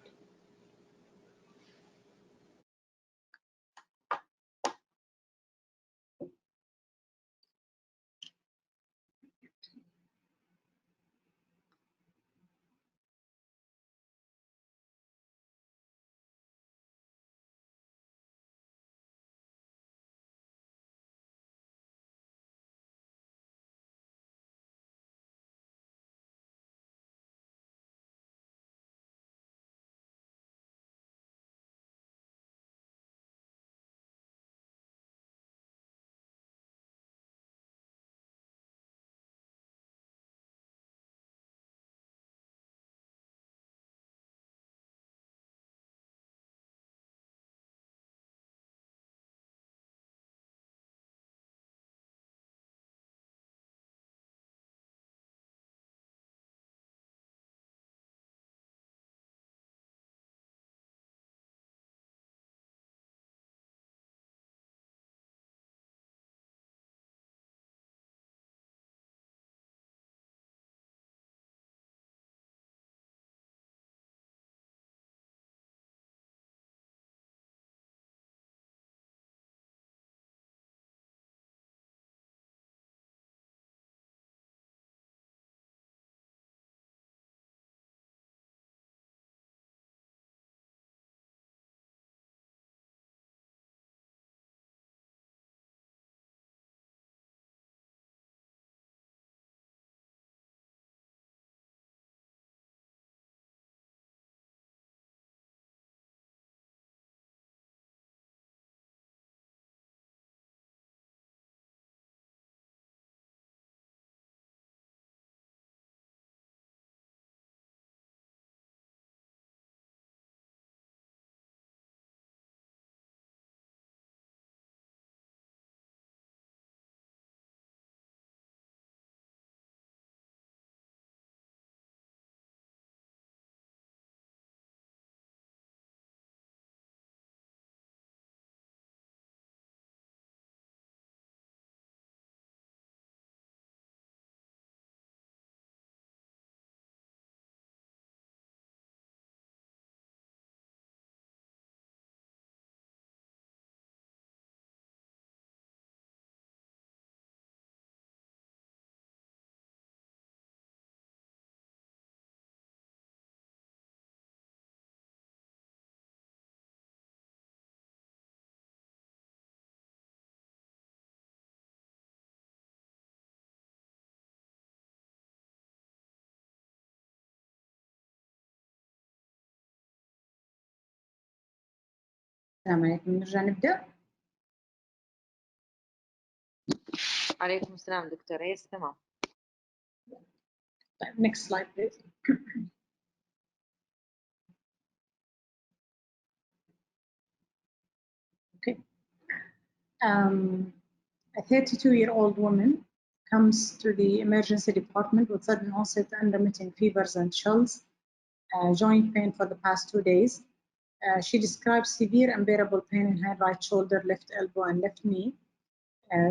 السلام عليكم، نرجع نبدأ. عليكم السلام دكتور. يس تمام. طيب next slide please. Okay. A 32-year-old woman comes to the emergency department with sudden onset unremitting fevers and chills, joint pain for the past 2 days. She describes severe unbearable pain in her right shoulder, left elbow, and left knee.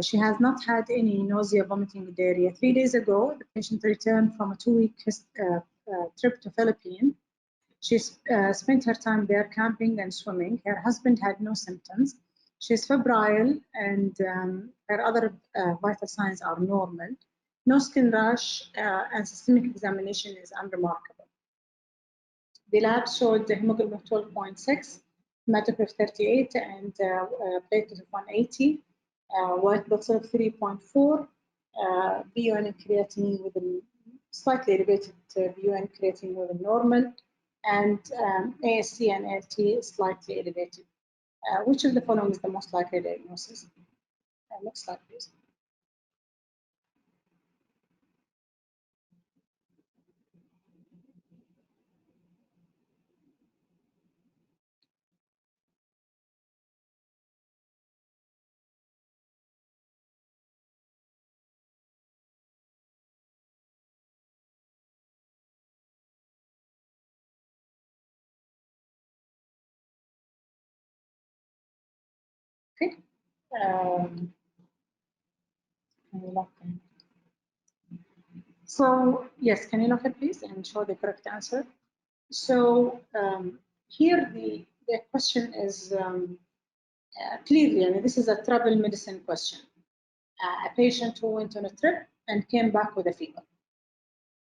She has not had any nausea, vomiting, diarrhea. 3 days ago, the patient returned from a 2-week trip to Philippines. She spent her time there camping and swimming. Her husband had no symptoms. She's febrile and her other vital signs are normal. No skin rash and systemic examination is unremarkable. The lab showed the hemoglobin of 12.6, hematocrit of 38, and platelet of 180, white blood cell of 3.4, BUN and creatinine with a slightly elevated BUN creatinine with a normal, and AST and ALT is slightly elevated. Which of the following is the most likely diagnosis? Next slide, please. Okay. So yes, can you look at please and show the correct answer? So here the question is clearly, I mean, this is a travel medicine question. A patient who went on a trip and came back with a fever.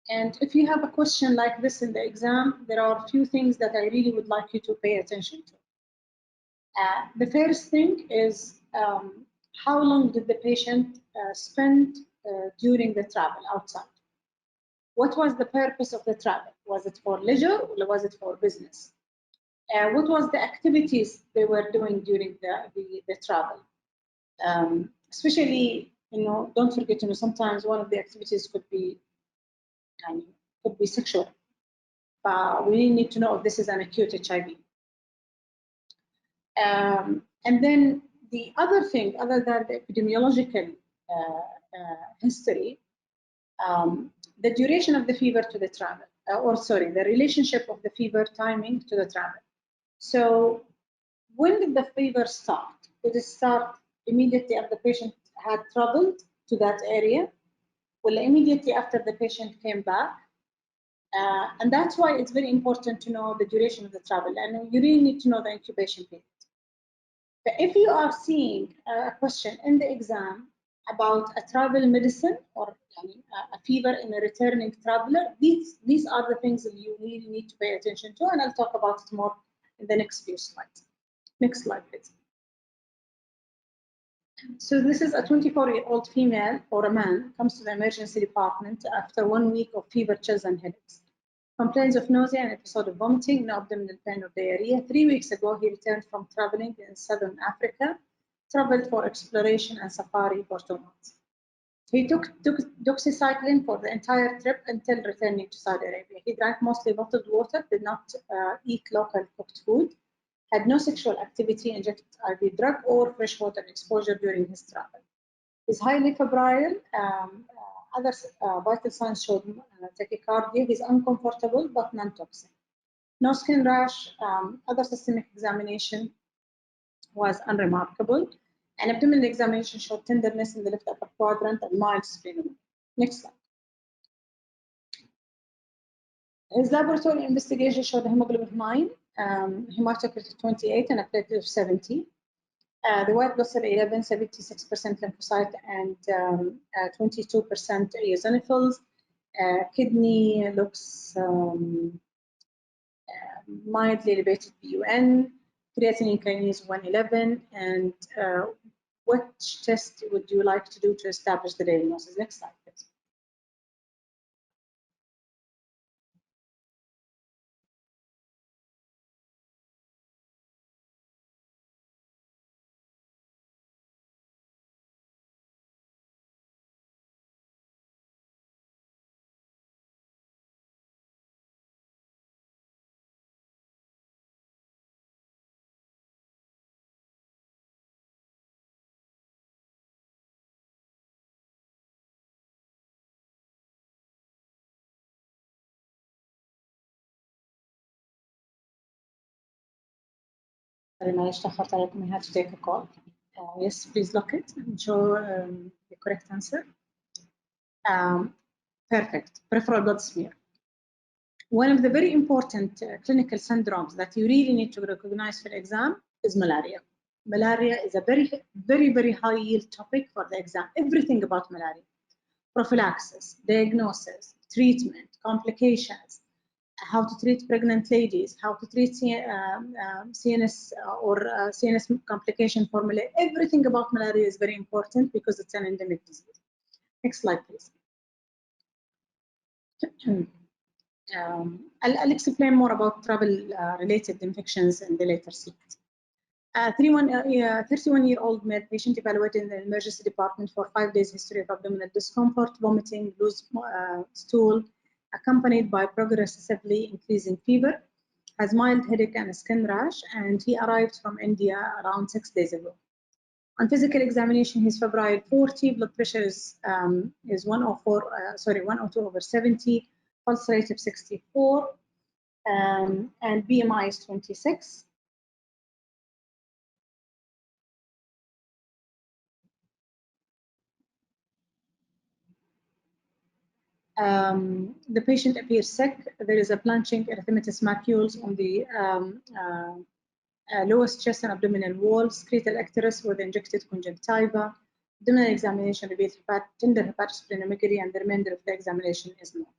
And if you have a question like this in the exam, there are a few things that I really would like you to pay attention to. The first thing is how long did the patient spend during the travel outside? What was the purpose of the travel? Was it for leisure or was it for business? What was the activities they were doing during the travel? Especially, don't forget, sometimes one of the activities could be sexual. We need to know if this is an acute HIV. And then the other thing, other than the epidemiological history, the duration of the fever to the travel, the relationship of the fever timing to the travel. So when did the fever start? Did it start immediately after the patient had traveled to that area? Well, immediately after the patient came back? And that's why it's very important to know the duration of the travel, and you really need to know the incubation period. But if you are seeing a question in the exam about a travel medicine or a fever in a returning traveler, these are the things that you really need to pay attention to, and I'll talk about it more in the next few slides. Next slide, please. So this is a 24-year-old female or a man comes to the emergency department after 1 week of fever, chills, and headaches. Complains of nausea and episode of vomiting, no abdominal pain or diarrhea. 3 weeks ago, he returned from traveling in Southern Africa, traveled for exploration and safari for 2 months. He took doxycycline for the entire trip until returning to Saudi Arabia. He drank mostly bottled water, did not eat local cooked food, had no sexual activity, injected IV drug or freshwater exposure during his travel. He's highly febrile. Other vital signs showed tachycardia. He's uncomfortable but non-toxic. No skin rash. Other systemic examination was unremarkable. An abdominal examination showed tenderness in the left upper quadrant and mild splenomegaly. Next slide. His laboratory investigation showed a hemoglobin of 9, hematocrit of 28, and a platelet of 70. The white blood cell 11, 76% lymphocyte, and 22% eosinophils. Kidney looks mildly elevated BUN. Creatinine kinase 111. And which test would you like to do to establish the diagnosis? Next slide, please. معلش تأخرت عليكم. I had to take a call. Yes, please look it and show the correct answer. Perfect. Peripheral blood smear. One of the very important clinical syndromes that you really need to recognize for the exam is malaria. Malaria is a very, very, very high yield topic for the exam. Everything about malaria. Prophylaxis, diagnosis, treatment, complications, how to treat pregnant ladies, how to treat CNS or CNS complication for malaria. Everything about malaria is very important because it's an endemic disease. Next slide, please. I'll explain more about travel-related infections in the later slides. 31-year-old male patient evaluated in the emergency department for 5 days history of abdominal discomfort, vomiting, loose stool, accompanied by progressively increasing fever, has mild headache and skin rash, and he arrived from India around 6 days ago. On physical examination, he's febrile 40, blood pressure is 102/70, pulse rate of 64, and BMI is 26. The patient appears sick. There is a blanching erythematous macules on the lowest chest and abdominal wall, scrotal icterus with injected conjunctiva. Abdominal examination reveals tender hepatosplenomegaly, and the remainder of the examination is normal.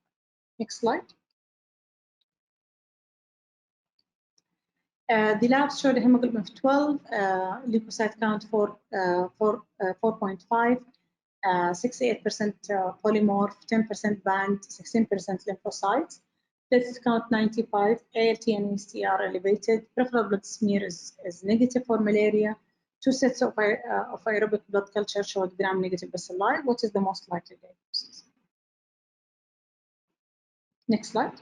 Next slide. The labs showed a hemoglobin of 12, leukocyte count 4.5, 68% polymorph, 10% band, 16% lymphocytes. Platelet count 95, ALT and AST are elevated. Peripheral blood smear is negative for malaria. 2 sets of aerobic blood culture showed gram-negative bacilli, which is the most likely diagnosis. Next slide.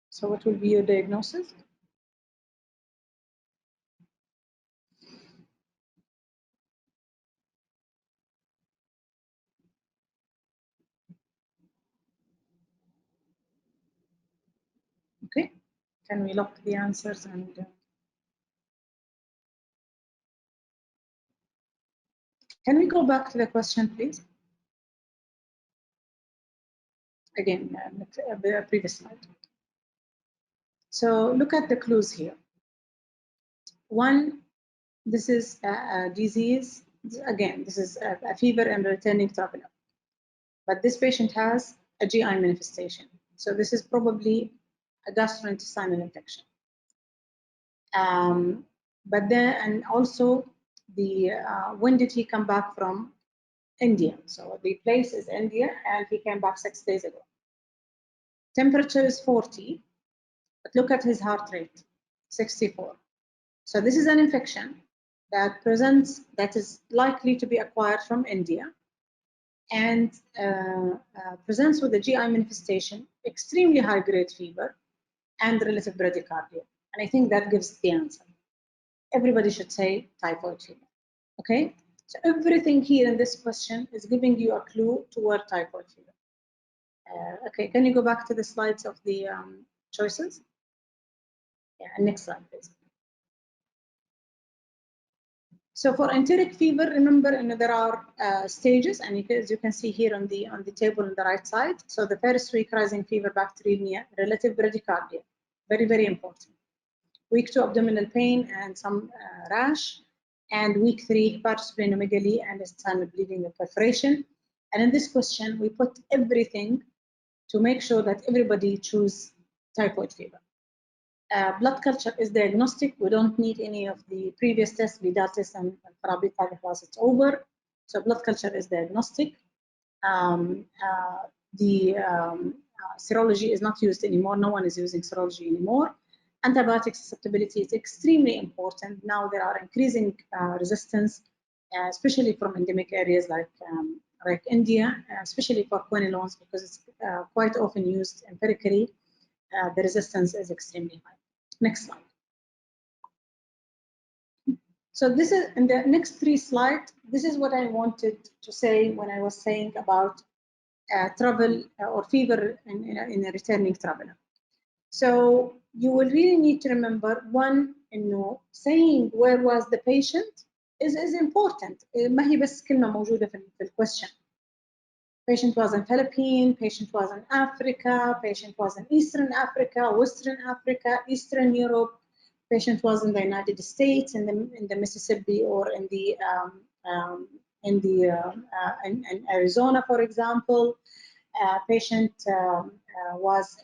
So what will be your diagnosis? Okay, can we lock the answers and can we go back to the question, please? Again, the previous slide. So look at the clues here. One, this is a disease. Again, this is a fever and returning traveler. But this patient has a GI manifestation. So this is probably a gastrointestinal infection. But then, and also when did he come back from India? So the place is India, and he came back 6 days ago. Temperature is 40, but look at his heart rate, 64. So this is an infection that is likely to be acquired from India, and presents with a GI manifestation, extremely high-grade fever, and relative bradycardia. And I think that gives the answer. Everybody should say typhoid fever. Okay, so everything here in this question is giving you a clue toward typhoid fever. Okay, can you go back to the slides of the choices? Yeah, next slide, please. So for enteric fever, remember, there are stages, and as you can see here on the table on the right side. So the first week, rising fever, bacteremia, relative bradycardia, very, very important. Week 2, abdominal pain and some rash, and week 3, hepatosplenomegaly and intestinal bleeding and perforation. And in this question, we put everything to make sure that everybody choose typhoid fever. Blood culture is diagnostic. We don't need any of the previous tests, Vidal test and Farabi class, it's over. So blood culture is diagnostic. Serology is not used anymore. No one is using serology anymore. Antibiotic susceptibility is extremely important. Now there are increasing resistance, especially from endemic areas like India, especially for quinolones, because it's quite often used empirically. The resistance is extremely high. Next slide. So this is in the next 3 slides. This is what I wanted to say when I was saying about travel or fever in a returning traveler. So you will really need to remember, one, saying where was the patient is important. ما هي بس كلمة موجودة في الquestion. Patient was in Philippines, patient was in Africa, patient was in Eastern Africa, Western Africa, Eastern Europe, patient was in the United States, in the Mississippi, or in Arizona, for example. Patient was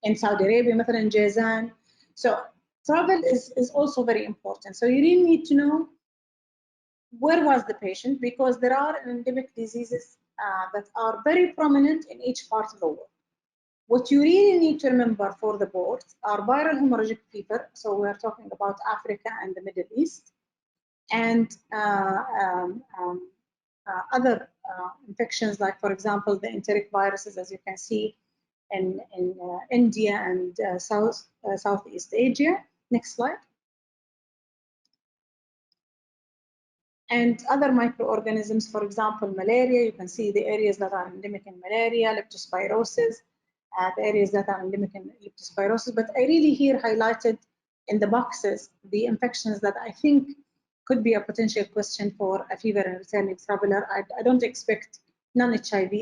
in Saudi Arabia, مثلا in Jazan. So travel is also very important. So you really need to know where was the patient, because there are endemic diseases that are very prominent in each part of the world. What you really need to remember for the board are viral hemorrhagic fever. So we're talking about Africa and the Middle East, and other infections, like, for example, the enteric viruses, as you can see in India and Southeast Asia. Next slide. And other microorganisms, for example, malaria. You can see the areas that are endemic in malaria, leptospirosis, the areas that are endemic in leptospirosis. But I really here highlighted in the boxes the infections that I think could be a potential question for a fever and returning traveler. I don't expect non-HIV,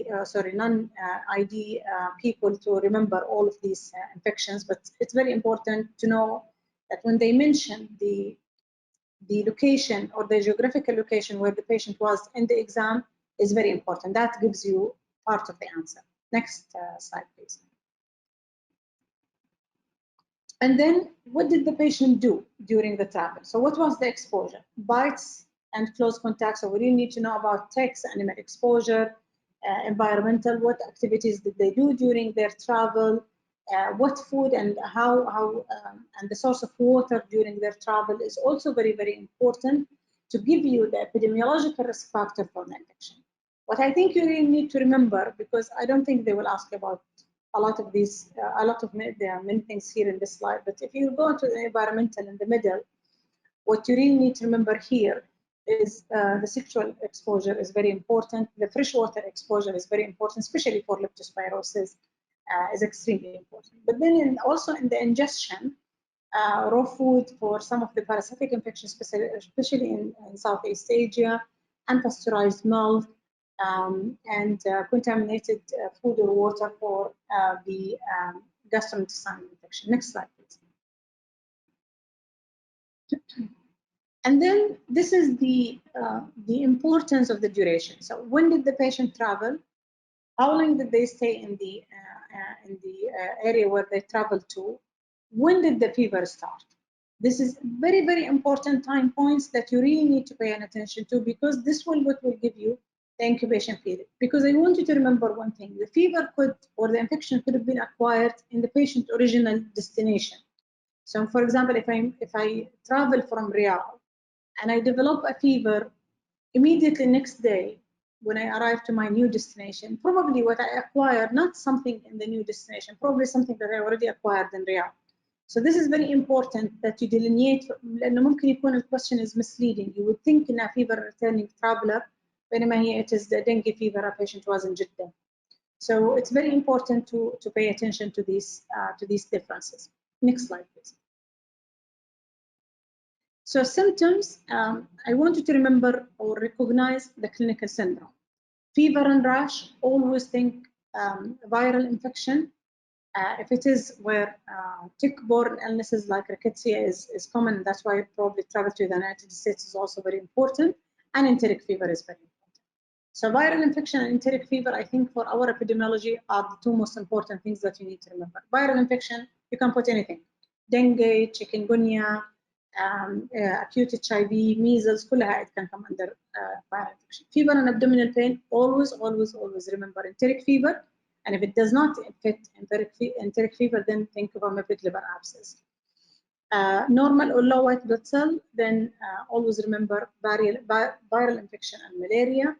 non-ID people to remember all of these infections, but it's very important to know that when they mention the location or the geographical location where the patient was in the exam is very important. That gives you part of the answer. Next slide, please. And then what did the patient do during the travel? So what was the exposure? Bites and close contact. So we really need to know about ticks, animal exposure, environmental, what activities did they do during their travel, what food and how and the source of water during their travel is also very, very important to give you the epidemiological risk factor for the infection. What I think you really need to remember, because I don't think they will ask about a lot of these, there are many things here in this slide, but if you go to the environmental in the middle, what you really need to remember here is the sexual exposure is very important. The freshwater exposure is very important, especially for leptospirosis, is extremely important. But then also in the ingestion, raw food for some of the parasitic infections, especially in Southeast Asia, unpasteurized milk, and contaminated food or water for the gastrointestinal infection. Next slide, please. And then this is the importance of the duration. So when did the patient travel? How long did they stay in the area where they traveled to? When did the fever start? This is very, very important time points that you really need to pay attention to, because this will give you the incubation period. Because I want you to remember one thing: the fever could, or the infection could have been acquired in the patient's original destination. So, for example, if I travel from Riyadh and I develop a fever immediately next day when I arrive to my new destination, probably what I acquired, not something in the new destination, probably something that I already acquired in Riyadh. So this is very important that you delineate, لأنه ممكن يكون الquestion is misleading. You would think in a fever returning traveler, بينما هي it is the dengue fever a patient was in Jeddah. So it's very important to pay attention to these differences. Next slide, please. So symptoms, I want you to remember or recognize the clinical syndrome. Fever and rash, always think viral infection. If it is where tick-borne illnesses like rickettsia is common, that's why probably travel to the United States is also very important, and enteric fever is very important. So viral infection and enteric fever, I think for our epidemiology are the two most important things that you need to remember. Viral infection, you can put anything. Dengue, chikungunya, acute HIV, measles, كلها it can come under viral infection. Fever and abdominal pain, always remember enteric fever. And if it does not fit enteric fever, then think of amoebic liver abscess. Normal or low white blood cell, then always remember viral infection and malaria.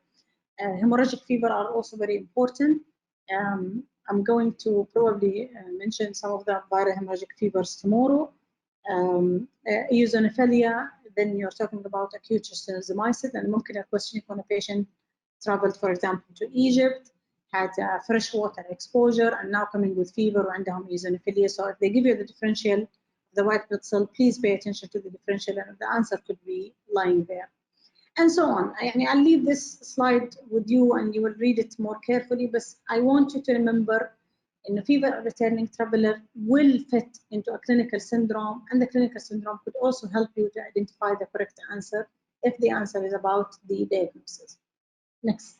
Hemorrhagic fever are also very important. I'm going to probably mention some of the viral hemorrhagic fevers tomorrow. Eosinophilia, then you're talking about acute schistosomiasis, and ممكن a question يكون a patient traveled, for example, to Egypt, had fresh water exposure, and now coming with fever وعندهم eosinophilia. So if they give you the differential, the white blood cell, please pay attention to the differential, and the answer could be lying there. And so on. I'll leave this slide with you and you will read it more carefully, but I want you to remember in a fever returning traveler will fit into a clinical syndrome, and the clinical syndrome could also help you to identify the correct answer if the answer is about the diagnosis. Next slide.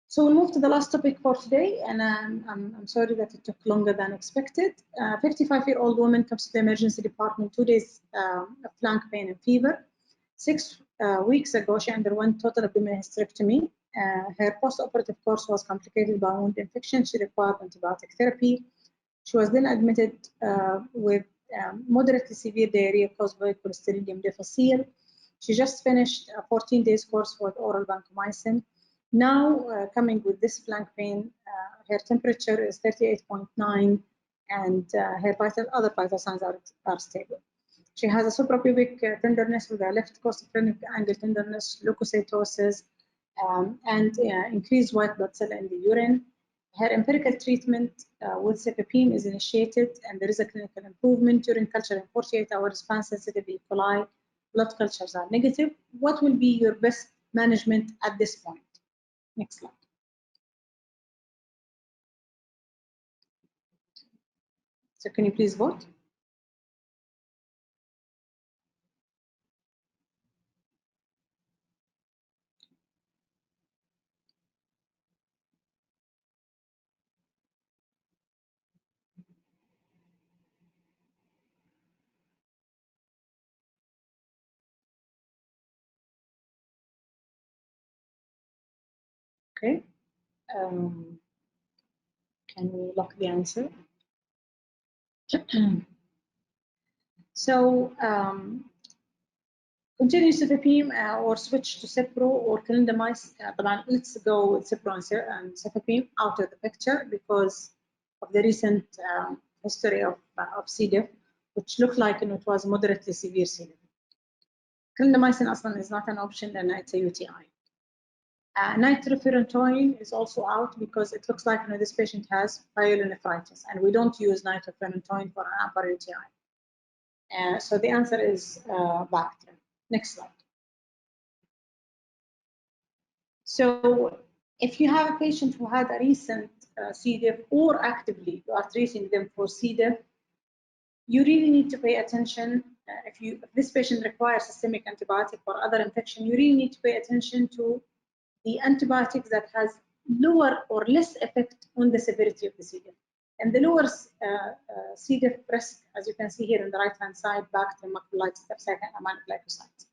So we'll move to the last topic for today, and I'm sorry that it took longer than expected. 55-year-old woman comes to the emergency department, 2 days of flank pain and fever. 6 weeks ago, she underwent total abdominal hysterectomy. Her post-operative course was complicated by wound infection. She required antibiotic therapy. She was then admitted with moderately severe diarrhea caused by Clostridium difficile. She just finished a 14 days course with oral vancomycin. Now, coming with this flank pain, her temperature is 38.9, and her other vital signs are stable. She has a suprapubic tenderness with a left costophrenic angle tenderness, leukocytosis, and increased white blood cell in the urine. Her empirical treatment with cefepime is initiated, and there is a clinical improvement during culture in 48 hours. Span-sensitive E. coli blood cultures are negative. What will be your best management at this point? Next slide. So can you please vote? Okay. Can we lock the answer? So continue cefepime or switch to Cipro or clindamycin. Let's go with Cipro and cefepime out of the picture because of the recent history of C. diff, which looked like it was moderately severe C. diff. Clindamycin is not an option, and it's a UTI. Nitrofurantoin is also out because it looks like this patient has pyelonephritis, and we don't use nitrofurantoin for an upper UTI. So the answer is Bactrim. Next slide. So if you have a patient who had a recent C. diff or actively you are treating them for C. diff, you really need to pay attention. If this patient requires systemic antibiotic or other infection, you really need to pay attention to the antibiotics that has lower or less effect on the severity of the C. diff. And the lower C. diff risk, as you can see here on the right-hand side, Bactrim, macrolides, tetracycline, aminoglycosides,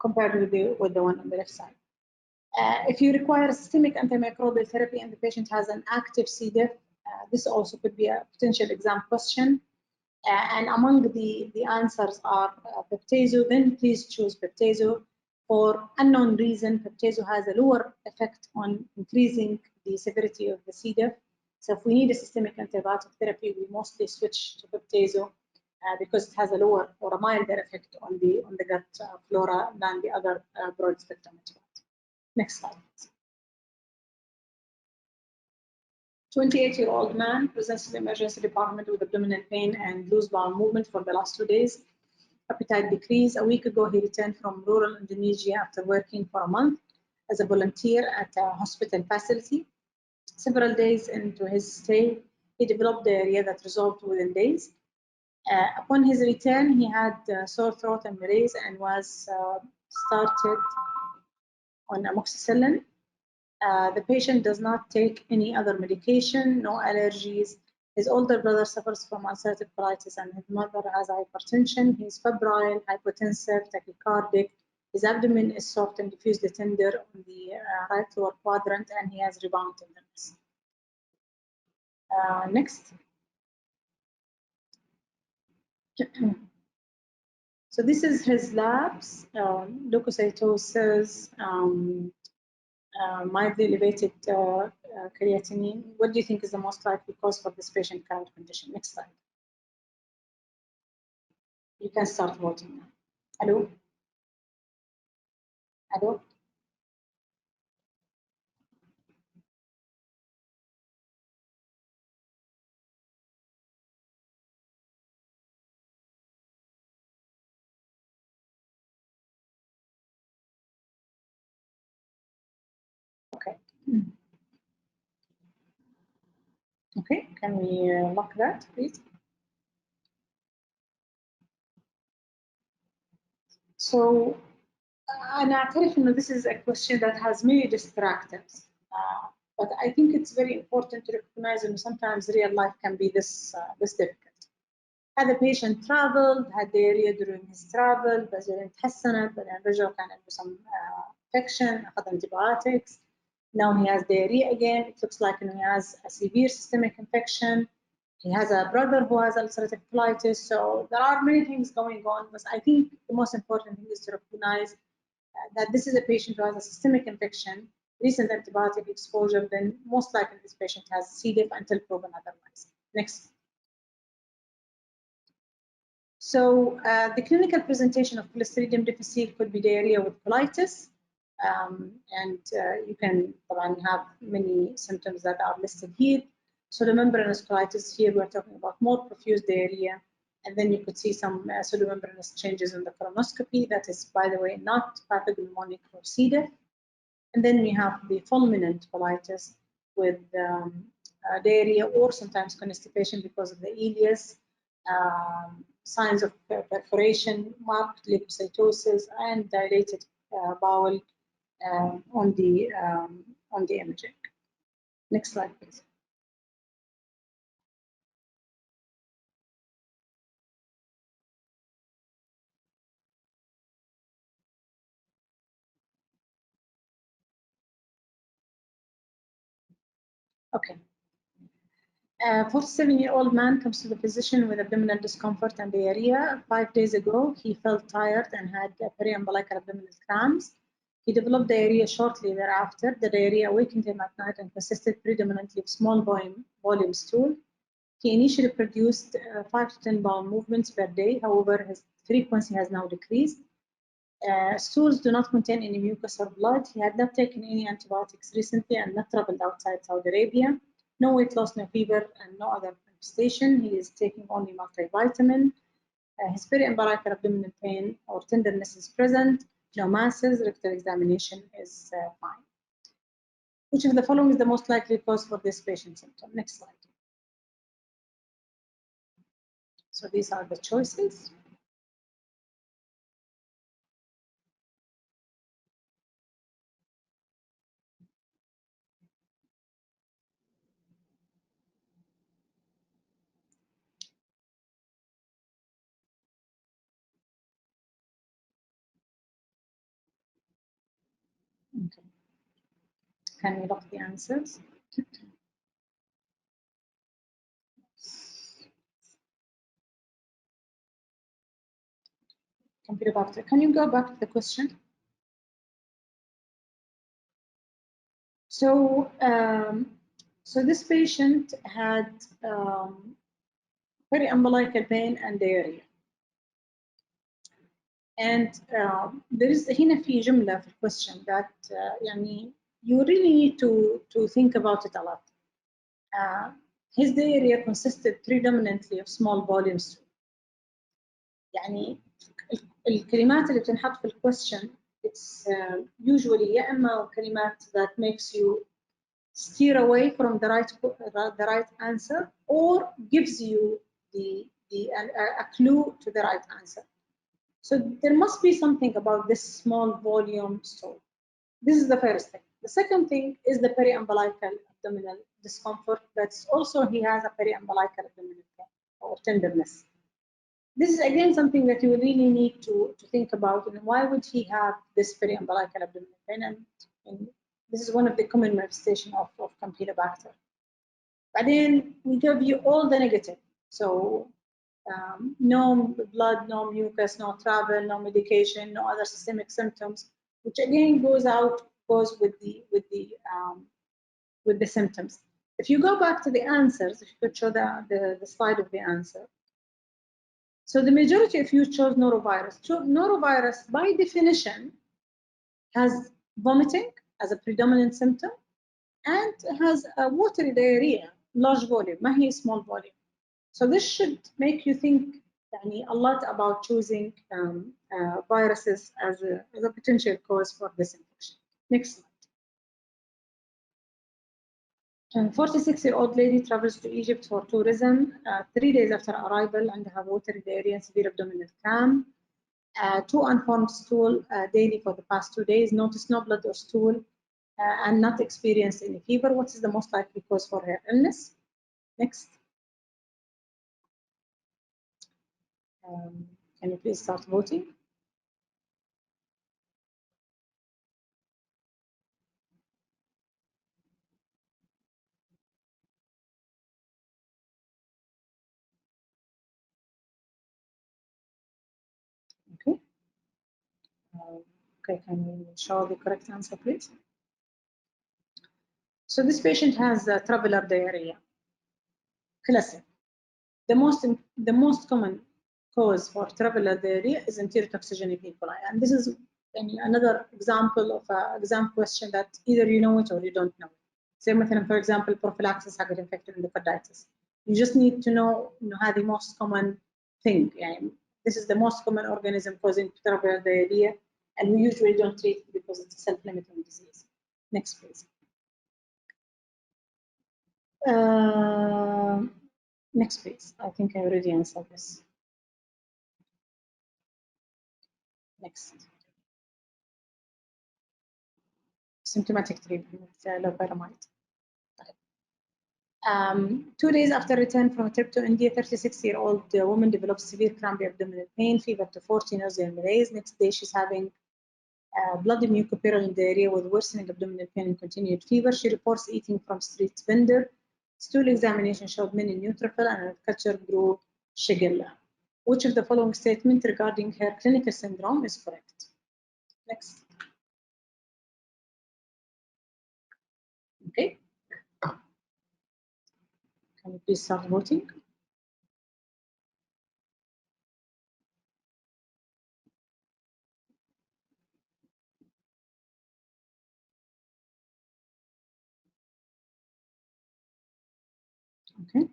compared with the one on the left side. If you require systemic antimicrobial therapy and the patient has an active C. diff, this also could be a potential exam question. And among the answers are Peptazo, then please choose Peptazo. For unknown reason, Peptazo has a lower effect on increasing the severity of the C. diff. So if we need a systemic antibiotic therapy, we mostly switch to Peptazo because it has a lower or a milder effect on the gut flora than the other broad spectrum antibiotics. Next slide. 28-year-old man presents to the emergency department with abdominal pain and loose bowel movement for the last 2 days. Appetite decrease. A week ago, he returned from rural Indonesia after working for a month as a volunteer at a hospital facility. Several days into his stay, he developed diarrhea that resolved within days. Upon his return, he had sore throat and malaise and was started on amoxicillin. The patient does not take any other medication, no allergies. His older brother suffers from ulcerative colitis and his mother has hypertension. He's febrile, hypotensive, tachycardic. His abdomen is soft and diffusely tender on the right lower quadrant, and he has rebound tenderness. Next. So this is his labs, leukocytosis, mildly elevated creatinine. What do you think is the most likely cause for this patient current condition? Next slide. You can start voting now. Hello? Hello? Okay. Okay, can we lock that, please? So, and I tell you, this is a question that has many distractors, but I think it's very important to recognize that sometimes real life can be this difficult. Had the patient traveled, had diarrhea during his travel, بس اتحسنت, but رجع كان عنده some infection, أخذ antibiotics. Now he has diarrhea again. It looks like he has a severe systemic infection. He has a brother who has ulcerative colitis. So there are many things going on, but I think the most important thing is to recognize that this is a patient who has a systemic infection, recent antibiotic exposure, then most likely this patient has C. diff until proven otherwise. Next. So the clinical presentation of Clostridium difficile could be diarrhea with colitis. and you can have many symptoms that are listed here. Pseudomembranous colitis, here we're talking about more profuse diarrhea, and then you could see some pseudomembranous changes in the colonoscopy. That is, by the way, not pathognomonic or C. diff. And then we have the fulminant colitis with diarrhea or sometimes constipation because of the ileus, signs of perforation, marked leukocytosis, and dilated bowel on the imaging. Next slide, please. Okay. A 47-year-old man comes to the physician with abdominal discomfort and diarrhea. 5 days ago, he felt tired and had periumbilical abdominal cramps. He developed diarrhea shortly thereafter. The diarrhea awakened him at night and consisted predominantly of small volume stool. He initially produced 5 to 10 bowel movements per day. However, his frequency has now decreased. Stools do not contain any mucus or blood. He had not taken any antibiotics recently and not traveled outside Saudi Arabia. No weight loss, no fever, and no other manifestation. He is taking only multivitamin. His periumbilical abdominal pain or tenderness is present. No masses. Rectal examination is fine. Which of the following is the most likely cause for this patient symptom? Next slide. So these are the choices. Okay. Can we look the answers? Computer doctor, can you go back to the question? So, so this patient had periumbilical pain and diarrhea. And there is هنا في جملة في question that يعني you really need to think about it a lot. His diarrhea consisted predominantly of small volumes. يعني الكلمات اللي بتنحط في question it's usually يا إما كلمات that makes you steer away from the right answer or gives you a clue to the right answer. So there must be something about this small volume stool. This is the first thing. The second thing is the periumbilical abdominal discomfort. That's also he has a periumbilical abdominal pain or tenderness. This is again something that you really need to think about. And why would he have this periumbilical abdominal pain? And this is one of the common manifestations of Campylobacter. But then we give you all the negative. So no blood, no mucus, no travel, no medication, no other systemic symptoms, which again goes with the symptoms. If you go back to the answers, if you could show the slide of the answer. So the majority of you chose norovirus. Norovirus, by definition, has vomiting as a predominant symptom and has a watery diarrhea, large volume, ما هي small volume. So this should make you think a lot about choosing viruses as a potential cause for this infection. Next slide. A 46-year-old lady travels to Egypt for tourism. 3 days after arrival and have watery diarrhea and severe abdominal cramp. 2 unformed stool daily for the past 2 days. Notice no blood or stool and not experienced any fever. What is the most likely cause for her illness? Next. Can you please start voting? Okay. Okay, can you show the correct answer, please? So this patient has traveler diarrhea. Classic. The most common cause for traveler diarrhea is enterotoxigenic E. coli, and this is another example of an exam question that either you know it or you don't know it. Say مثلا for example prophylaxis حق infected endocarditis. You just need to know how the most common thing. يعني, this is the most common organism causing traveler diarrhea, and we usually don't treat it because it's a self-limiting disease. Next, please. Next, please. I think I already answered this. Next. Symptomatic treatment with loperamide. 2 days after return from a trip to India, 36-year-old woman develops severe crampy abdominal pain, fever to 40, nausea and malaise. Next day, she's having bloody mucopurulent diarrhea with worsening abdominal pain and continued fever. She reports eating from street vendor. Stool examination showed many neutrophil and a culture grew Shigella. Which of the following statement regarding her clinical syndrome is correct? Next. Okay. Can you please start voting? Okay.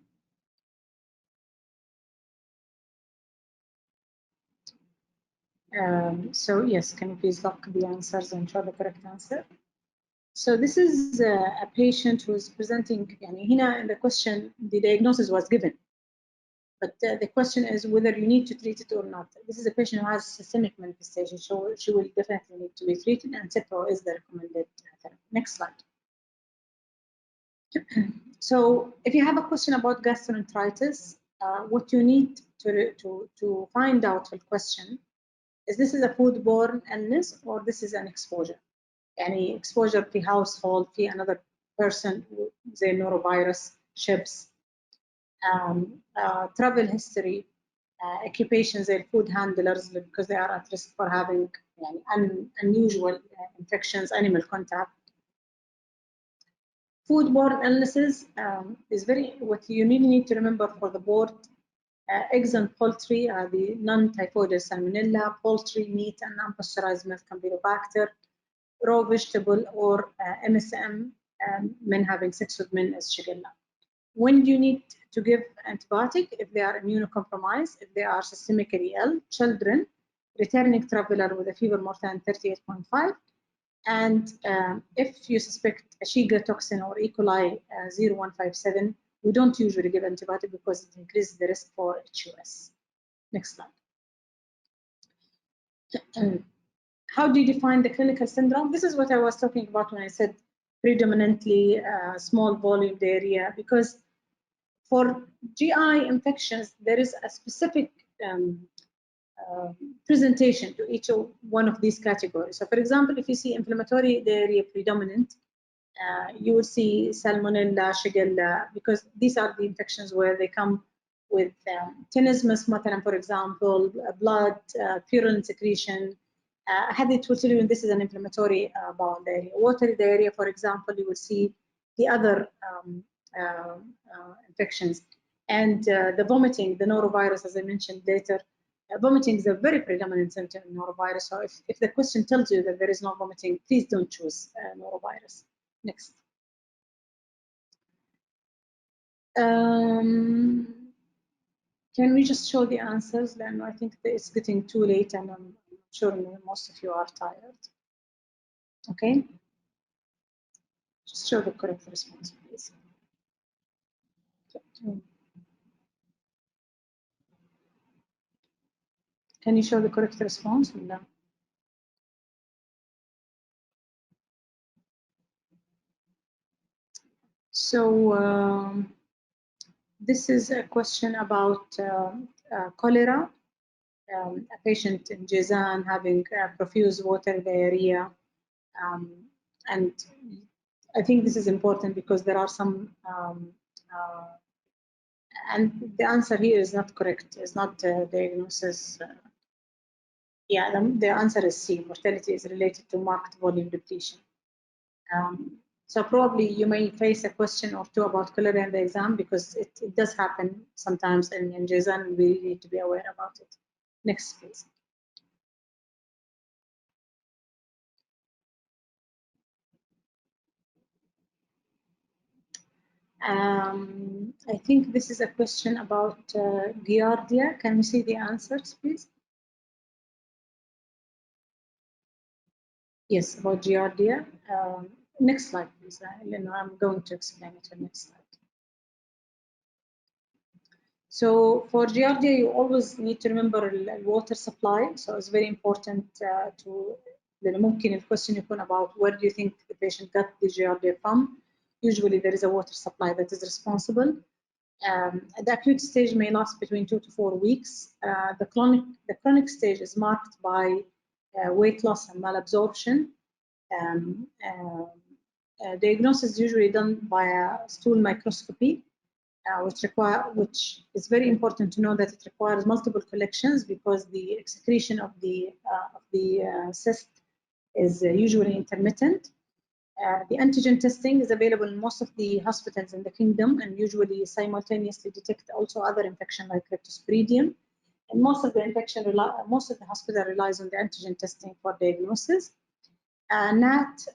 So yes, can you please lock the answers and show the correct answer? So this is a patient who is presenting, يعني هنا in the question, the diagnosis was given. But the question is whether you need to treat it or not. This is a patient who has systemic manifestation, so she will definitely need to be treated, and Cipro is the recommended therapy. Next slide. So if you have a question about gastroenteritis, what you need to find out for the question is this is a foodborne illness or this is an exposure. يعني exposure في household في another person زي norovirus, chips, travel history, occupations زي food handlers because they are at risk for having يعني unusual infections, animal contact. Foodborne illnesses is what you really need to remember for the board. Eggs and poultry are the non-typhoidal salmonella, poultry, meat, and unpasteurized milk campylobacter, raw vegetable or MSM, men having sex with men as Shigella. When do you need to give antibiotic? If they are immunocompromised, if they are systemically ill, children, returning traveler with a fever more than 38.5, and if you suspect a Shiga toxin or E. coli 0157, we don't usually give antibiotic because it increases the risk for HUS. Next slide. How do you define the clinical syndrome? This is what I was talking about when I said predominantly small volume diarrhea, because for GI infections, there is a specific presentation to each one of these categories. So for example, if you see inflammatory diarrhea predominant, you will see salmonella, shigella, because these are the infections where they come with tenesmus, for example, blood, purulent secretion. Hadith will tell you when this is an inflammatory bowel diarrhea. Watery diarrhea, for example, you will see the other infections. And the vomiting, the norovirus, as I mentioned later, vomiting is a very predominant symptom in norovirus. So if the question tells you that there is no vomiting, please don't choose norovirus. Next. Can we just show the answers? Then I think that it's getting too late and I'm sure most of you are tired. Okay. Just show the correct response, please. Can you show the correct response? No. So this is a question about cholera. A patient in Jizan having profuse water diarrhea. And I think this is important because there are some, and the answer here is not correct. It's not diagnosis. Yeah, the answer is C. Mortality is related to marked volume depletion. So probably you may face a question or two about cholera in the exam because it does happen sometimes in Jizan. We need to be aware about it. Next, please. I think this is a question about Giardia. Can we see the answers, please? Yes, about Giardia. Next slide, please. I'm going to explain it on the next slide. So for Giardia, you always need to remember the water supply. So it's very important to لأنه ممكن الكويستشن يكون about where do you think the patient got the Giardia from. Usually there is a water supply that is responsible. The acute stage may last between 2 to 4 weeks. The chronic stage is marked by weight loss and malabsorption. Diagnosis is usually done by a stool microscopy, which is very important to know that it requires multiple collections because the excretion of the cyst is usually intermittent. The antigen testing is available in most of the hospitals in the kingdom and usually simultaneously detect also other infection like Cryptosporidium. And most of the hospital relies on the antigen testing for diagnosis. NAT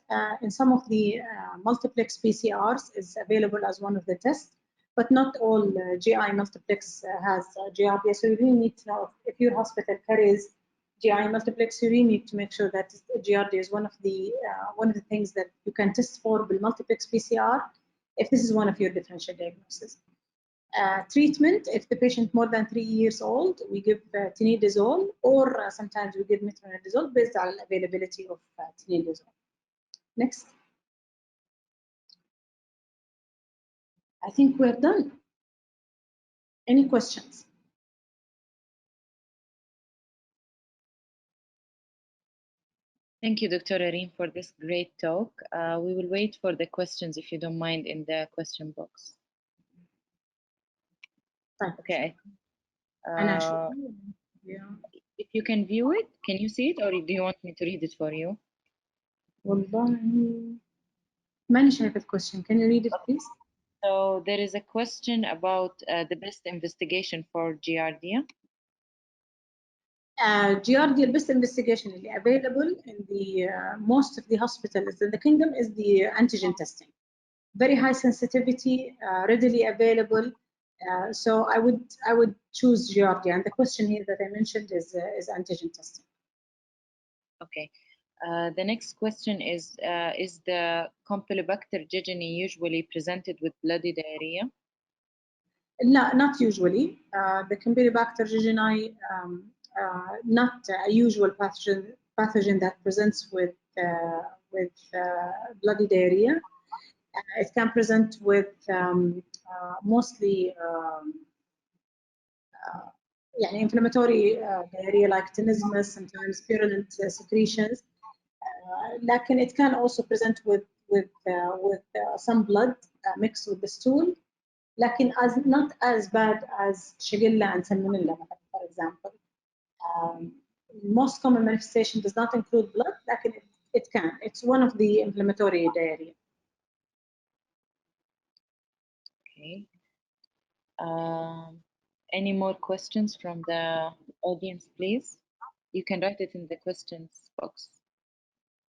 in some of the multiplex PCRs is available as one of the tests, but not all GI multiplex has Giardia. So you really need to know if your hospital carries GI multiplex, you really need to make sure that Giardia is one of the things that you can test for with multiplex PCR if this is one of your differential diagnoses. Treatment, if the patient more than 3 years old, we give tinidazole, or sometimes we give metronidazole based on availability of tinidazole. Next. I think we're done. Any questions? Thank you, Dr. Reem, for this great talk. We will wait for the questions, if you don't mind, in the question box. Okay. Yeah. If you can view it, can you see it, or do you want me to read it for you? والله ماني شايفة الكويستشن. Can you read it, please? So there is a question about the best investigation for Giardia. Giardia, the best investigation available in the most of the hospitals in the kingdom is the antigen testing. Very high sensitivity, readily available. So I would choose Giardia. And the question here that I mentioned is antigen testing. Okay. The next question is the Campylobacter jejuni usually presented with bloody diarrhea? No, not usually. The Campylobacter jejuni, not a usual pathogen that presents with bloody diarrhea. It can present with mostly inflammatory diarrhea like tenesmus, sometimes purulent secretions. Lakin it can also present with some blood mixed with the stool. Lakin not as bad as Shigella and Salmonella, for example. Most common manifestation does not include blood, lakin it can. It's one of the inflammatory diarrhea. Okay. Any more questions from the audience, please? You can write it in the questions box.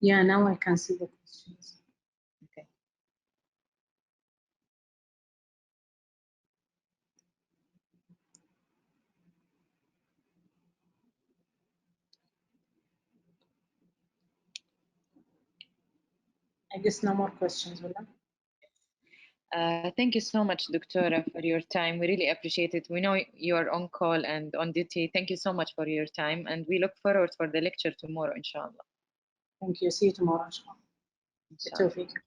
Yeah, now I can see the questions. Okay. I guess no more questions, Willa. Thank you so much, Doctora, for your time. We really appreciate it. We know you are on call and on duty. Thank you so much for your time, and we look forward for the lecture tomorrow, inshallah. Thank you. See you tomorrow, inshallah.